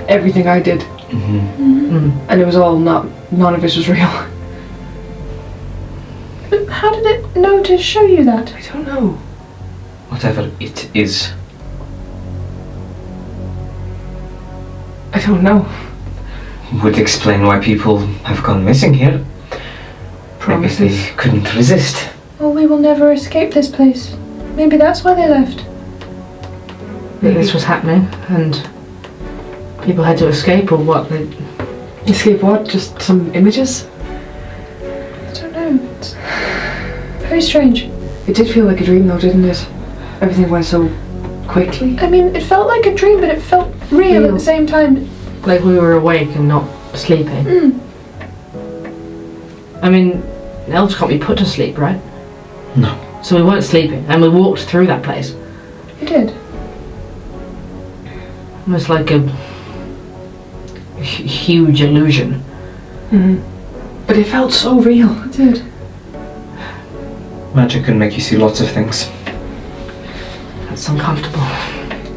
everything I did, and it was all none of it was real. But how did it know to show you that? I don't know. Whatever it is. I don't know. Would explain why people have gone missing here. Maybe Promises. they couldn't resist. Well, we will never escape this place. Maybe that's why they left. That this was happening and people had to escape, or what? Escape what? Just some images? I don't know. It's very strange. It did feel like a dream though, didn't it? Everything went so quickly. I mean, it felt like a dream, but it felt real at the same time. Like we were awake and not sleeping. I mean, elves can't be put to sleep, right? No. So we weren't sleeping, and we walked through that place. We did. Almost like a huge illusion. But it felt so real. It did. Magic can make you see lots of things. That's uncomfortable.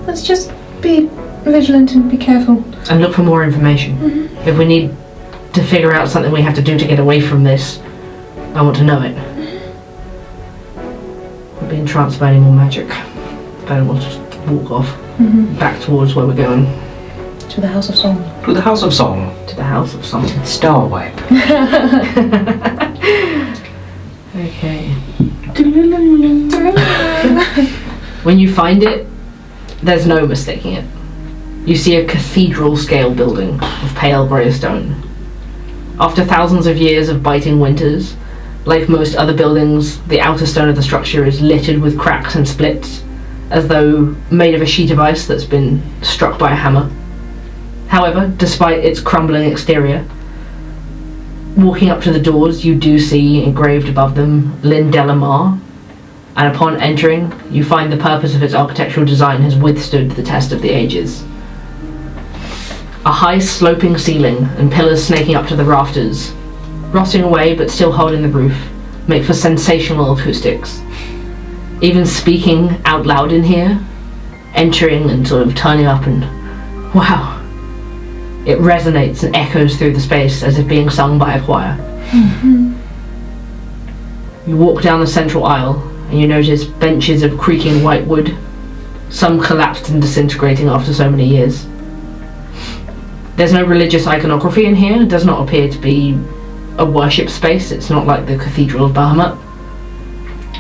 Let's just be vigilant and be careful. And look for more information. If we need to figure out something we have to do to get away from this, I want to know it. We're being entranced by any more magic. Then we'll just walk off back towards where we're going. To the House of Song. To the House of Song. To the House of Song. Star Wipe. Okay. When you find it, there's no mistaking it. You see a cathedral-scale building of pale grey stone. After thousands of years of biting winters, like most other buildings, the outer stone of the structure is littered with cracks and splits, as though made of a sheet of ice that's been struck by a hammer. However, despite its crumbling exterior, walking up to the doors, you do see engraved above them Lynn Delamar, and upon entering, you find the purpose of its architectural design has withstood the test of the ages. A high sloping ceiling and pillars snaking up to the rafters, rotting away but still holding the roof, make for sensational acoustics. Even speaking out loud in here, entering and sort of turning up, and wow, it resonates and echoes through the space as if being sung by a choir. You walk down the central aisle and you notice benches of creaking white wood, some collapsed and disintegrating after so many years. There's no religious iconography in here. It does not appear to be a worship space. It's not like the Cathedral of Bahamut.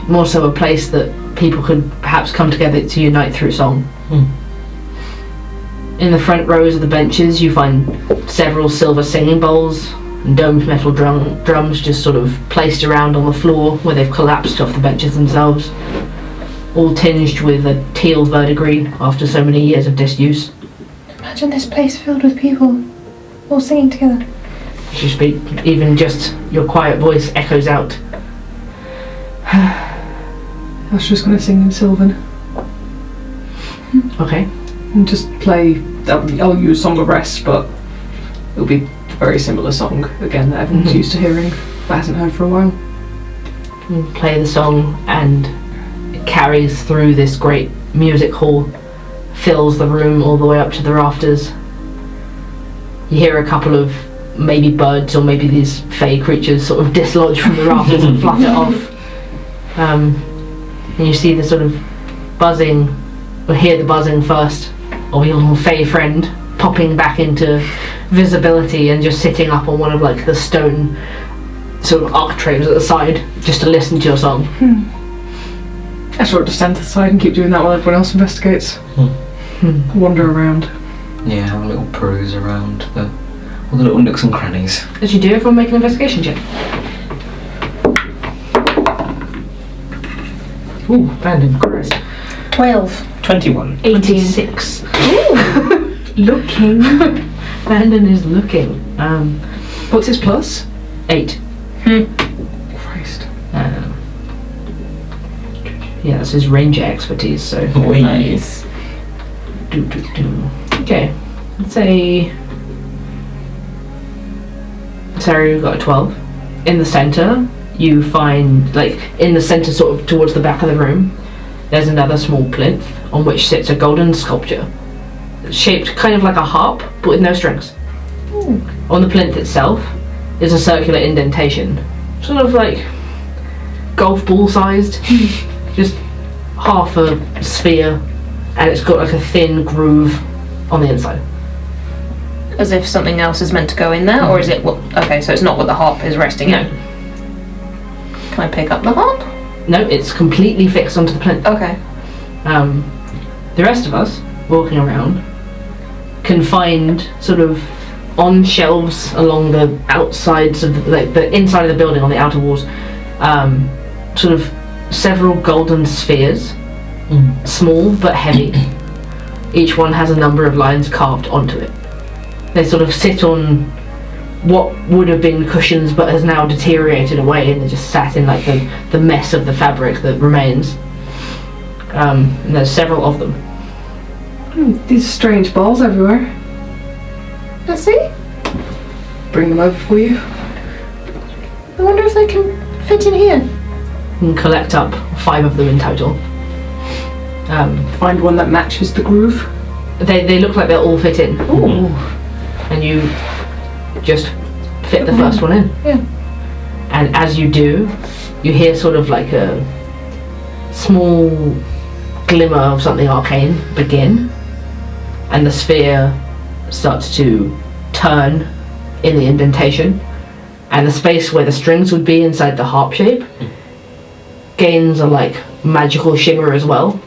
More so a place that people could perhaps come together to unite through song. In the front rows of the benches you find several silver singing bowls and domed metal drums just sort of placed around on the floor where they've collapsed off the benches themselves, all tinged with a teal verdigris after so many years of disuse. Imagine this place filled with people, all singing together. As you speak, even just your quiet voice echoes out. I was just going to sing in Sylvan Okay. and just play. I'll use Song of Rest, but it'll be a very similar song again that everyone's used to hearing but hasn't heard for a while. You play the song and it carries through this great music hall, fills the room all the way up to the rafters. You hear a couple of maybe birds or maybe these fey creatures sort of dislodge from the rafters and flutter off. And you see the sort of buzzing, or hear the buzzing first, of your little fey friend popping back into visibility and just sitting up on one of like the stone sort of architraves at the side just to listen to your song. I sort of just stand to the side and keep doing that while everyone else investigates. Wander around. Yeah, have a little peruse around all the little nooks and crannies. As you do, everyone make an investigation check. Ooh, Vanden, Christ. 12. 21. 86. Looking. Vanden is looking. What's his plus? 8. Christ. Yeah, that's his ranger expertise, so. Nice. Do. Okay, let's say Sariel got a 12. In the center, you find, like, in the center, sort of towards the back of the room, there's another small plinth on which sits a golden sculpture. It's shaped kind of like a harp, but with no strings. On the plinth itself is a circular indentation, sort of like golf ball sized, just half a sphere, and it's got like a thin groove on the inside. As if something else is meant to go in there, or is it what? Okay, so it's not what the harp is resting No. in. Can I pick up the harp? No, it's completely fixed onto the plinth. Okay. The rest of us, walking around, can find sort of on shelves along the outsides of the inside of the building, on the outer walls, sort of several golden spheres, small but heavy. Each one has a number of lines carved onto it. They sort of sit on what would have been cushions but has now deteriorated away, and they just sat in like the mess of the fabric that remains. And there's several of them. These strange balls everywhere. Let's see. Bring them over for you. I wonder if they can fit in here. You can collect up 5 of them in total. Find one that matches the groove. They look like they'll all fit in. Ooh. And you just fit the first one in. Yeah. And as you do, you hear sort of like a small glimmer of something arcane begin, and the sphere starts to turn in the indentation, and the space where the strings would be inside the harp shape gains a like magical shimmer as well,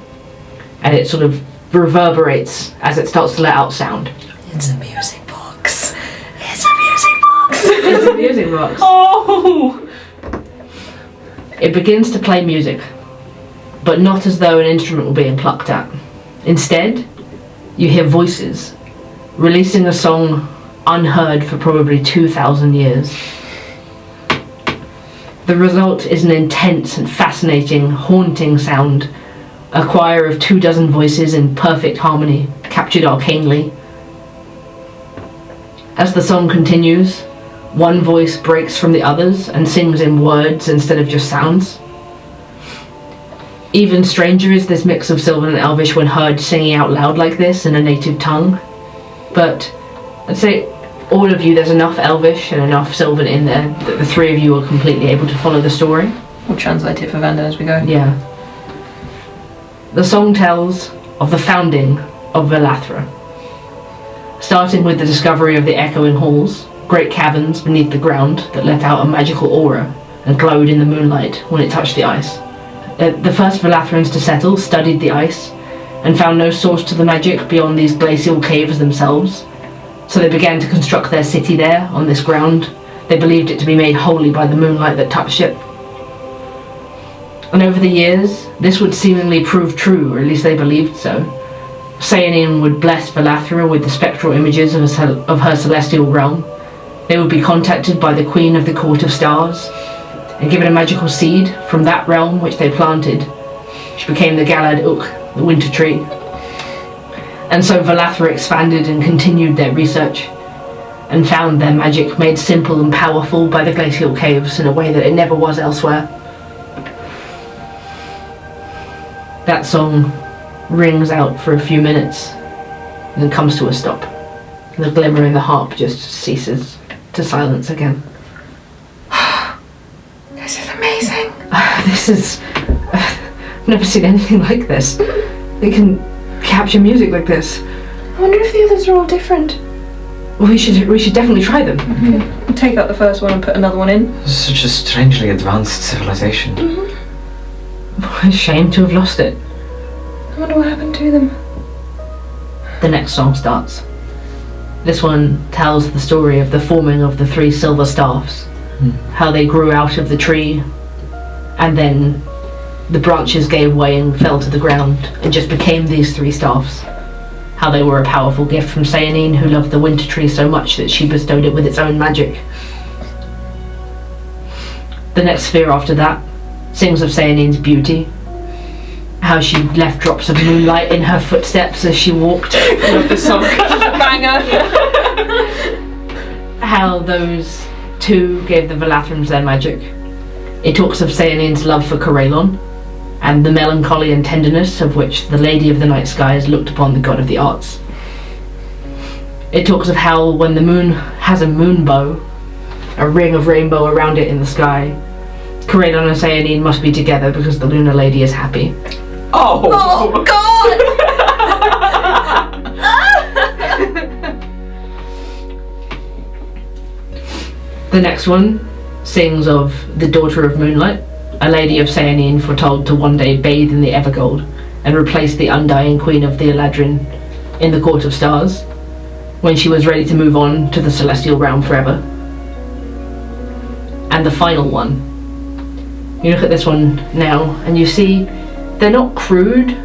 and it sort of reverberates as it starts to let out sound. It's a music box. It's a music box. It's a music box. Oh! It begins to play music, but not as though an instrument were being plucked at. Instead, you hear voices releasing a song unheard for probably 2,000 years. The result is an intense and fascinating, haunting sound, a choir of 24 voices in perfect harmony, captured arcanely. As the song continues, one voice breaks from the others and sings in words instead of just sounds. Even stranger is this mix of Sylvan and Elvish when heard singing out loud like this in a native tongue. But I'd say all of you, there's enough Elvish and enough Sylvan in there that the 3 of you are completely able to follow the story. We'll translate it for Vanden as we go. Yeah. The song tells of the founding of Velathra, starting with the discovery of the echoing halls, great caverns beneath the ground that let out a magical aura and glowed in the moonlight when it touched the ice. The first Velathrans to settle studied the ice and found no source to the magic beyond these glacial caves themselves, so they began to construct their city there on this ground. They believed it to be made holy by the moonlight that touched it. And over the years, this would seemingly prove true, or at least they believed so. Sayanin would bless Velathra with the spectral images of her celestial realm. They would be contacted by the Queen of the Court of Stars and given a magical seed from that realm which they planted, which became the Galad Uk, the Winter Tree. And so Velathra expanded and continued their research, and found their magic made simple and powerful by the glacial caves in a way that it never was elsewhere. That song rings out for a few minutes, and then comes to a stop. And the glimmer in the harp just ceases to silence again. This is amazing. This is... I've never seen anything like this. They can capture music like this. I wonder if the others are all different. We should definitely try them. We'll take out the first one and put another one in. Such a strangely advanced civilization. What a shame to have lost it. I wonder what happened to them. The next song starts. This one tells the story of the forming of the 3 silver staffs, how they grew out of the tree, and then the branches gave way and fell to the ground and just became these 3 staffs. How they were a powerful gift from Sayanin, who loved the winter tree so much that she bestowed it with its own magic. The next sphere after that sings of Sayanin's beauty, how she left drops of moonlight in her footsteps as she walked. Love this song. Banger. How those two gave the Velathrams their magic. It talks of Seanin's love for Katelyn, and the melancholy and tenderness of which the Lady of the Night Skies looked upon the god of the arts. It talks of how when the moon has a moon bow, a ring of rainbow around it in the sky, Katelyn and Seanin must be together because the lunar lady is happy. Oh God! The next one sings of the Daughter of Moonlight, a lady of Seanin foretold to one day bathe in the Evergold and replace the undying queen of the Eladrin in the Court of Stars, when she was ready to move on to the celestial realm forever. And the final one. You look at this one now and you see they're not crude,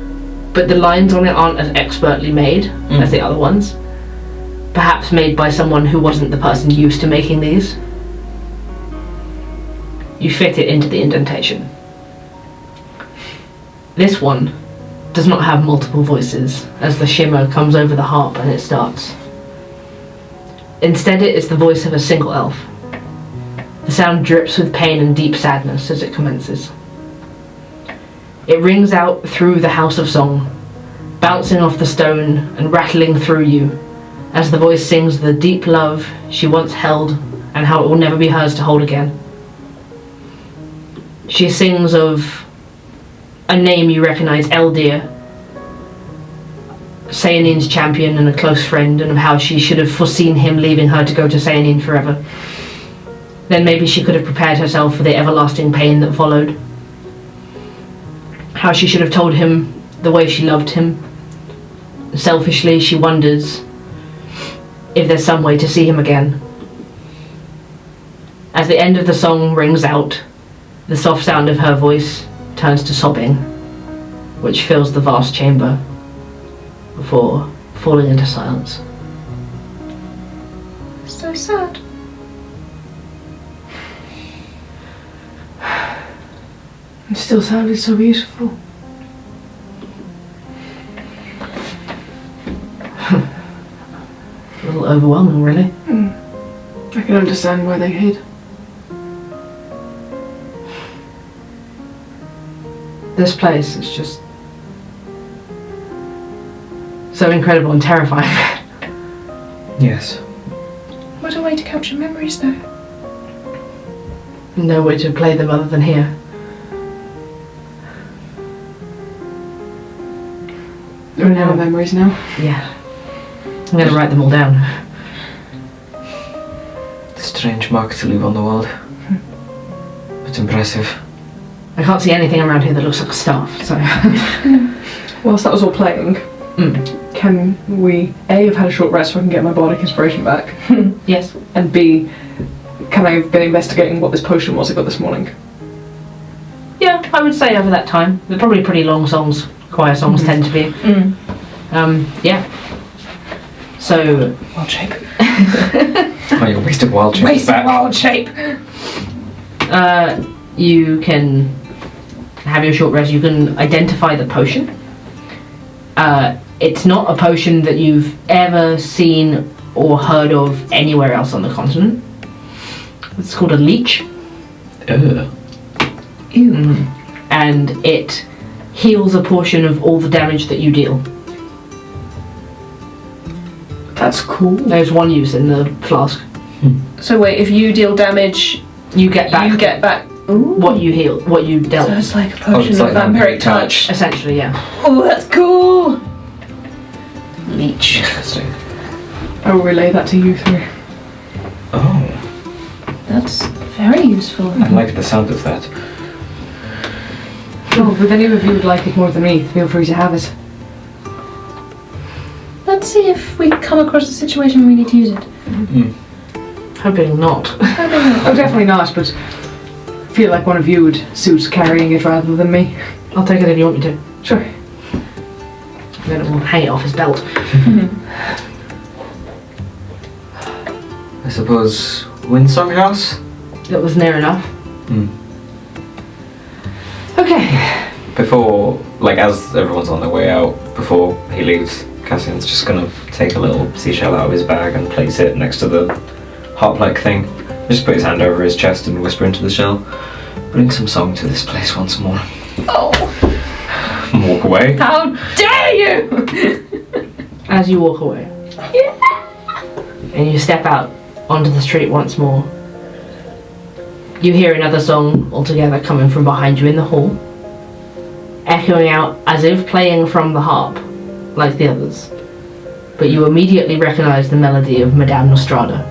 but the lines on it aren't as expertly made as the other ones. Perhaps made by someone who wasn't the person used to making these. You fit it into the indentation. This one does not have multiple voices as the shimmer comes over the harp and it starts. Instead, it is the voice of a single elf. The sound drips with pain and deep sadness as it commences. It rings out through the house of song, bouncing off the stone and rattling through you, as the voice sings the deep love she once held and how it will never be hers to hold again. She sings of a name you recognise, Eldir, Seanin's champion and a close friend, and of how she should have foreseen him leaving her to go to Seanin forever. Then maybe she could have prepared herself for the everlasting pain that followed. How she should have told him the way she loved him. Selfishly, she wonders if there's some way to see him again. As the end of the song rings out, the soft sound of her voice turns to sobbing, which fills the vast chamber before falling into silence. So sad. It still sounded so beautiful. A little overwhelming, really. I can understand why they hid. This place is just so incredible and terrifying. Yes. What a way to capture memories, though. No way to play them other than here. There are no memories now. Yeah. I'm going to write them all down. Strange mark to leave on the world. But impressive. I can't see anything around here that looks like staff, so... Whilst that was all playing, can we A, have had a short rest so I can get my Bardic Inspiration back? Yes. And B, can I have been investigating what this potion was I got this morning? Yeah, I would say over that time. They're probably pretty long songs. Choir songs tend to be. Yeah. So... Wild shape. Oh, you wasted wild shape. Wasted wild shape. You can have your short rest. You can identify the potion. It's not a potion that you've ever seen or heard of anywhere else on the continent. It's called a leech. Ugh. Ew. And it heals a portion of all the damage that you deal. That's cool. There's one use in the flask. So wait, if you deal damage, You get back you get back. Ooh. what you heal, what you dealt. So it's like a potion it's like of vampiric touch. Essentially, yeah. Oh, that's cool. Leech. Interesting. I will relay that to you three. Oh, That's very useful. I like the sound of that. Oh, if any of you would like it more than me, feel free to have it. Let's see if we come across a situation where we need to use it. Hoping not. Oh, definitely not, but I feel like one of you would suit carrying it rather than me. I'll take it if you want me to. Sure. Then we'll hang it off his belt. I suppose Windsong House? That was near enough. Okay. before, like, as everyone's on their way out, before he leaves, Cassian's just gonna take a little seashell out of his bag and place it next to the harp-like thing. Just put his hand over his chest and whisper into the shell, "Bring some song to this place once more." Oh, And walk away. how dare you! As you walk away. And you step out onto the street once more. You hear another song altogether coming from behind you in the hall, echoing out as if playing from the harp, like the others. But you immediately recognize the melody of Madame Nostrada.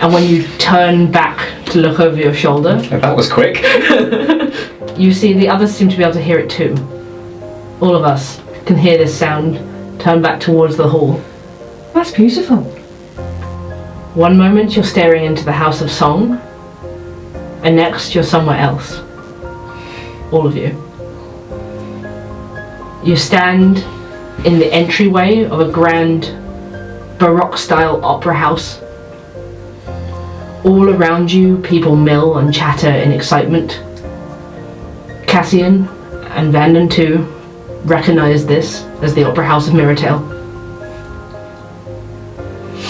And when you turn back to look over your shoulder, That was quick. you see the others seem to be able to hear it too. All of us can hear this sound turn back towards the hall. That's beautiful. One moment you're staring into the House of Song, and next you're somewhere else. All of you. You stand in the entryway of a grand Baroque-style opera house. All around you, people mill and chatter in excitement. Cassian and Vanden too recognize this as the Opera House of Miratail.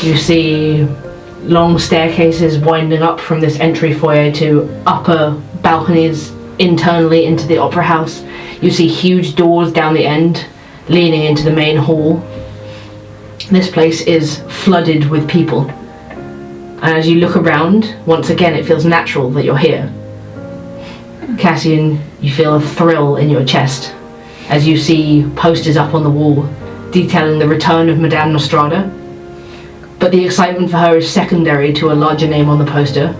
You see long staircases winding up from this entry foyer to upper balconies internally into the Opera House. You see huge doors down the end leading into the main hall. This place is flooded with people. And as you look around, once again it feels natural that you're here. Cassian, you feel a thrill in your chest as you see posters up on the wall detailing the return of Madame Nostrada. But the excitement for her is secondary to a larger name on the poster,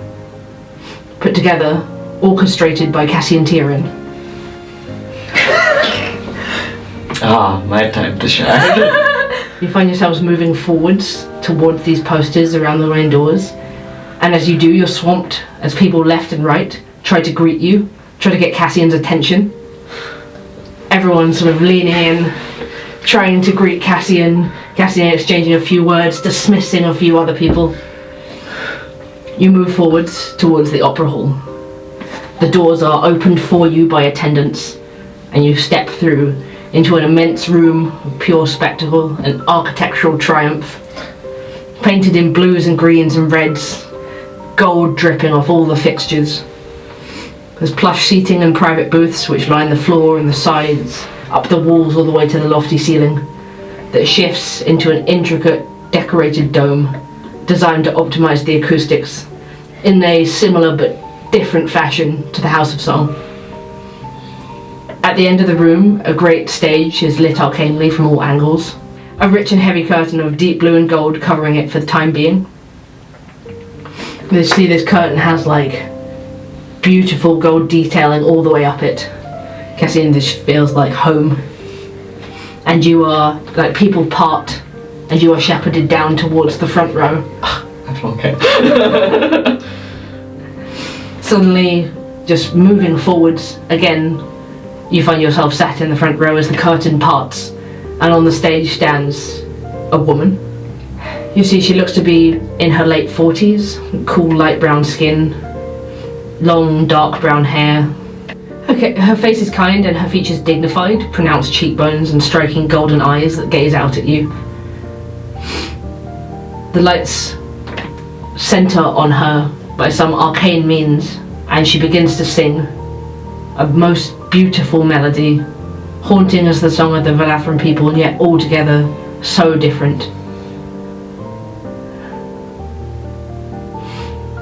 put together, orchestrated by Cassian Tyrion. My time to shine. You find yourselves moving forwards towards these posters around the main doors, and as you do, you're swamped as people left and right try to greet you, try to get Cassian's attention. Everyone's sort of leaning in, trying to greet Cassian exchanging a few words, dismissing a few other people. You move forwards towards the opera hall. The doors are opened for you by attendants, and you step through into an immense room of pure spectacle and architectural triumph, painted in blues and greens and reds, gold dripping off all the fixtures. There's plush seating and private booths which line the floor and the sides, up the walls all the way to the lofty ceiling, that shifts into an intricate decorated dome designed to optimize the acoustics in a similar but different fashion to the House of Song. At the end of the room, a great stage is lit arcanely from all angles, a rich and heavy curtain of deep blue and gold covering it for the time being. You see this curtain has like beautiful gold detailing all the way up it. Cassian, this feels like home. And you are, like, people part, and you are shepherded down towards the front row. Okay. Suddenly, just moving forwards, again, you find yourself sat in the front row as the curtain parts, and on the stage stands a woman. You see she looks to be in her late 40s, cool light brown skin, long dark brown hair. Okay, her face is kind and her features dignified, pronounced cheekbones and striking golden eyes that gaze out at you. The lights center on her by some arcane means, and she begins to sing a most beautiful melody, haunting as the song of the Velathran people, and yet altogether so different.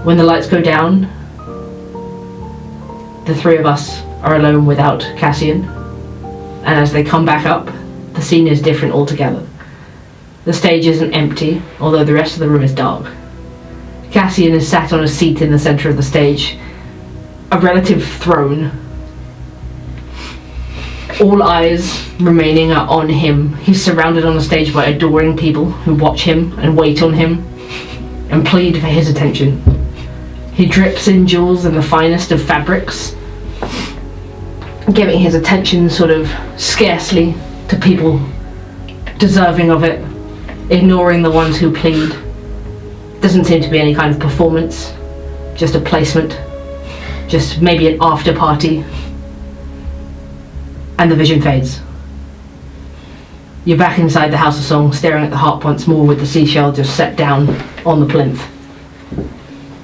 When the lights go down, the three of us are alone without Cassian, and as they come back up, the scene is different altogether. The stage isn't empty, although the rest of the room is dark. Cassian is sat on a seat in the centre of the stage, a relative throne. All eyes remaining are on him. He's surrounded on the stage by adoring people who watch him and wait on him and plead for his attention. He drips in jewels and the finest of fabrics, giving his attention sort of scarcely to people deserving of it, ignoring the ones who plead. Doesn't seem to be any kind of performance, just a placement, just maybe an after party And the vision fades. You're back inside the House of Song, staring at the harp once more with the seashell just set down on the plinth.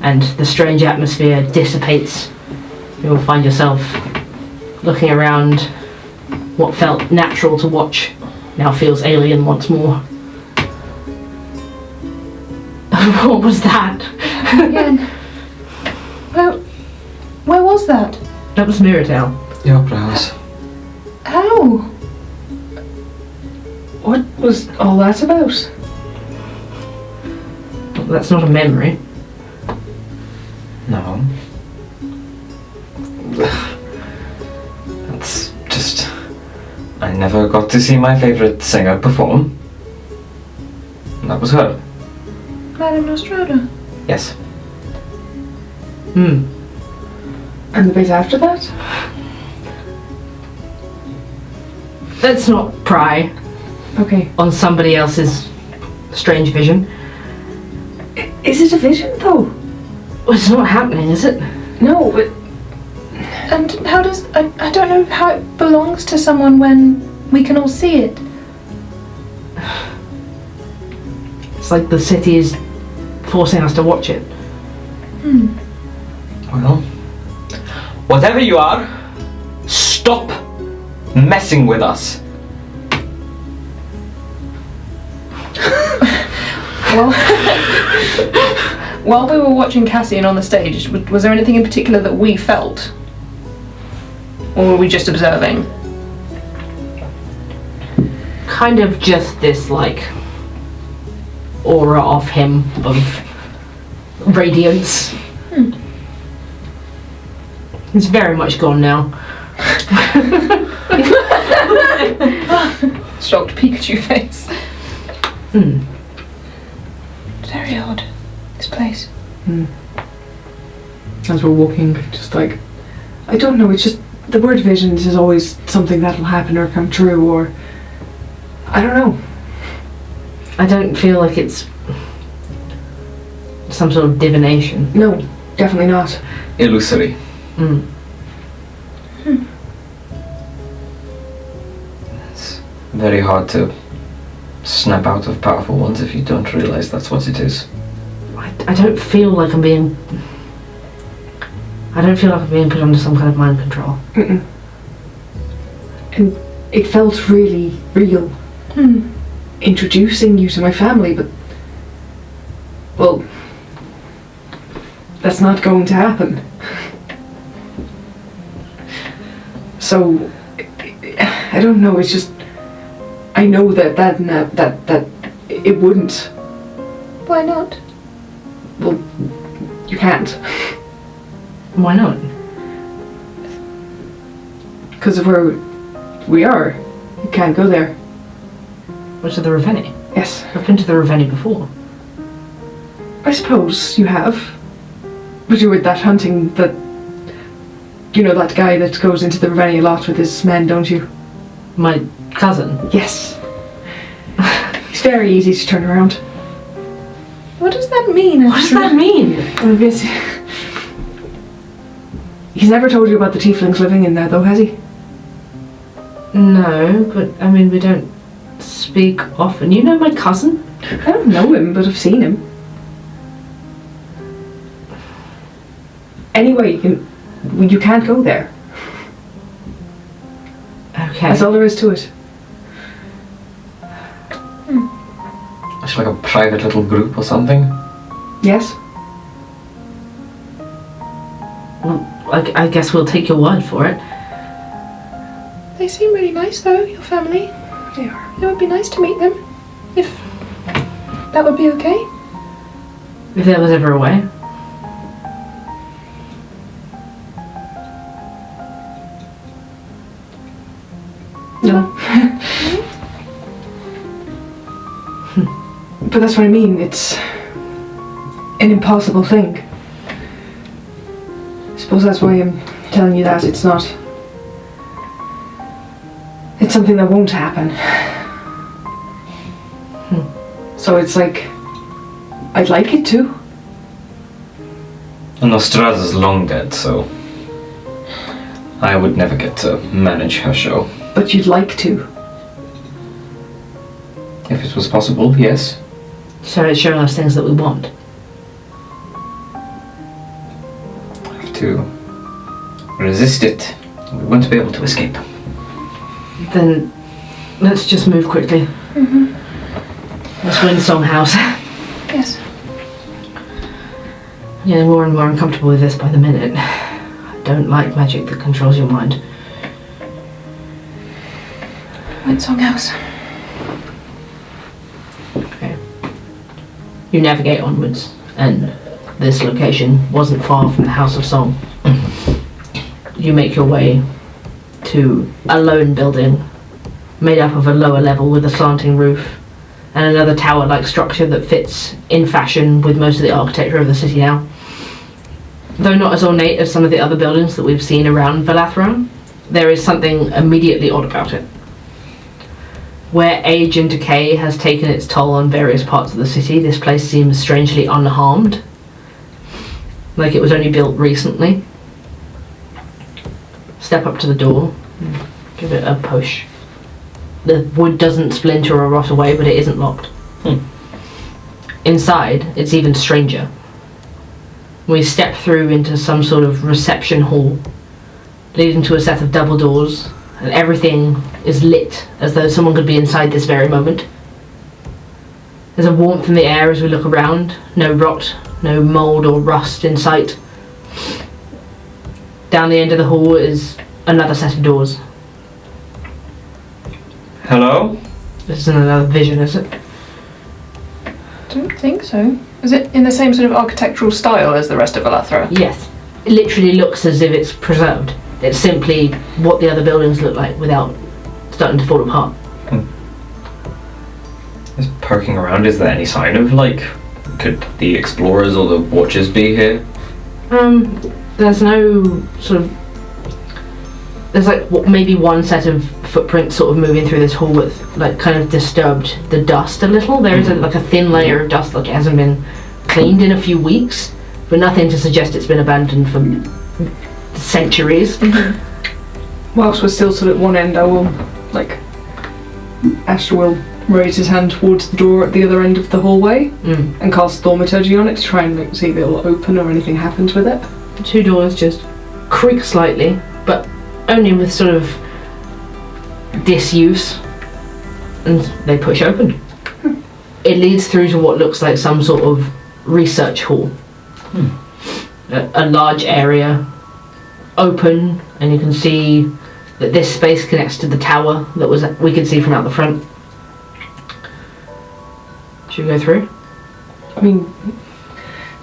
And the strange atmosphere dissipates. You'll find yourself looking around. What felt natural to watch now feels alien once more. What was that? Again. Where was that? That was Mirrodale. The Opera House. How? What was all that about? Well, that's not a memory. No. That's just... I never got to see my favourite singer perform. And that was her. Madame Nostrada. Yes. Hmm. And the bit after that? Let's not pry Okay. on somebody else's strange vision. Is it a vision though? Well, it's not happening, is it? No, but And how does... I don't know how it belongs to someone when we can all see it. It's like the city is forcing us to watch it. Well, whatever you are, stop messing with us. Well, while we were watching Cassian on the stage, was there anything in particular that we felt? Or were we just observing? Kind of just this, like, aura off him of radiance. It's very much gone now. Shocked Pikachu face. Hmm. Very odd, this place. as we're walking, just like, I don't know, it's just, the word visions is always something that'll happen or come true, or, I don't know. I don't feel like it's some sort of divination. No, definitely not. Illusory. Mm. It's very hard to snap out of powerful ones if you don't realise that's what it is. I don't feel like I'm being... I don't feel like I'm being put under some kind of mind control. Mm-mm. And it felt really real. Introducing you to my family, but... well... that's not going to happen. So... I don't know, it's just... I know that it wouldn't. Why not? Well, you can't. Why not? Because of where we are. You can't go there. Which is the Ravenny? Yes. I've been to the Ravenny before. I suppose you have. But you were that hunting that... you know that guy that goes into the Ravenny a lot with his men, don't you? My cousin. Yes. He's very easy to turn around. What does that mean? What does that mean? He's never told you about the tieflings living in there though, has he? No, but I mean, we don't speak often. You know my cousin? I don't know him, but I've seen him. Anyway, you can't go there. Okay. That's all there is to it. It's like a private little group or something. Yes? Well, I guess we'll take your word for it. They seem really nice though, your family. They are. It would be nice to meet them. If that would be okay. If there was ever a way. No. But that's what I mean, it's an impossible thing. I suppose that's why I'm telling you that it's not... it's something that won't happen. So it's like, I'd like it to. And Nostrada's long dead, so I would never get to manage her show. But you'd like to. If it was possible, yes. So it's showing us things that we want. Have to resist it. We won't be able to escape. Then let's just move quickly. Let's win Songhouse. Yes. Yeah, more and more uncomfortable with this by the minute. I don't like magic that controls your mind. Went Songhouse. Okay. You navigate onwards, and this location wasn't far from the House of Song. You make your way to a lone building made up of a lower level with a slanting roof and another tower-like structure that fits in fashion with most of the architecture of the city now. Though not as ornate as some of the other buildings that we've seen around Velathra, there is something immediately odd about it. Where age and decay has taken its toll on various parts of the city, this place seems strangely unharmed, like it was only built recently. Step up to the door, give it a push. The wood doesn't splinter or rot away, but it isn't locked. Inside, it's even stranger. We step through into some sort of reception hall, leading to a set of double doors, and everything is lit as though someone could be inside this very moment. There's a warmth in the air as we look around, no rot, no mould or rust in sight. Down the end of the hall is another set of doors. Hello? This isn't another vision, is it? Don't think so. Is it in the same sort of architectural style as the rest of Velathra? Yes. It literally looks as if it's preserved. It's simply what the other buildings look like without starting to fall apart. Just poking around, is there any sign of, like, could the explorers or the watchers be here? There's no sort of... There's like maybe one set of footprints sort of moving through this hall with like kind of disturbed the dust a little. There is like a thin layer of dust, like it hasn't been cleaned in a few weeks, but nothing to suggest it's been abandoned for centuries. Whilst we're still sort of at one end, I will, like, Astra will raise his hand towards the door at the other end of the hallway and cast thaumaturgy on it to try and like, see if it'll open or anything happens with it. The two doors just creak slightly, but only with sort of disuse, and they push open. It leads through to what looks like some sort of research hall. A large area, open, and you can see that this space connects to the tower that we could see from out the front. Should we go through? I mean,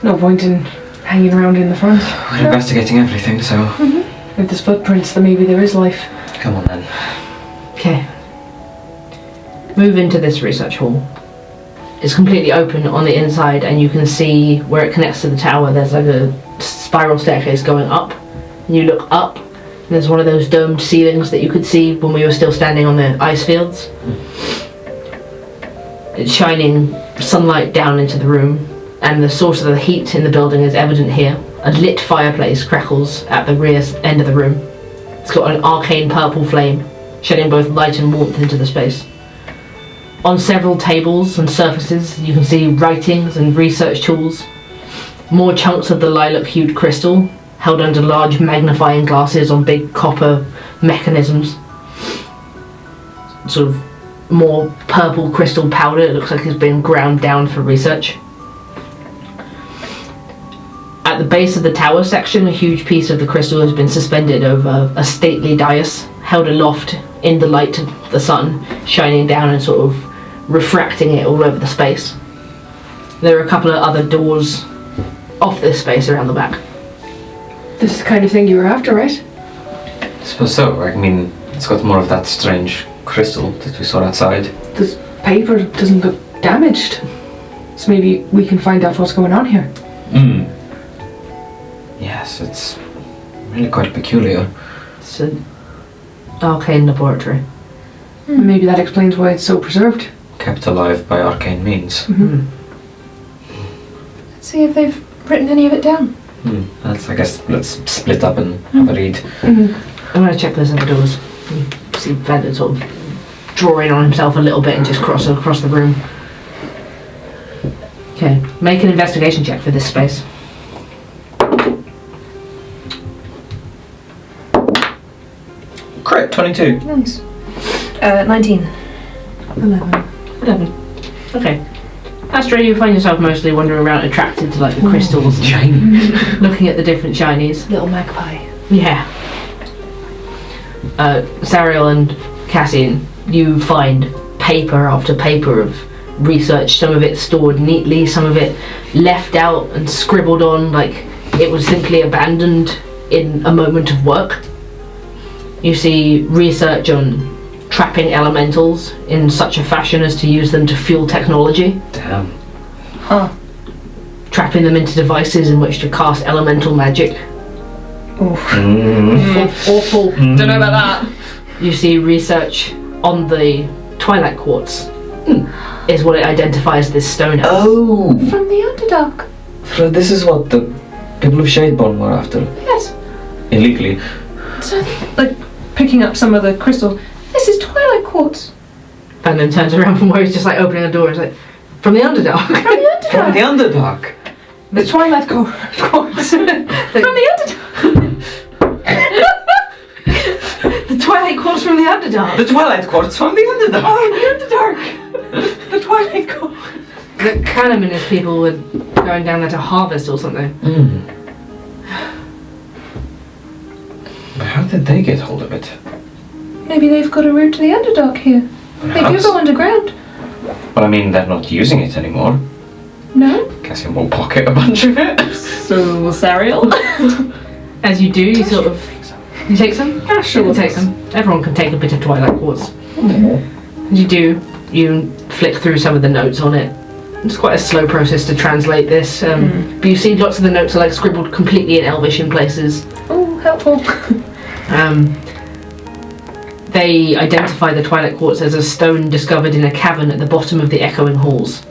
no point in hanging around in the front. We're investigating everything, so... If there's footprints, then maybe there is life. Come on then. Okay. Move into this research hall. It's completely open on the inside, and you can see where it connects to the tower. There's like a spiral staircase going up, and you look up, and there's one of those domed ceilings that you could see when we were still standing on the ice fields. It's shining sunlight down into the room, and the source of the heat in the building is evident here. A lit fireplace crackles at the rear end of the room. It's got an arcane purple flame, shedding both light and warmth into the space. On several tables and surfaces, you can see writings and research tools. More chunks of the lilac-hued crystal, held under large magnifying glasses on big copper mechanisms. Sort of more purple crystal powder. It looks like it's been ground down for research. At the base of the tower section, a huge piece of the crystal has been suspended over a stately dais, held aloft in the light of the sun, shining down and sort of refracting it all over the space. There are a couple of other doors off this space around the back. This is the kind of thing you were after, right? I suppose so. I mean, it's got more of that strange crystal that we saw outside. This paper doesn't look damaged. So maybe we can find out what's going on here. Yes, it's really quite peculiar. It's an arcane laboratory. Maybe that explains why it's so preserved. Kept alive by arcane means. Let's see if they've written any of it down. I guess let's split up and have a read. I'm going to check those other doors. see Vanden sort of drawing on himself a little bit and just cross across the room. Okay, make an investigation check for this space. Crit, 22. Nice. 19. 11. Okay. Astra, you find yourself mostly wandering around attracted to like the crystals. Shiny. Looking at the different shinies. Little magpie. Yeah. Sariel and Cassian, you find paper after paper of research, some of it stored neatly, some of it left out and scribbled on like it was simply abandoned in a moment of work. You see research on trapping elementals in such a fashion as to use them to fuel technology. Damn. Huh. Trapping them into devices in which to cast elemental magic. Oof. Awful. Don't know about that. You see research on the Twilight Quartz. Is what it identifies this stone as. Oh! From the Underdark. So this is what the people of Shadeborn were after. Yes. Illegally. So, like, picking up some of the crystal. This is Twilight Quartz. And then turns around from where he's just like opening a door. It's like, from the Underdark. From the Underdark. From the Underdark. The Twilight Quartz. From the Underdark. The Twilight Quartz from the Underdark. The Twilight Quartz from the Underdark. Oh, the Underdark. The Twilight Quartz. The Canem and his people were going down there to harvest or something. How did they get hold of it? Maybe they've got a route to the Underdark here. They do Perhaps. go underground. But I mean, they're not using it anymore. No? Cassian will pocket a bunch of it. So, Sariel? As you do, you sort of... You take some? Yeah, sure. We'll take some. Everyone can take a bit of Twilight Quartz. As you do, you flick through some of the notes on it. It's quite a slow process to translate this, but you see lots of the notes are like scribbled completely in Elvish in places. Oh, helpful. They identify the Twilight Quartz as a stone discovered in a cavern at the bottom of the echoing halls.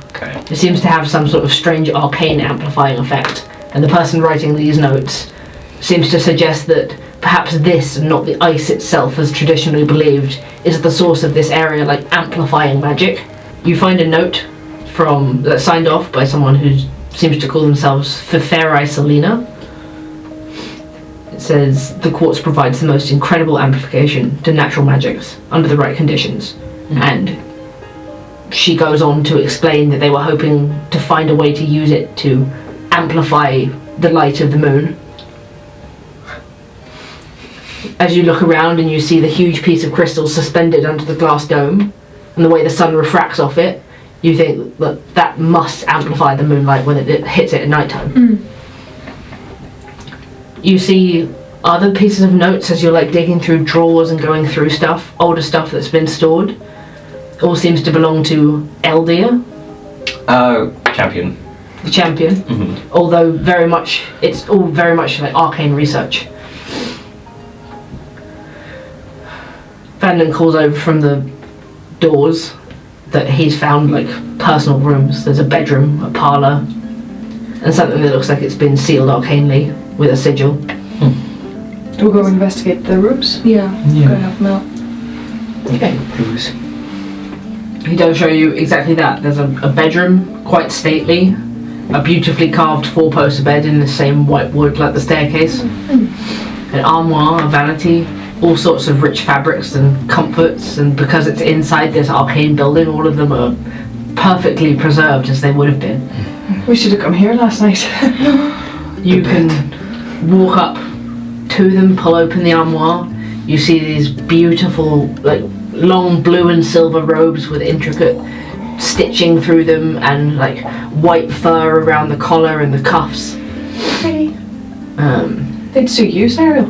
Okay. It seems to have some sort of strange arcane amplifying effect, and the person writing these notes seems to suggest that perhaps this, and not the ice itself as traditionally believed, is the source of this area, like amplifying magic. You find a note that's signed off by someone who seems to call themselves Feferi Selena. It says, the quartz provides the most incredible amplification to natural magics under the right conditions. And she goes on to explain that they were hoping to find a way to use it to amplify the light of the moon. As you look around and you see the huge piece of crystal suspended under the glass dome, and the way the sun refracts off it, you think that must amplify the moonlight when it hits it at night time. You see other pieces of notes as you're like digging through drawers and going through stuff, older stuff that's been stored. It all seems to belong to Eldia, Champion. the champion, although it's all very much like arcane research. Vanden calls over from the doors that he's found like personal rooms. There's a bedroom, a parlour, and something that looks like it's been sealed arcanely with a sigil. We'll go investigate the rooms. Yeah. Go help them out. Okay. Clues. He does show you exactly that. There's a bedroom, quite stately, a beautifully carved four-poster bed in the same white wood like the staircase, an armoire, a vanity, all sorts of rich fabrics and comforts, and because it's inside this arcane building, all of them are perfectly preserved as they would have been. We should have come here last night. You can walk up to them, pull open the armoire. You see these beautiful, like, long blue and silver robes with intricate stitching through them and, like, white fur around the collar and the cuffs. Pretty. They'd suit you, Sariel.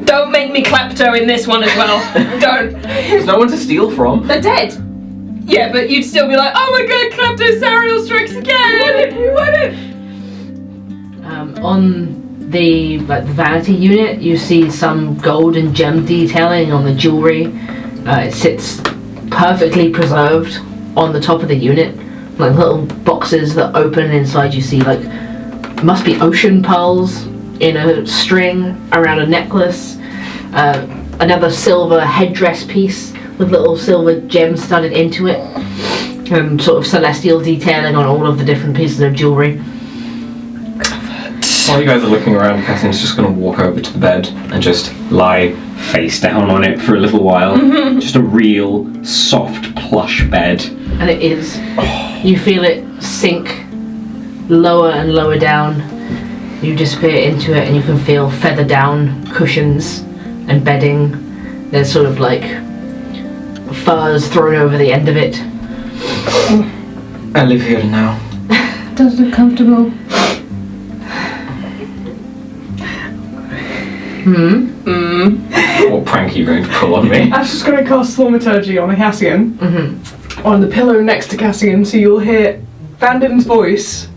Don't make me klepto in this one as well. Don't. There's no one to steal from. They're dead. Yeah, but you'd still be like, oh my god, klepto Sariel strikes again. We won it. On the vanity unit, you see some gold and gem detailing on the jewellery. It sits perfectly preserved on the top of the unit, like little boxes that open. Inside you see like must be ocean pearls in a string around a necklace. Another silver headdress piece with little silver gems studded into it. Sort of celestial detailing on all of the different pieces of jewellery. While you guys are looking around, Cassian's just going to walk over to the bed and just lie face down on it for a little while. Just a real soft plush bed. And it is. You feel it sink lower and lower down. You disappear into it and you can feel feather down cushions and bedding. There's sort of like furs thrown over the end of it. I live here now. Does it look comfortable? What prank are you going to pull on me? I'm just going to cast Thaumaturgy on Cassian. On the pillow next to Cassian, so you'll hear Vanden's voice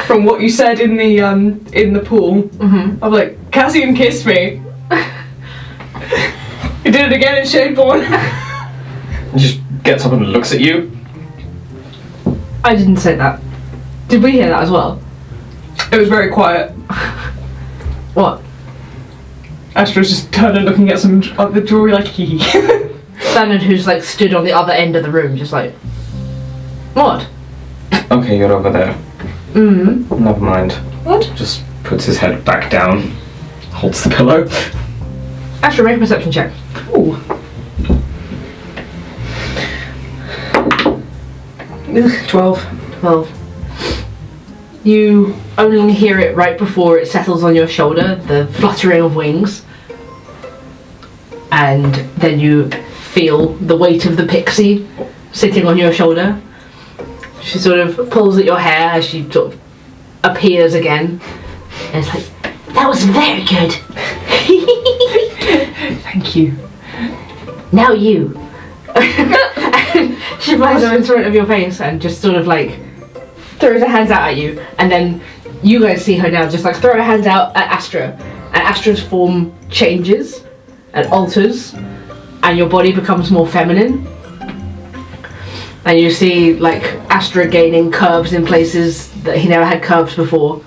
from what you said in the pool. I'm like, Cassian kissed me. He did it again in Shadeborn. He just gets up and looks at you. I didn't say that. Did we hear that as well? It was very quiet. What? Astra's just turning looking at some of the jewelry like hee hee. Vanden, who's like stood on the other end of the room, just like, what? Okay, you're over there. Never mind. What? Just puts his head back down, holds the pillow. Astra, make a perception check. Ooh. 12. 12. You only hear it right before it settles on your shoulder, the fluttering of wings. And then you feel the weight of the pixie sitting on your shoulder. She sort of pulls at your hair as she sort of appears again. And it's like, that was very good. Thank you. Now you. And she flies over in front of your face and just sort of like throws her hands out at you, and then you guys see her now just like throw her hands out at Astra, and Astra's form changes and alters, and your body becomes more feminine, and you see like Astra gaining curves in places that he never had curves before.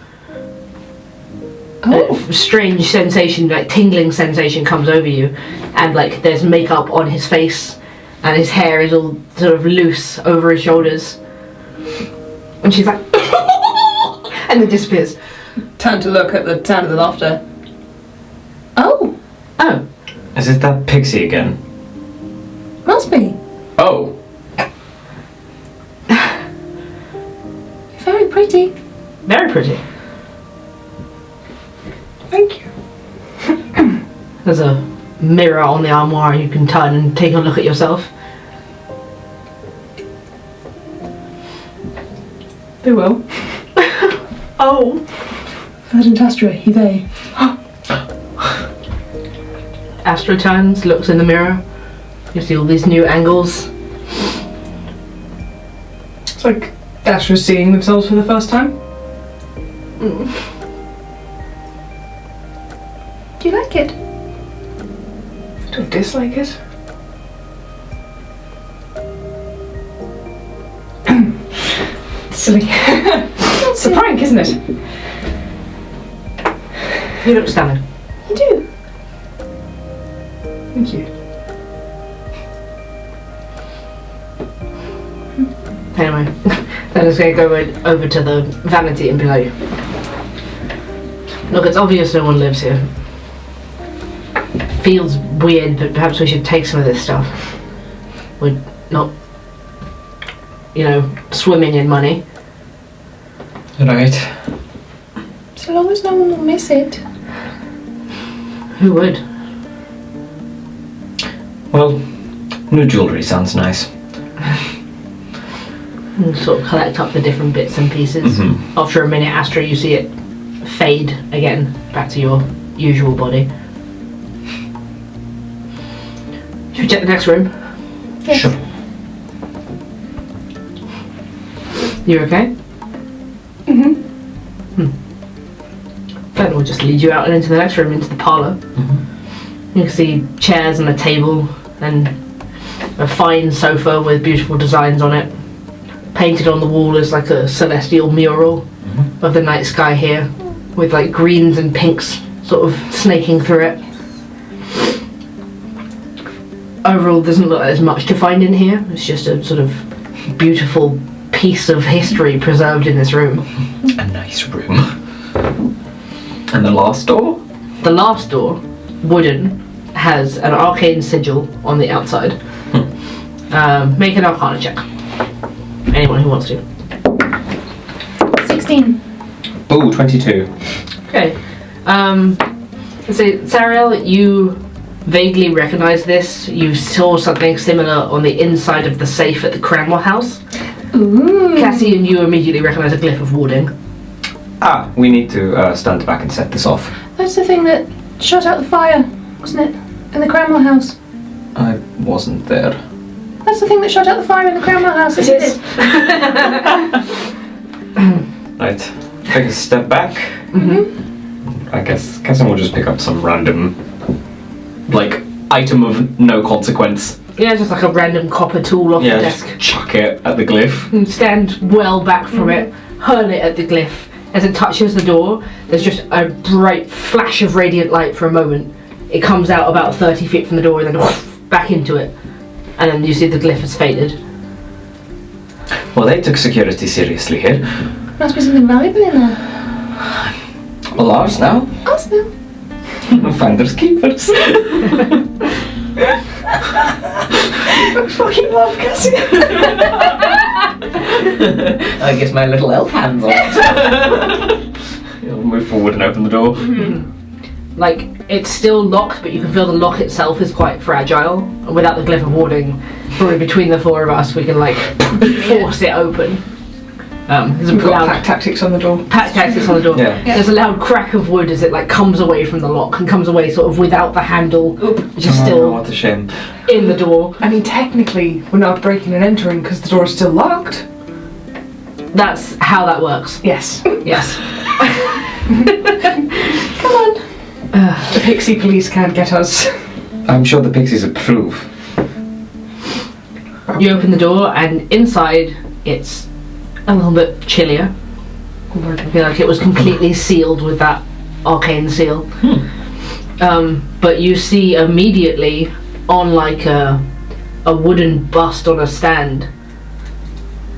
A strange sensation, like tingling sensation, comes over you, and like there's makeup on his face, and his hair is all sort of loose over his shoulders. And she's like, and then disappears. Time to look at the sound of the laughter. Oh, Oh, Is it that pixie again? must be. Oh! Very pretty. very pretty. Thank you. There's a mirror on the armoire you can turn and take a look at yourself. They will. Oh. Verdant Astra, he they. Astra turns, looks in the mirror. You see all these new angles. It's like Astra's seeing themselves for the first time. Do you like it? I don't dislike it. Silly. It's a prank, isn't it? You look stunning. You do. Thank you. Anyway, then it's going to go over to the vanity and be like, look, it's obvious no one lives here. Feels weird, but perhaps we should take some of this stuff. We're not, you know, swimming in money. Right. So long as no one will miss it. Who would? Well, new jewellery sounds nice. And sort of collect up the different bits and pieces. After a minute, Astra, you see it fade again back to your usual body. Should we check the next room? Yes. Sure. You okay? Then we'll just lead you out and into the next room, into the parlour. You can see chairs and a table and a fine sofa with beautiful designs on it. Painted on the wall is like a celestial mural of the night sky here. with like greens and pinks sort of snaking through it. Overall, doesn't look like there's much to find in here. It's just a sort of beautiful piece of history preserved in this room. A nice room. And the last door? The last door, wooden, has an arcane sigil on the outside. Make an Arcana check. Anyone who wants to. 16. Ooh, 22. Okay. So, Sariel, you vaguely recognize this. You saw something similar on the inside of the safe at the Cranwell house. Ooh. Cassian, you immediately recognize a glyph of warding. Ah, we need to stand back and set this off. That's the thing that shot out the fire, wasn't it? In the Cranwell house. I wasn't there. That's the thing that shot out the fire in the Cranwell house, isn't it? Right. Take a step back. I guess Cassian will just pick up some random, like, item of no consequence. Yeah, just like a random copper tool off the desk. Just chuck it at the glyph. And stand well back from it, hurl it at the glyph. As it touches the door, there's just a bright flash of radiant light for a moment. It comes out about 30 feet from the door and then back into it. And then you see the glyph has faded. Well, they took security seriously here. Must be something valuable in there. Well, ours now. Us now. Finders keepers. I fucking love Cassian. I guess my little elf hands on it. He'll move forward and open the door. Like, it's still locked, but you can feel the lock itself is quite fragile. And without the glyph of warding, probably between the four of us, we can, like, force it open. There's a We've got loud pack tactics on the door. pack tactics on the door. Yeah. There's a loud crack of wood as it, like, comes away from the lock and comes away sort of without the handle, which is Oh, still what a shame. in the door. I mean, technically, we're not breaking and entering because the door's still locked. That's how that works. Yes. Yes. Come on. The pixie police can't get us. I'm sure the pixies approve. You open the door, and inside it's a little bit chillier. I feel like it was completely sealed with that arcane seal. But you see immediately on like a wooden bust on a stand,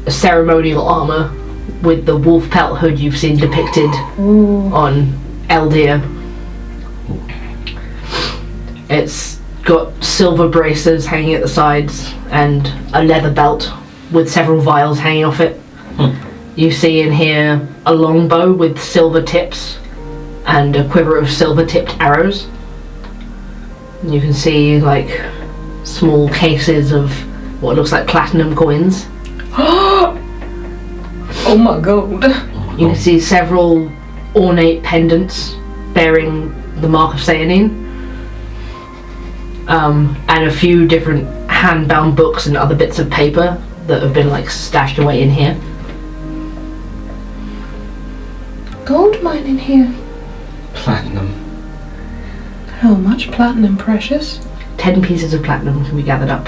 a ceremonial armor with the wolf pelt hood you've seen depicted on Eldir. It's got silver braces hanging at the sides and a leather belt with several vials hanging off it. You see in here a longbow with silver tips and a quiver of silver tipped arrows. You can see like small cases of what looks like platinum coins. Oh my god. You can see several ornate pendants bearing the mark of Sayanine. And a few different hand-bound books and other bits of paper that have been like stashed away in here. Gold mine in here. Platinum. How much platinum, precious? 10 pieces of platinum can be gathered up.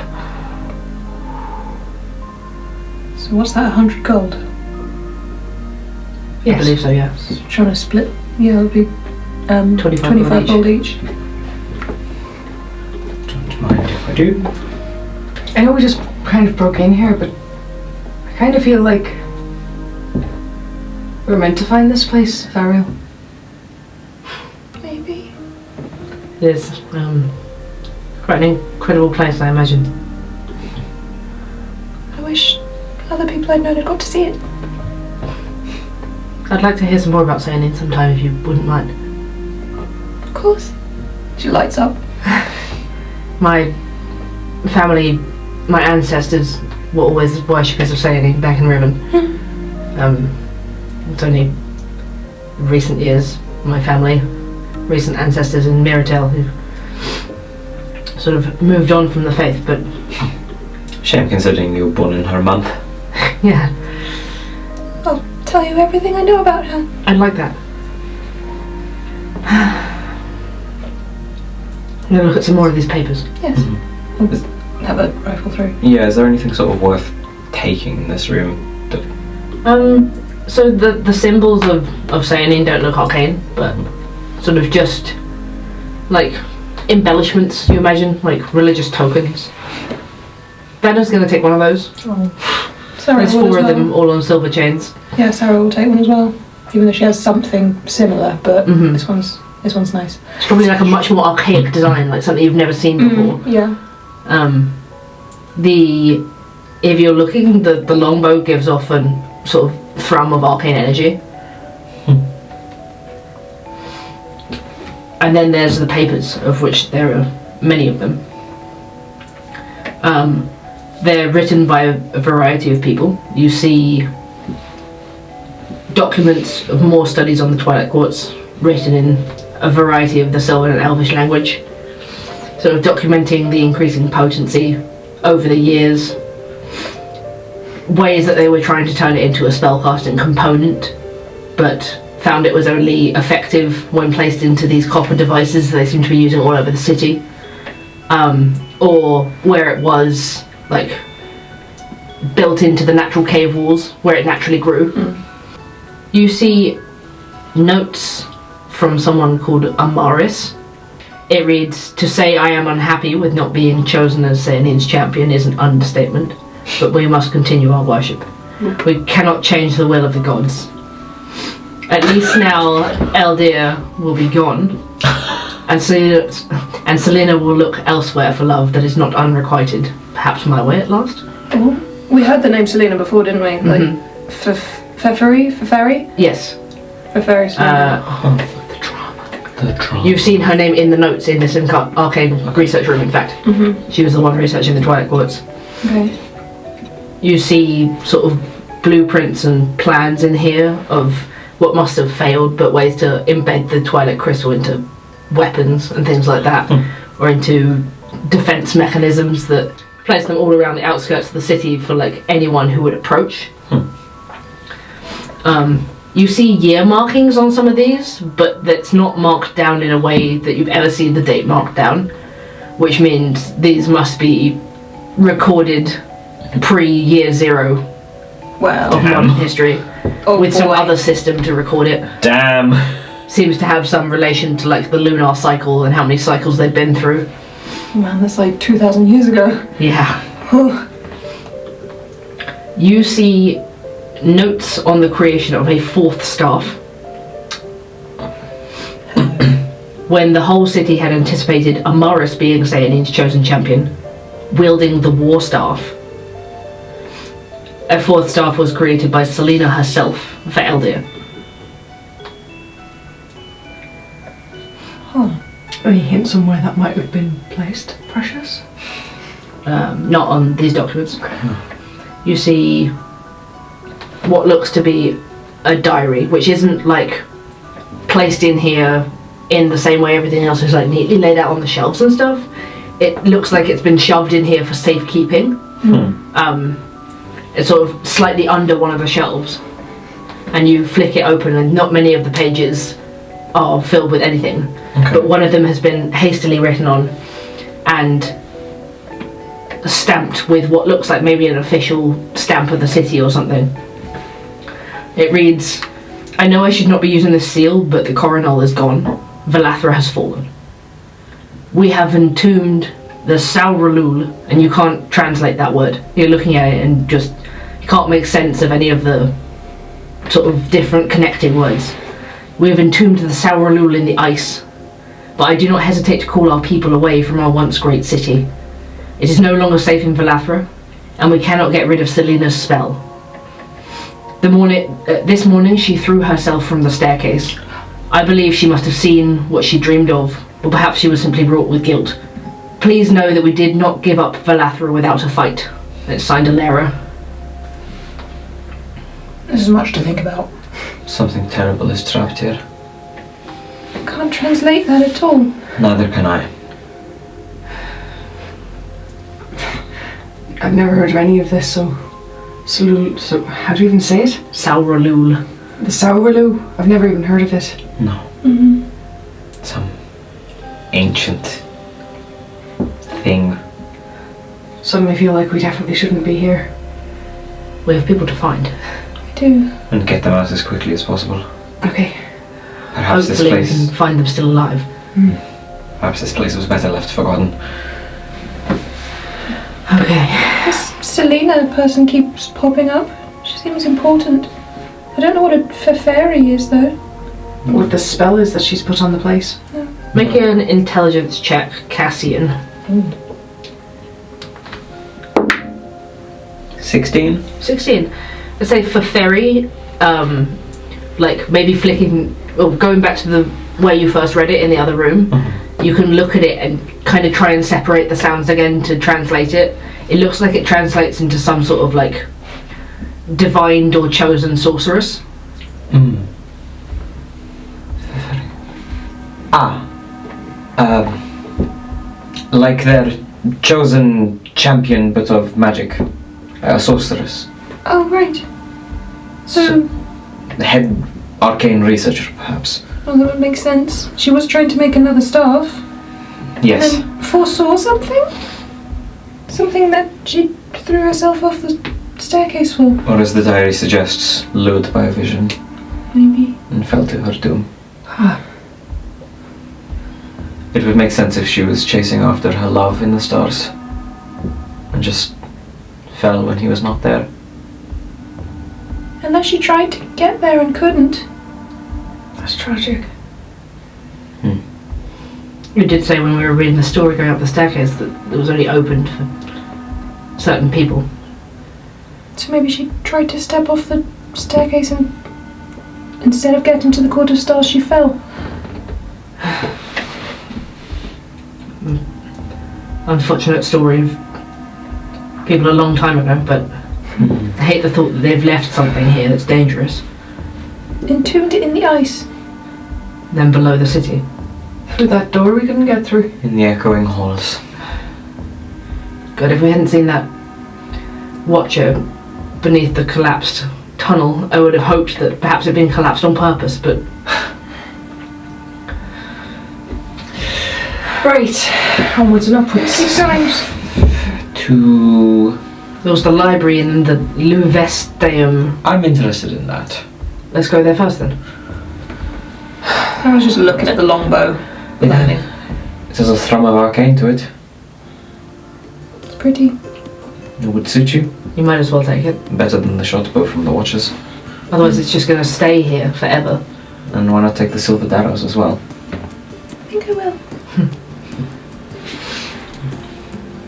So what's that, 100 gold? I believe so, yeah. Trying to split? Yeah, it would be 25 gold each. Don't mind if I do. I know we just kind of broke in here, but I kind of feel like we're meant to find this place, Sariel. Maybe. It is quite an incredible place, I imagine. I wish other people I'd known had got to see it. I'd like to hear some more about Sayanine sometime if you wouldn't mind. Of course. She lights up. My family, my ancestors were always worshippers of Sayanine back in Riven. It's only recent years, my family, recent ancestors in Miratel who sort of moved on from the faith, but Shame considering you were born in her month. yeah, I'll tell you everything I know about her. I'd like that. I'm going to look at some more of these papers. Yes. Have a rifle through. Yeah, is there anything sort of worth taking in this room? So the symbols of Cyanine don't look arcane, but sort of just like embellishments, you imagine, like religious tokens. Vanda's gonna take one of those. Sarah There's will 4 as of well. them all on silver chains. Yeah, Sarah will take one as well. Even though she has something similar, but Mhm. this one's nice. It's probably like a much more archaic design, like something you've never seen before. Yeah. If you're looking, the longbow gives off a sort of thrum of arcane energy. And then there's the papers, of which there are many of them. They're written by a variety of people. You see documents of more studies on the Twilight Courts written in a variety of the Sylvan and Elvish language, sort of documenting the increasing potency over the years, ways that they were trying to turn it into a spellcasting component, but found it was only effective when placed into these copper devices that they seem to be using all over the city, or where it was like built into the natural cave walls where it naturally grew. You see notes from someone called Amaris. It reads, "To say I am unhappy with not being chosen as Cyanene's champion is an understatement, but we must continue our worship. We cannot change the will of the gods. At least now Eldir will be gone, and Selena will look elsewhere for love that is not unrequited. Perhaps my way at last." Oh, we heard the name Selena before, didn't we? Like Feferi? Yes. Feferi. The drama. You've seen her name in the notes in this arcane research room, in fact. She was the one researching the Twilight Courts. Okay. You see sort of blueprints and plans in here of what must have failed, but ways to embed the Twilight Crystal into weapons and things like that, or into defense mechanisms that place them all around the outskirts of the city for like anyone who would approach. You see year markings on some of these, but that's not marked down in a way that you've ever seen the date marked down, which means these must be recorded pre-year 0 Wow. of modern history, Oh, with some boy. other system to record it. Damn. Seems to have some relation to like the lunar cycle and how many cycles they've been through. Man, that's like 2,000 years ago. Yeah. You see notes on the creation of a 4th staff. When the whole city had anticipated Amaris being Cyanene's chosen champion, wielding the war staff, a 4th staff was created by Selena herself for Eldir. Any hints on where that might have been placed, Precious? Not on these documents. You see what looks to be a diary, which isn't like placed in here in the same way everything else is like neatly laid out on the shelves and stuff. It looks like it's been shoved in here for safekeeping. It's sort of slightly under one of the shelves, and you flick it open and not many of the pages are filled with anything, but one of them has been hastily written on and stamped with what looks like maybe an official stamp of the city or something. It reads, "I know I should not be using this seal, but the coronal is gone. Velathra has fallen. We have entombed the Sauralul," and you can't translate that word. You're looking at it and just you can't make sense of any of the sort of different connecting words. "We have entombed the Sauralul in the ice, but I do not hesitate to call our people away from our once great city. It is no longer safe in Velathra, and we cannot get rid of Selena's spell. This morning she threw herself from the staircase. I believe she must have seen what she dreamed of, or perhaps she was simply wrought with guilt. Please know that we did not give up Velathra without a fight." It's signed Alera. This is much to think about. Something terrible is trapped here. I can't translate that at all. Neither can I. I've never heard of any of this, so how do you even say it? Sauralul. The Sauraloo? I've never even heard of it. No. Some ancient thing. Suddenly feel like we definitely shouldn't be here. We have people to find. We do. And get them out as quickly as possible. Okay. Perhaps Hopefully we this can place... find them still alive. Perhaps this place was better left forgotten. Okay. This Selena person keeps popping up. She seems important. I don't know what a fairy is though. What the spell is that she's put on the place. Make an intelligence check, Cassian. 16? 16. Let's say for fairy, like maybe flicking or going back to the where you first read it in the other room, you can look at it and kind of try and separate the sounds again to translate it. It looks like it translates into some sort of like divined or chosen sorceress. Like their chosen champion but of magic. Sorceress. Oh right. So The head arcane researcher, perhaps. well, that would make sense. She was trying to make another staff. Yes. And foresaw something? Something that she threw herself off the staircase for, Or as the diary suggests, lured by a vision maybe. and fell to her doom. It would make sense if she was chasing after her love in the stars and just fell when he was not there. Unless she tried to get there and couldn't. That's tragic. You did say when we were reading the story going up the staircase that it was only opened for certain people. So maybe she tried to step off the staircase and instead of getting to the Court of Stars, she fell. Unfortunate story of people a long time ago, but I hate the thought that they've left something here that's dangerous, Entombed it in the ice. then below the city. Through that door we couldn't get through. In the echoing halls. God, if we hadn't seen that watcher beneath the collapsed tunnel, I would have hoped that perhaps it had been collapsed on purpose, but Right. Onwards and upwards. Keep going. To... there was the library and the Luvesteum. I'm interested in that. Let's go there first then. I was just looking at the longbow. It has a thrum of arcane to it. It's pretty. It would suit you. You might as well take it. Better than the shot bow from the Watchers. Otherwise it's just going to stay here forever. And why not take the silver arrows as well? I think I will.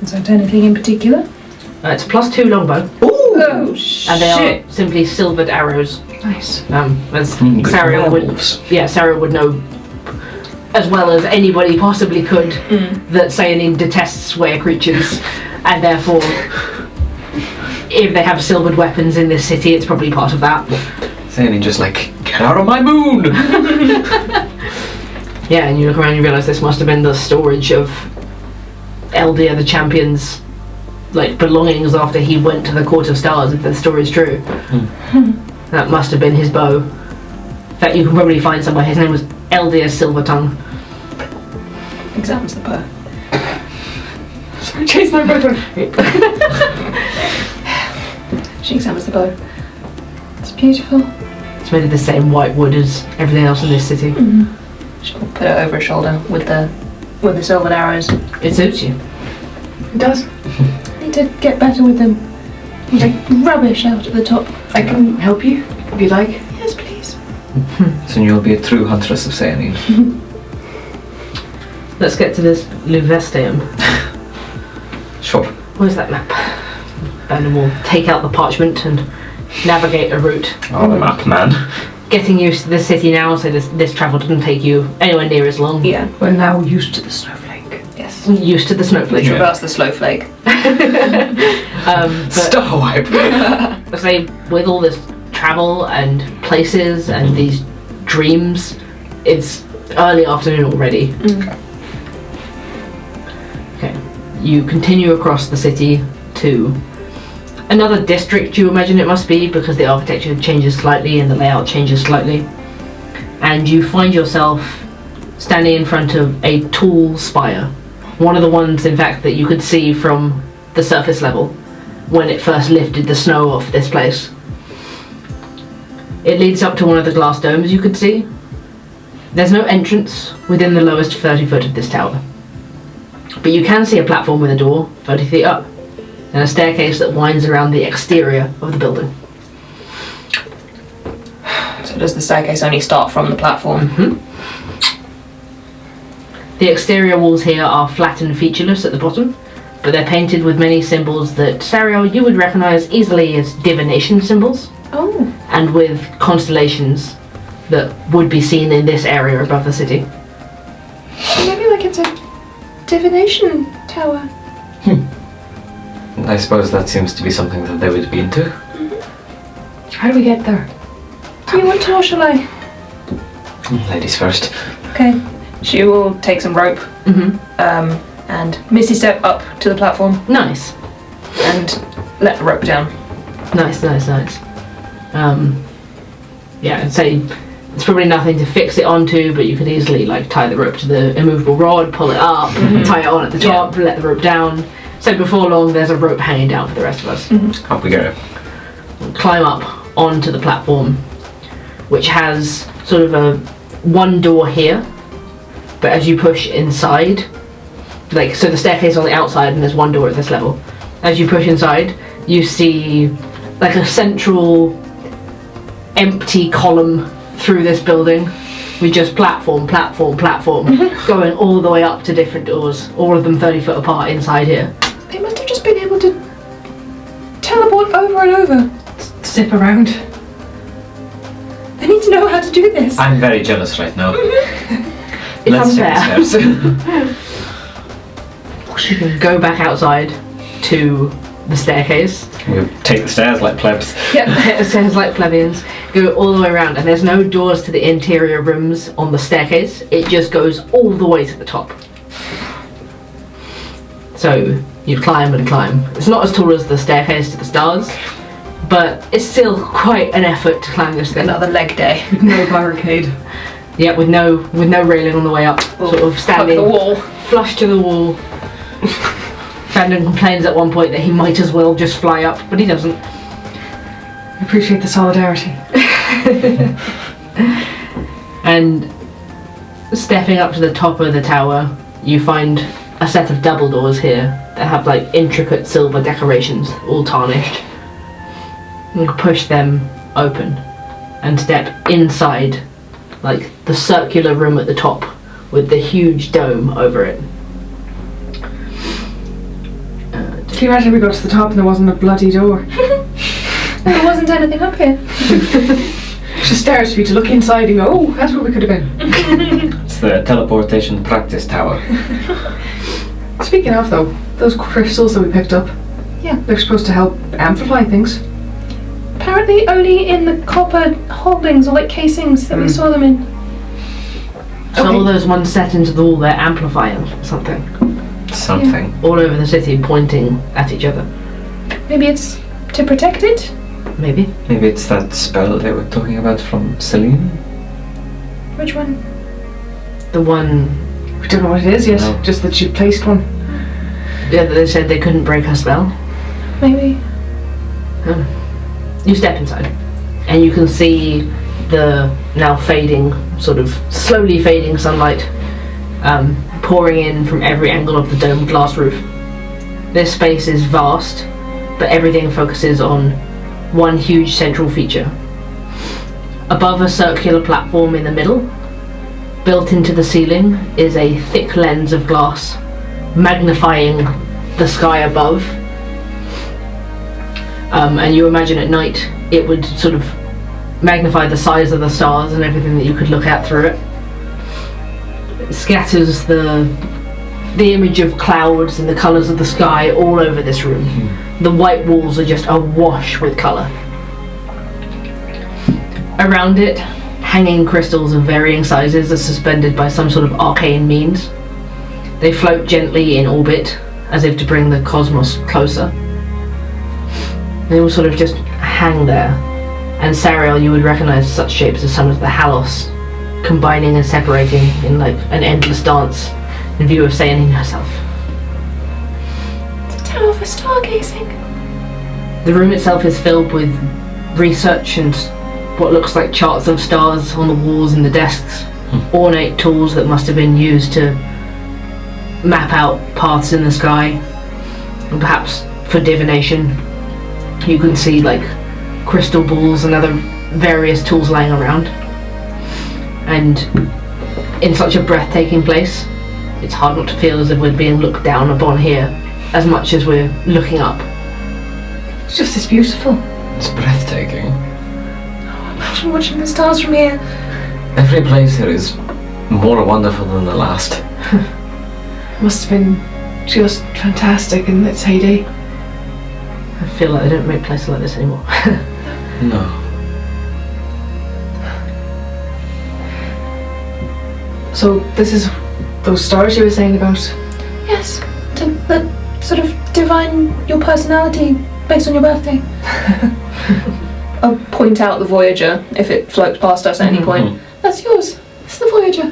Is there anything in particular? It's +2 longbow, Oh shit! and they are simply silvered arrows. Nice. As Good Sariel for would, werewolves. Sariel would know as well as anybody possibly could that Sayanin detests were creatures, and therefore, if they have silvered weapons in this city, it's probably part of that. Saying just like, get out of my moon! Yeah, and you look around and you realise this must have been the storage of Eldia the Champion's belongings after he went to the Court of Stars, if the story's true. That must have been his bow. In fact, you can probably find somewhere. His name was Eldia Silvertongue. Examines the bow. Sorry, chase my boyfriend. She examines the bow. It's beautiful. It's made of the same white wood as everything else in this city. She'll put it over her shoulder with the silvered arrows. It suits you. It does. Need to get better with them. There's rubbish out at the top. I can help you if you'd like. Yes, please. Soon you'll be a true huntress of Sayanin. Let's get to this Luvesteum. Sure. Where's that map? And we'll take out the parchment and navigate a route. Oh, the map, man. Getting used to the city now, so this travel doesn't take you anywhere near as long. Yeah. We're now used to the snowflake. Yes. Used to the snowflake. Let's reverse the snowflake. But Star wipe! I say, with all this travel and places and these dreams, it's early afternoon already. Okay. You continue across the city to another district, you imagine it must be, because the architecture changes slightly and the layout changes slightly. And you find yourself standing in front of a tall spire. One of the ones, in fact, that you could see from the surface level when it first lifted the snow off this place. It leads up to one of the glass domes you could see. There's no entrance within the lowest 30 foot of this tower. But you can see a platform with a door 30 feet up, and a staircase that winds around the exterior of the building. So does the staircase only start from the platform? Mm-hmm. The exterior walls here are flat and featureless at the bottom, but they're painted with many symbols that, Sariel, you would recognise easily as divination symbols, Oh. and with constellations that would be seen in this area above the city. Maybe like it's a divination tower. I suppose that seems to be something that they would be into. How do we get there? Do you want to or shall I? Ladies first. Okay. She will take some rope Mm-hmm. and misty step up to the platform Nice. and let the rope down. Nice. Yeah, I'd say it's probably nothing to fix it onto, but you could easily like tie the rope to the immovable rod, pull it up, tie it on at the top, let the rope down. So before long, there's a rope hanging down for the rest of us. Up we go. Climb up onto the platform, which has sort of a one door here, but as you push inside, like, so the staircase on the outside and there's one door at this level. As you push inside, you see like a central empty column through this building with just platform, going all the way up to different doors, all of them 30 foot apart inside here. They must have just been able to teleport over and over. Zip around. They need to know how to do this. I'm very jealous right now. It's Let's take unfair. the stairs. You can go back outside to the staircase. We'll take the stairs like plebs. It sounds like plebeians. Go all the way around, and there's no doors to the interior rooms on the staircase. It just goes all the way to the top. So you climb and climb. It's not as tall as the staircase to the stars, but it's still quite an effort to climb this thing. Another leg day. No barricade. Yeah, with no railing on the way up, sort of standing Hug the wall. flush to the wall. Vanden complains at one point that he might as well just fly up, but he doesn't. I appreciate the solidarity. And stepping up to the top of the tower, you find a set of double doors here that have like intricate silver decorations, all tarnished. You can push them open and step inside, like the circular room at the top with the huge dome over it. Can you imagine we got to the top and there wasn't a bloody door? There wasn't anything up here. Just stairs for you to look inside and go, oh, that's where we could have been. It's the teleportation practice tower. Speaking of though, those crystals that we picked up, Yeah. they're supposed to help amplify things. Apparently only in the copper holdings or like casings that we saw them in. So Okay. all those ones set into the wall, they're amplifying something. Something. All over the city, pointing at each other. Maybe it's to protect it? Maybe. Maybe it's that spell they were talking about from Celine? Which one? The one, We don't know what it is yet, No. just that she placed one. yeah, that they said they couldn't break her spell. Maybe. You step inside, and you can see the now fading, sort of slowly fading sunlight pouring in from every angle of the domed glass roof. This space is vast, but everything focuses on one huge central feature. Above a circular platform in the middle, built into the ceiling, is a thick lens of glass, magnifying the sky above. And you imagine at night it would sort of magnify the size of the stars and everything that you could look at through it. It scatters the image of clouds and the colours of the sky all over this room. The white walls are just awash with colour. Around it, hanging crystals of varying sizes are suspended by some sort of arcane means. They float gently in orbit, as if to bring the cosmos closer. They all sort of just hang there. And Sariel, you would recognise such shapes as some of the halos, combining and separating in like an endless dance in view of Sayanin herself. It's a tower for stargazing. The room itself is filled with research and what looks like charts of stars on the walls and the desks, ornate tools that must have been used to map out paths in the sky, and perhaps for divination. You can see like crystal balls and other various tools lying around. And in such a breathtaking place, it's hard not to feel as if we're being looked down upon here as much as we're looking up. It's just as beautiful. It's breathtaking. Imagine watching the stars from here. Every place here is more wonderful than the last. Must have been just fantastic in its heyday. I feel like they don't make places like this anymore. No. So this is those stars you were saying about? Yes, that sort of divine your personality based on your birthday. I'll point out the Voyager if it floats past us at any point. That's yours. It's the Voyager.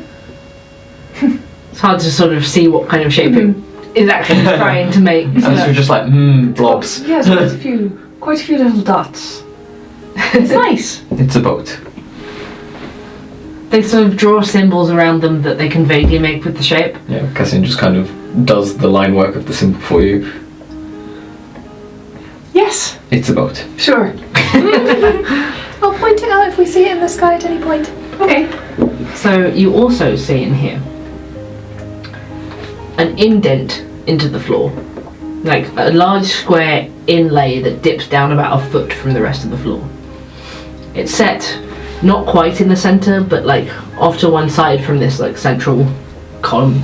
It's hard to sort of see what kind of shape it is actually trying to make. And so we're just like, blobs. Yes, quite a few little dots. It's nice. It's a boat. They sort of draw symbols around them that they can vaguely make with the shape. Yeah, Cassian just kind of does the line work of the symbol for you. Yes, It's a boat. sure. I'll point it out if we see it in the sky at any point. Okay. So you also see in here an indent into the floor, like a large square inlay that dips down about a foot from the rest of the floor. It's set not quite in the center, but like off to one side from this like central column,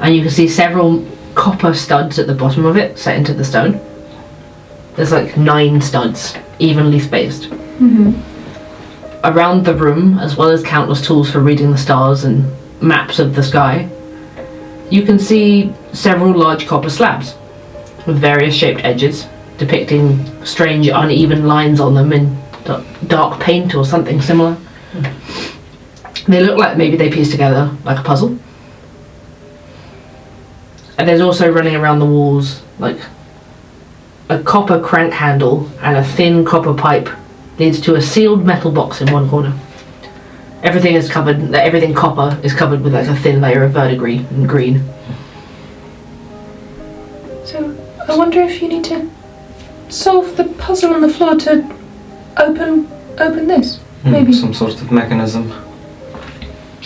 and you can see several copper studs at the bottom of it set into the stone. There's like 9 studs, evenly spaced. Around the room, as well as countless tools for reading the stars and maps of the sky, you can see several large copper slabs with various shaped edges, depicting strange uneven lines on them in dark paint or something similar. They look like maybe they piece together like a puzzle. And there's also running around the walls like a copper crank handle and a thin copper pipe leads to a sealed metal box in one corner. Everything copper is covered with like a thin layer of verdigris and green. So I wonder if you need to solve the puzzle on the floor to open this. Maybe. Some sort of mechanism.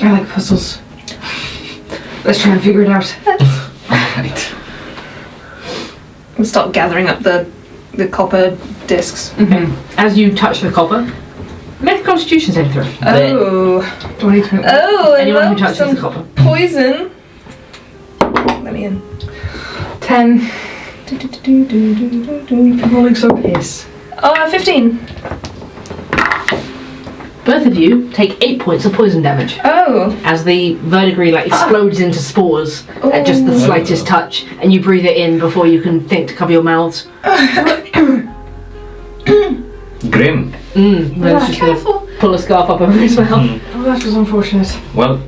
I like puzzles. Let's try and figure it out. Right. We'll start gathering up the copper discs. As you touch the copper, make a constitution saving throw. Oh, Do I need to... I Anyone who love touches some the copper. poison. Let me in. 10. I'm rolling so piss. 15. Both of you take 8 points of poison damage Oh. as the verdigris like explodes into spores at just the slightest touch, and you breathe it in before you can think to cover your mouths. Grim. Man's just Careful. gonna pull a scarf up over his mouth. Oh, that was unfortunate. Well,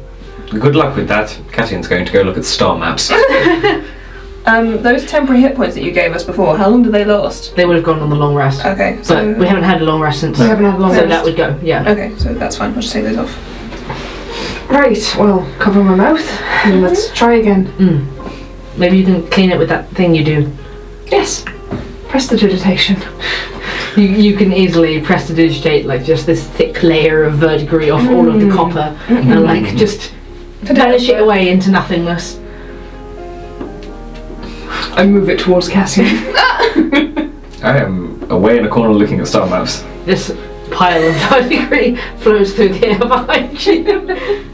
good luck with that. Cassian's going to go look at star maps. Those temporary hit points that you gave us before, how long did they last? They would have gone on the long rest. Okay, so... But we haven't had a long rest since. We haven't had a long So rest. that would go, yeah. Okay, so that's fine. I'll just take those off. Right, well, cover my mouth and let's try again. Maybe you can clean it with that thing you do. Yes. Prestidigitation. You can easily prestidigitate like just this thick layer of verdigris off all of the copper and like just vanish it away into nothingness. I move it towards Cassian. I am away in a corner looking at star maps. This pile of verdigris flows through the air behind you.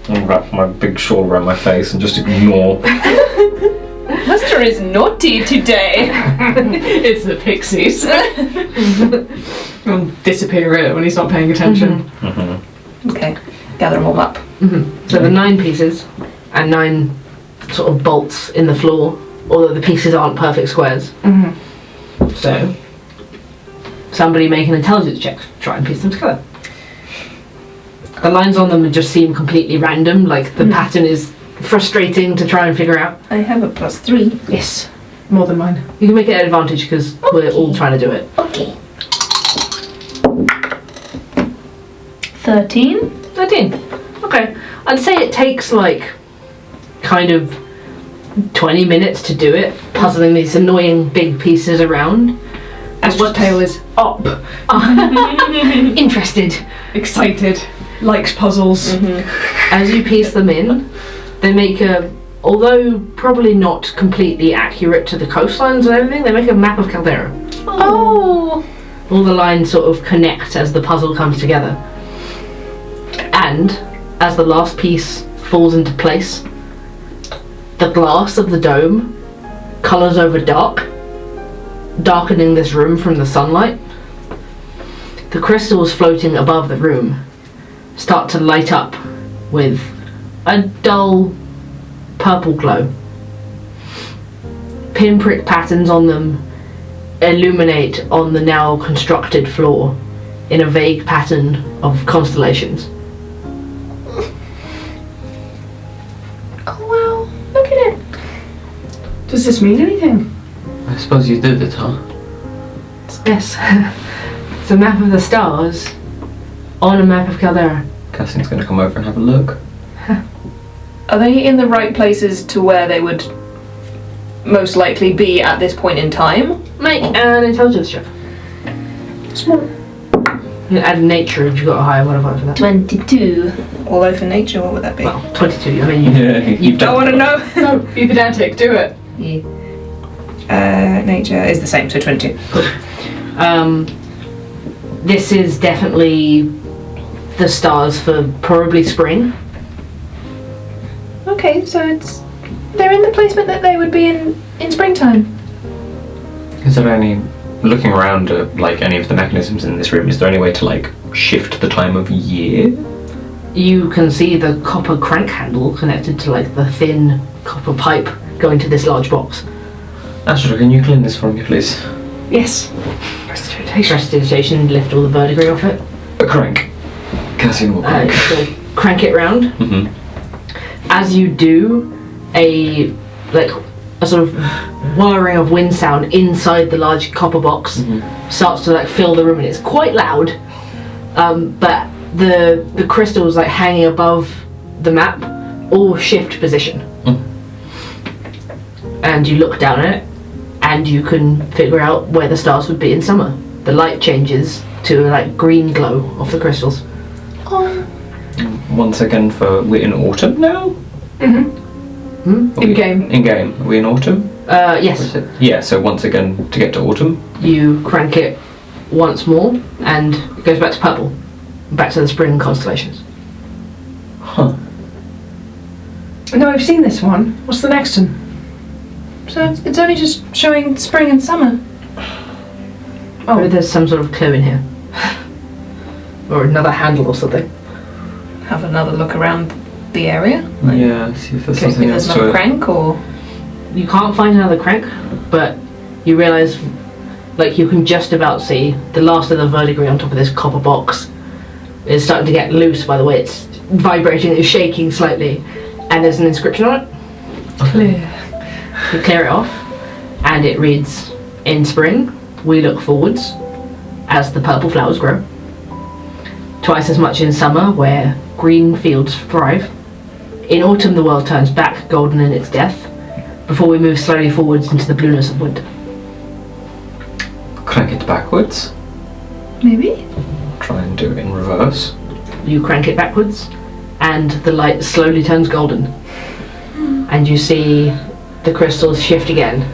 I wrap my big shawl around my face and just ignore. Master is naughty today. It's the pixies. I'll disappear it when he's not paying attention. Okay, gather them all up. So the 9 pieces and 9 sort of bolts in the floor, although the pieces aren't perfect squares. So somebody make an intelligence check to try and piece them together. The lines on them just seem completely random, like the pattern is frustrating to try and figure out. I have a +3. Yes. More than mine. You can make it an advantage because we're all trying to do it. Okay. 13. 13. Okay. I'd say it takes like kind of 20 minutes to do it, puzzling these annoying big pieces around. Astra's tail is up, Interested. excited, likes puzzles. As you piece them in, they make a, although probably not completely accurate to the coastlines and everything, they make a map of Caldera. Oh! All the lines sort of connect as the puzzle comes together. And as the last piece falls into place, the glass of the dome colours over dark, darkening this room from the sunlight. The crystals floating above the room start to light up with a dull purple glow. Pinprick patterns on them illuminate on the now constructed floor in a vague pattern of constellations. Oh wow, look at it. Does this mean anything? I suppose you did it, huh? Yes. It's a map of the stars on a map of Caldera. Cassian's gonna come over and have a look. Are they in the right places to where they would most likely be at this point in time? Make an intelligence check. Small. You can add nature if you've got a higher modifier for that. 22. Although for nature, what would that be? Well, 22. I mean, you've I want to know. No, be pedantic, do it. Nature is the same, so 22. This is definitely the stars for probably spring. Okay, so they're in the placement that they would be in springtime. Is there any, looking around at like any of the mechanisms in this room, is there any way to like shift the time of year? You can see the copper crank handle connected to like the thin copper pipe going to this large box. Astra, can you clean this for me, please? Yes. Prestidigitation, lift all the verdigris off it. A crank. Cassian will crank. So crank it round. Mm-hmm. As you do, a sort of whirring of wind sound inside the large copper box starts to like fill the room, and it's quite loud. But the crystals like hanging above the map all shift position, and you look down at it, and you can figure out where the stars would be in summer. The light changes to a like green glow off the crystals. Once again, we're in autumn now. In game. In game. Are we in autumn? Yes. Yeah. So once again, to get to autumn. You crank it once more, and it goes back to purple, back to the spring constellations. Huh. No, I've seen this one. What's the next one? So it's only just showing spring and summer. Oh, there's some sort of clue in here, or another handle or something. Have another look around the area. Yeah. See if there's Okay, something if there's else to another it. crank or... You can't find another crank, but you realise, like, you can just about see the last of the verdigris on top of this copper box is starting to get loose by the way it's vibrating, it's shaking slightly, and there's an inscription on it. Clear. You clear it off, and it reads, "In spring, we look forwards as the purple flowers grow. Twice as much in summer, where green fields thrive. In autumn, the world turns back, golden in its death, before we move slowly forwards into the blueness of winter." Crank it backwards. Maybe? Try and do it in reverse. You crank it backwards, and the light slowly turns golden. And you see the crystals shift again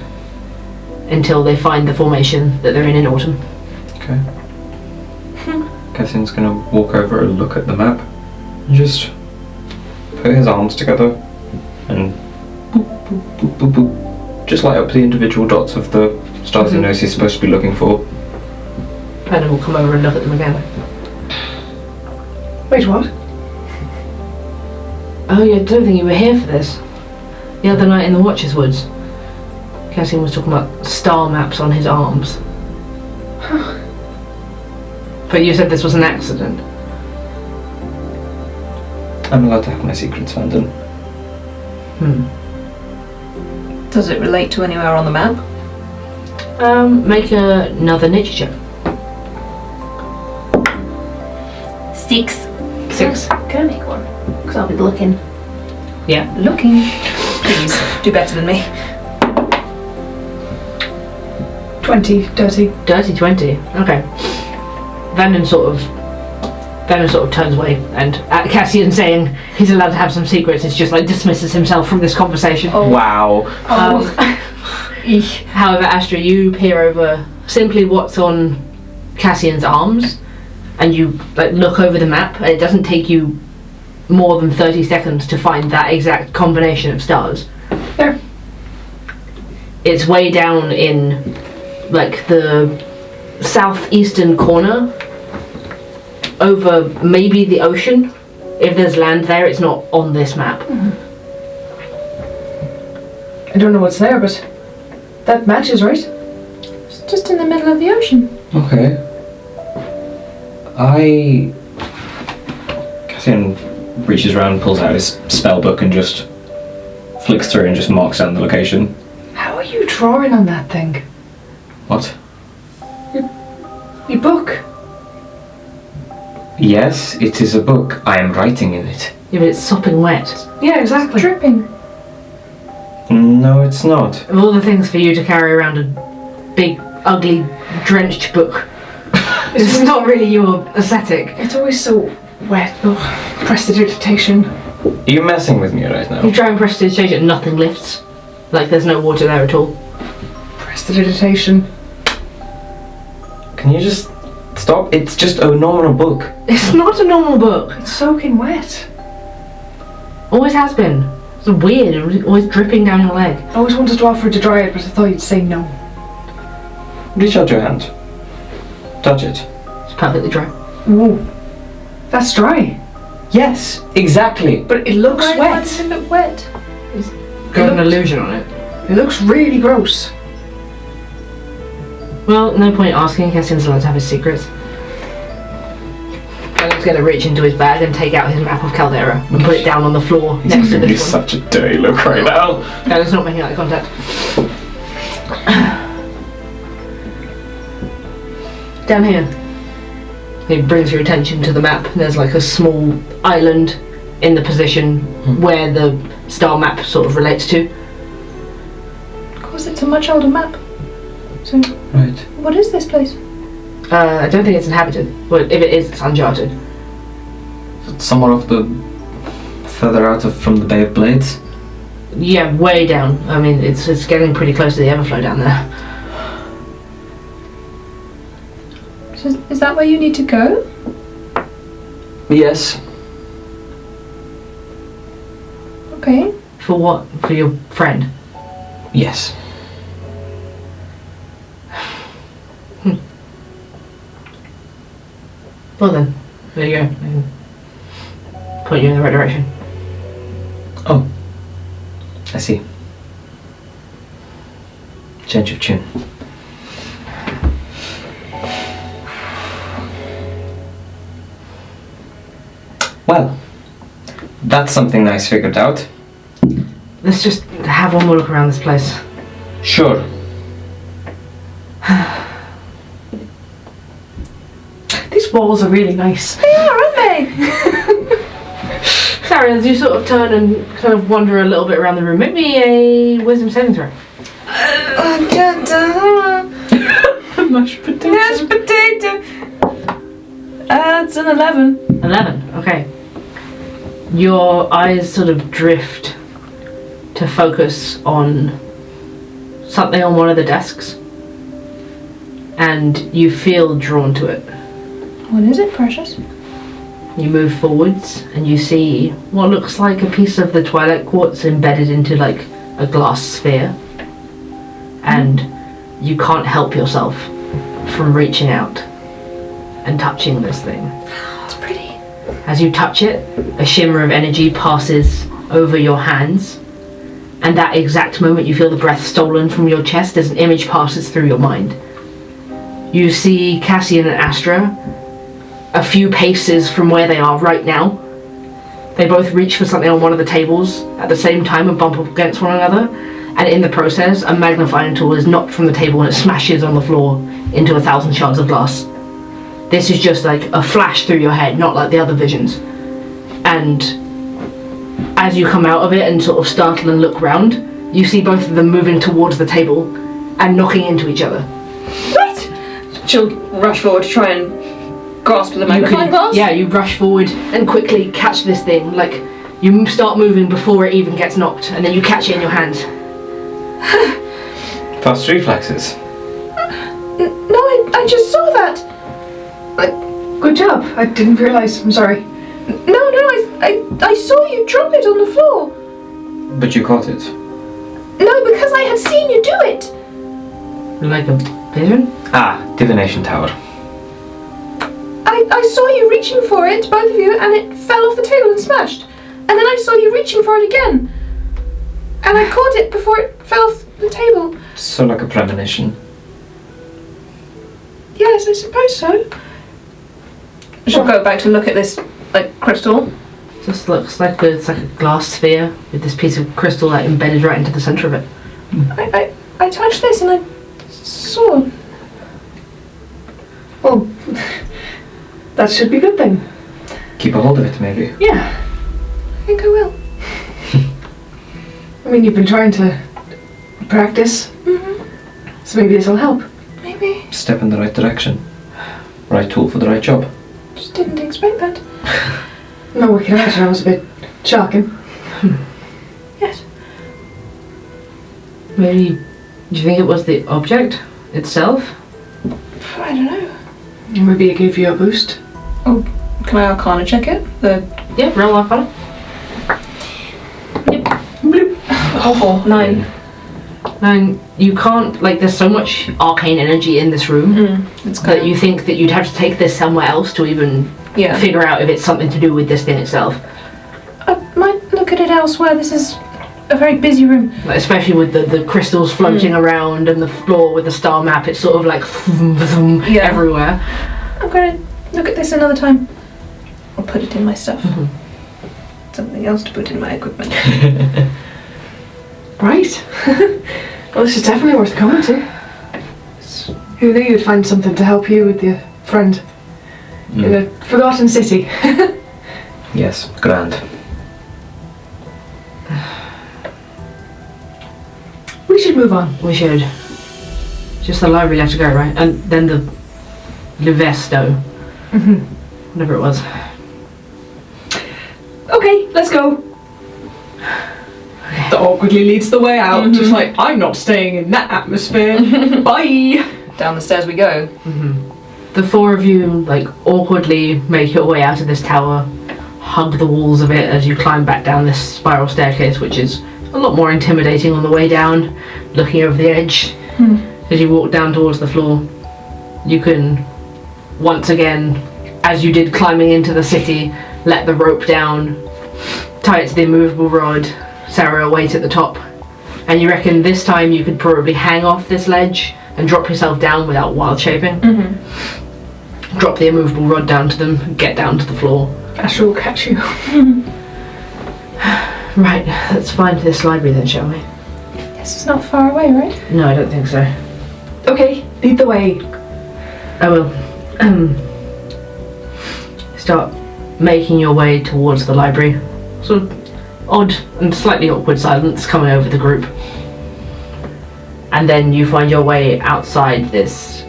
until they find the formation that they're in autumn. Okay. Cassian's gonna walk over and look at the map and just put his arms together and boop, boop, boop, boop, boop. Just light up the individual dots of the stars he knows he's supposed to be looking for. And then we'll come over and look at them again. Wait, what? Oh yeah, I don't think you were here for this. The other night in the Watcher's Woods, Cassian was talking about star maps on his arms. But you said this was an accident. I'm allowed to have my secrets, Vanden. Does it relate to anywhere on the map? Make another nature check. 6. 6. Can I make one? Because I'll be looking. Yeah. Looking. Please, do better than me. 20, dirty. Dirty 20. Okay. Vanden sort of turns away, and at Cassian saying he's allowed to have some secrets, it's just like dismisses himself from this conversation. Oh. Wow. However, Astra, you peer over simply what's on Cassian's arms, and you like look over the map, and it doesn't take you more than 30 seconds to find that exact combination of stars. There. It's way down in like the southeastern corner, over maybe the ocean. If there's land there, it's not on this map. I don't know what's there, but that matches, right? It's just in the middle of the ocean. Okay. Cassian reaches around, pulls out his spell book, and just flicks through and just marks down the location. How are you drawing on that thing? What? Your book. Yes, it is a book. I am writing in it. Yeah, but it's sopping wet. Yeah, exactly. Dripping. No, it's not. Of all the things for you to carry around a big, ugly, drenched book, it's not really your aesthetic. It's always so wet. Oh, prestidigitation. Are you messing with me right now? You try and press to change it, nothing lifts. Like there's no water there at all. Prestidigitation. Can you just stop? It's just a normal book. It's not a normal book. It's soaking wet. Always has been. It's weird. It's always dripping down your leg. I always wanted to offer to dry it, but I thought you'd say no. Reach out your hand. Touch it. It's perfectly dry. Ooh. That's dry. Yes, exactly. But it looks Why wet. does it look wet? Got an illusion on it. It looks really gross. Well, no point asking. Cassian's allowed to have his secrets. Alex gonna reach into his bag and take out his map of Caldera and put it down on the floor next to Giving you this one. such a dirty look right now. Alex not making eye contact. Down here. He brings your attention to the map. There's like a small island in the position where the star map sort of relates to. Of course, it's a much older map. So, Right. what is this place? I don't think it's inhabited. Well, if it is, it's uncharted. Somewhere off the... further out from the Bay of Blades. Yeah, way down. I mean, it's getting pretty close to the Everflow down there. So is that where you need to go? Yes. Okay. For what? For your friend? Yes. Well then, there you go. I can point you in the right direction. Oh. I see. Change of tune. Well, that's something nice figured out. Let's just have one more look around this place. Sure. These walls are really nice. They are, aren't they? Sariel, as you sort of turn and kind of wander a little bit around the room, make me a wisdom saving throw. Mashed potato. Mashed potato. It's an 11. 11, okay. Your eyes sort of drift to focus on something on one of the desks, and you feel drawn to it. What is it, Precious? You move forwards and you see what looks like a piece of the Twilight Quartz embedded into like a glass sphere, and you can't help yourself from reaching out and touching this thing. It's pretty. As you touch it, a shimmer of energy passes over your hands, and that exact moment you feel the breath stolen from your chest as an image passes through your mind. You see Cassian and Astra a few paces from where they are right now. They both reach for something on one of the tables at the same time and bump up against one another, and in the process a magnifying tool is knocked from the table and it smashes on the floor into 1,000 shards of glass. This is just like a flash through your head, not like the other visions. And as you come out of it and sort of startle and look round, you see both of them moving towards the table and knocking into each other. What? She'll rush forward to try and grasp the magnifying glass? Yeah, you rush forward and quickly catch this thing. Like, you start moving before it even gets knocked, and then you catch it in your hands. Fast reflexes. No, I just saw that. Good job. I didn't realise. I'm sorry. No, I saw you drop it on the floor. But you caught it. No, because I had seen you do it. Like a vision? Ah, divination tower. I saw you reaching for it, both of you, and it fell off the table and smashed. And then I saw you reaching for it again. And I caught it before it fell off the table. So like a premonition. Yes, I suppose so. She'll go back to look at this, like, crystal. Just looks like it's like a glass sphere with this piece of crystal like embedded right into the centre of it. I touched this and I saw. Well, that should be a good thing. Keep a hold of it, maybe. Yeah. I think I will. I mean, you've been trying to practice, so maybe this will help. Maybe. Step in the right direction. Right tool for the right job. Just didn't expect that. No, we can imagine that was a bit shocking. Yes. Maybe, do you think it was the object itself? I don't know. Maybe it gave you a boost. Oh, can I Arcana check it? Yeah, roll Arcana. Awful. 9. And you can't, like, there's so much arcane energy in this room It's that you think that you'd have to take this somewhere else to even figure out if it's something to do with this thing itself. I might look at it elsewhere. This is a very busy room. Like, especially with the crystals floating around and the floor with the star map, it's sort of like everywhere. I'm going to look at this another time. I'll put it in my stuff. Something else to put in my equipment. Right. Well, this is definitely worth coming to. Who knew you'd find something to help you with your friend in a forgotten city? Yes, grand. We should move on. We should. Just the library left to go, right? And then the Livesto. Whatever it was. Okay, let's go. That awkwardly leads the way out, just like, I'm not staying in that atmosphere. Bye! Down the stairs we go. The four of you, like, awkwardly make your way out of this tower, hug the walls of it as you climb back down this spiral staircase, which is a lot more intimidating on the way down, looking over the edge. As you walk down towards the floor, you can, once again, as you did climbing into the city, let the rope down, tie it to the immovable rod, Sariel wait at the top, and you reckon this time you could probably hang off this ledge and drop yourself down without wild shaping. Drop the immovable rod down to them, get down to the floor. Astra will catch you. Right, let's find this library then, shall we? Yes, it's not far away, right? No, I don't think so. Okay, lead the way. I will. Start making your way towards the library. Sort of odd and slightly awkward silence coming over the group. And then you find your way outside this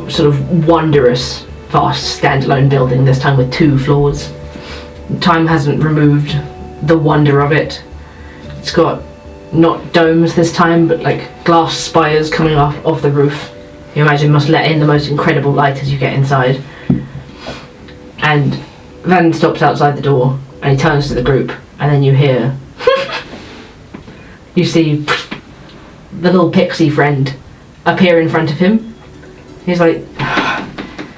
sort of wondrous, vast, standalone building, this time with 2 floors. Time hasn't removed the wonder of it. It's got not domes this time, but like glass spires coming off the roof. You imagine must let in the most incredible light as you get inside. And Vanden stops outside the door and he turns to the group, and then you hear you see the little pixie friend appear in front of him. He's like,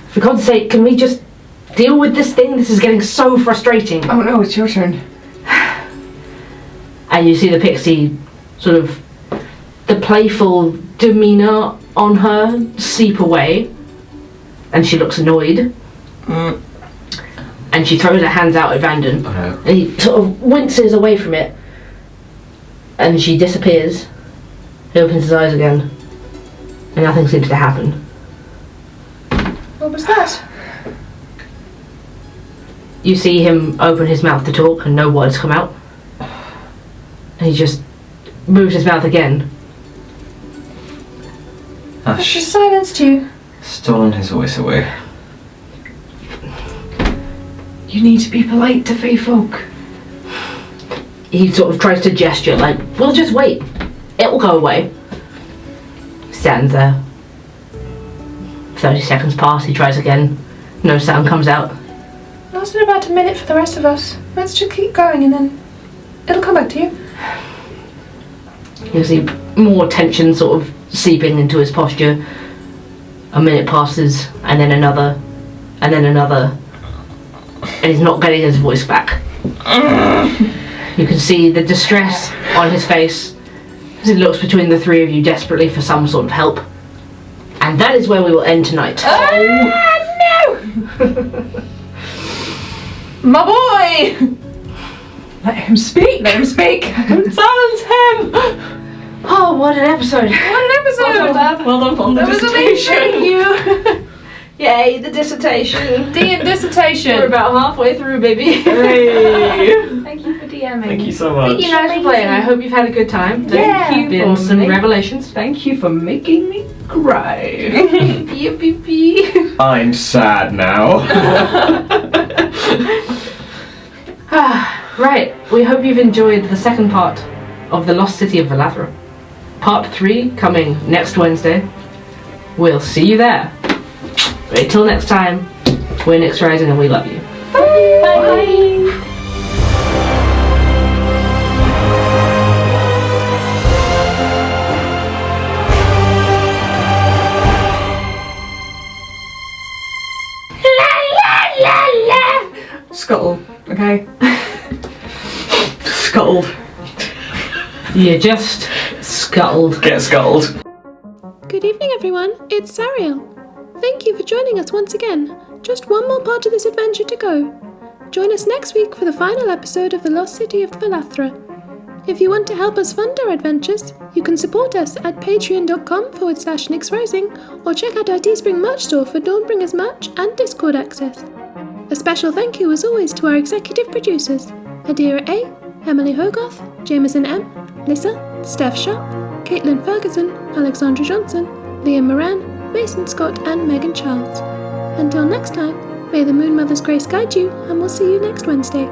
for God's sake, can we just deal with this thing? This is getting so frustrating. Oh no, it's your turn. And you see the pixie sort of, the playful demeanour on her seep away, and she looks annoyed. And she throws her hands out at Vanden, and he sort of winces away from it, and she disappears. He opens his eyes again, and nothing seems to happen. What was that? You see him open his mouth to talk and no words come out. And he just moves his mouth again. I've just silenced you. Stolen his voice away. You need to be polite to Fae folk. He sort of tries to gesture like, we'll just wait. It will go away. Stands there. 30 seconds pass, he tries again. No sound comes out. Lasted about a minute for the rest of us. Let's just keep going and then it'll come back to you. You see more tension sort of seeping into his posture. A minute passes, and then another, and then another. And he's not getting his voice back. You can see the distress on his face as he looks between the three of you desperately for some sort of help. And that is where we will end tonight. No! My boy! Let him speak. Let him speak. Silence him. Oh, what an episode! What an episode! Well done on the That was amazing. Thank you! Yay, the dissertation! dissertation. We're about halfway through, baby. Hey! Thank you for DMing. Thank you so much. Thank you guys for playing. I hope you've had a good time. Thank you Been for some me. revelations. Thank you for making me cry. Yippee. I'm sad now. Right, we hope you've enjoyed the second part of The Lost City of Velathra. Part 3 coming next Wednesday. We'll see you there. But until next time, we're nyxrising and we love you. Bye. Scuttle, okay? Scuttled. You just scuttled. Get scuttled. Good evening, everyone. It's Sariel. Thank you for joining us once again. Just one more part of this adventure to go. Join us next week for the final episode of The Lost City of Velathra. If you want to help us fund our adventures, you can support us at patreon.com/nyxrising or check out our Teespring merch store for Dawnbringers merch and Discord access. A special thank you as always to our executive producers, Adira A, Emily Hogarth, Jameson M, Lissa, Stef Sharp, Katelyn Ferguson, Alexandra Johnson, Liam Moran, Mason Scott and Meghan Charles. Until next time, may the Moon Mother's grace guide you and we'll see you next Wednesday.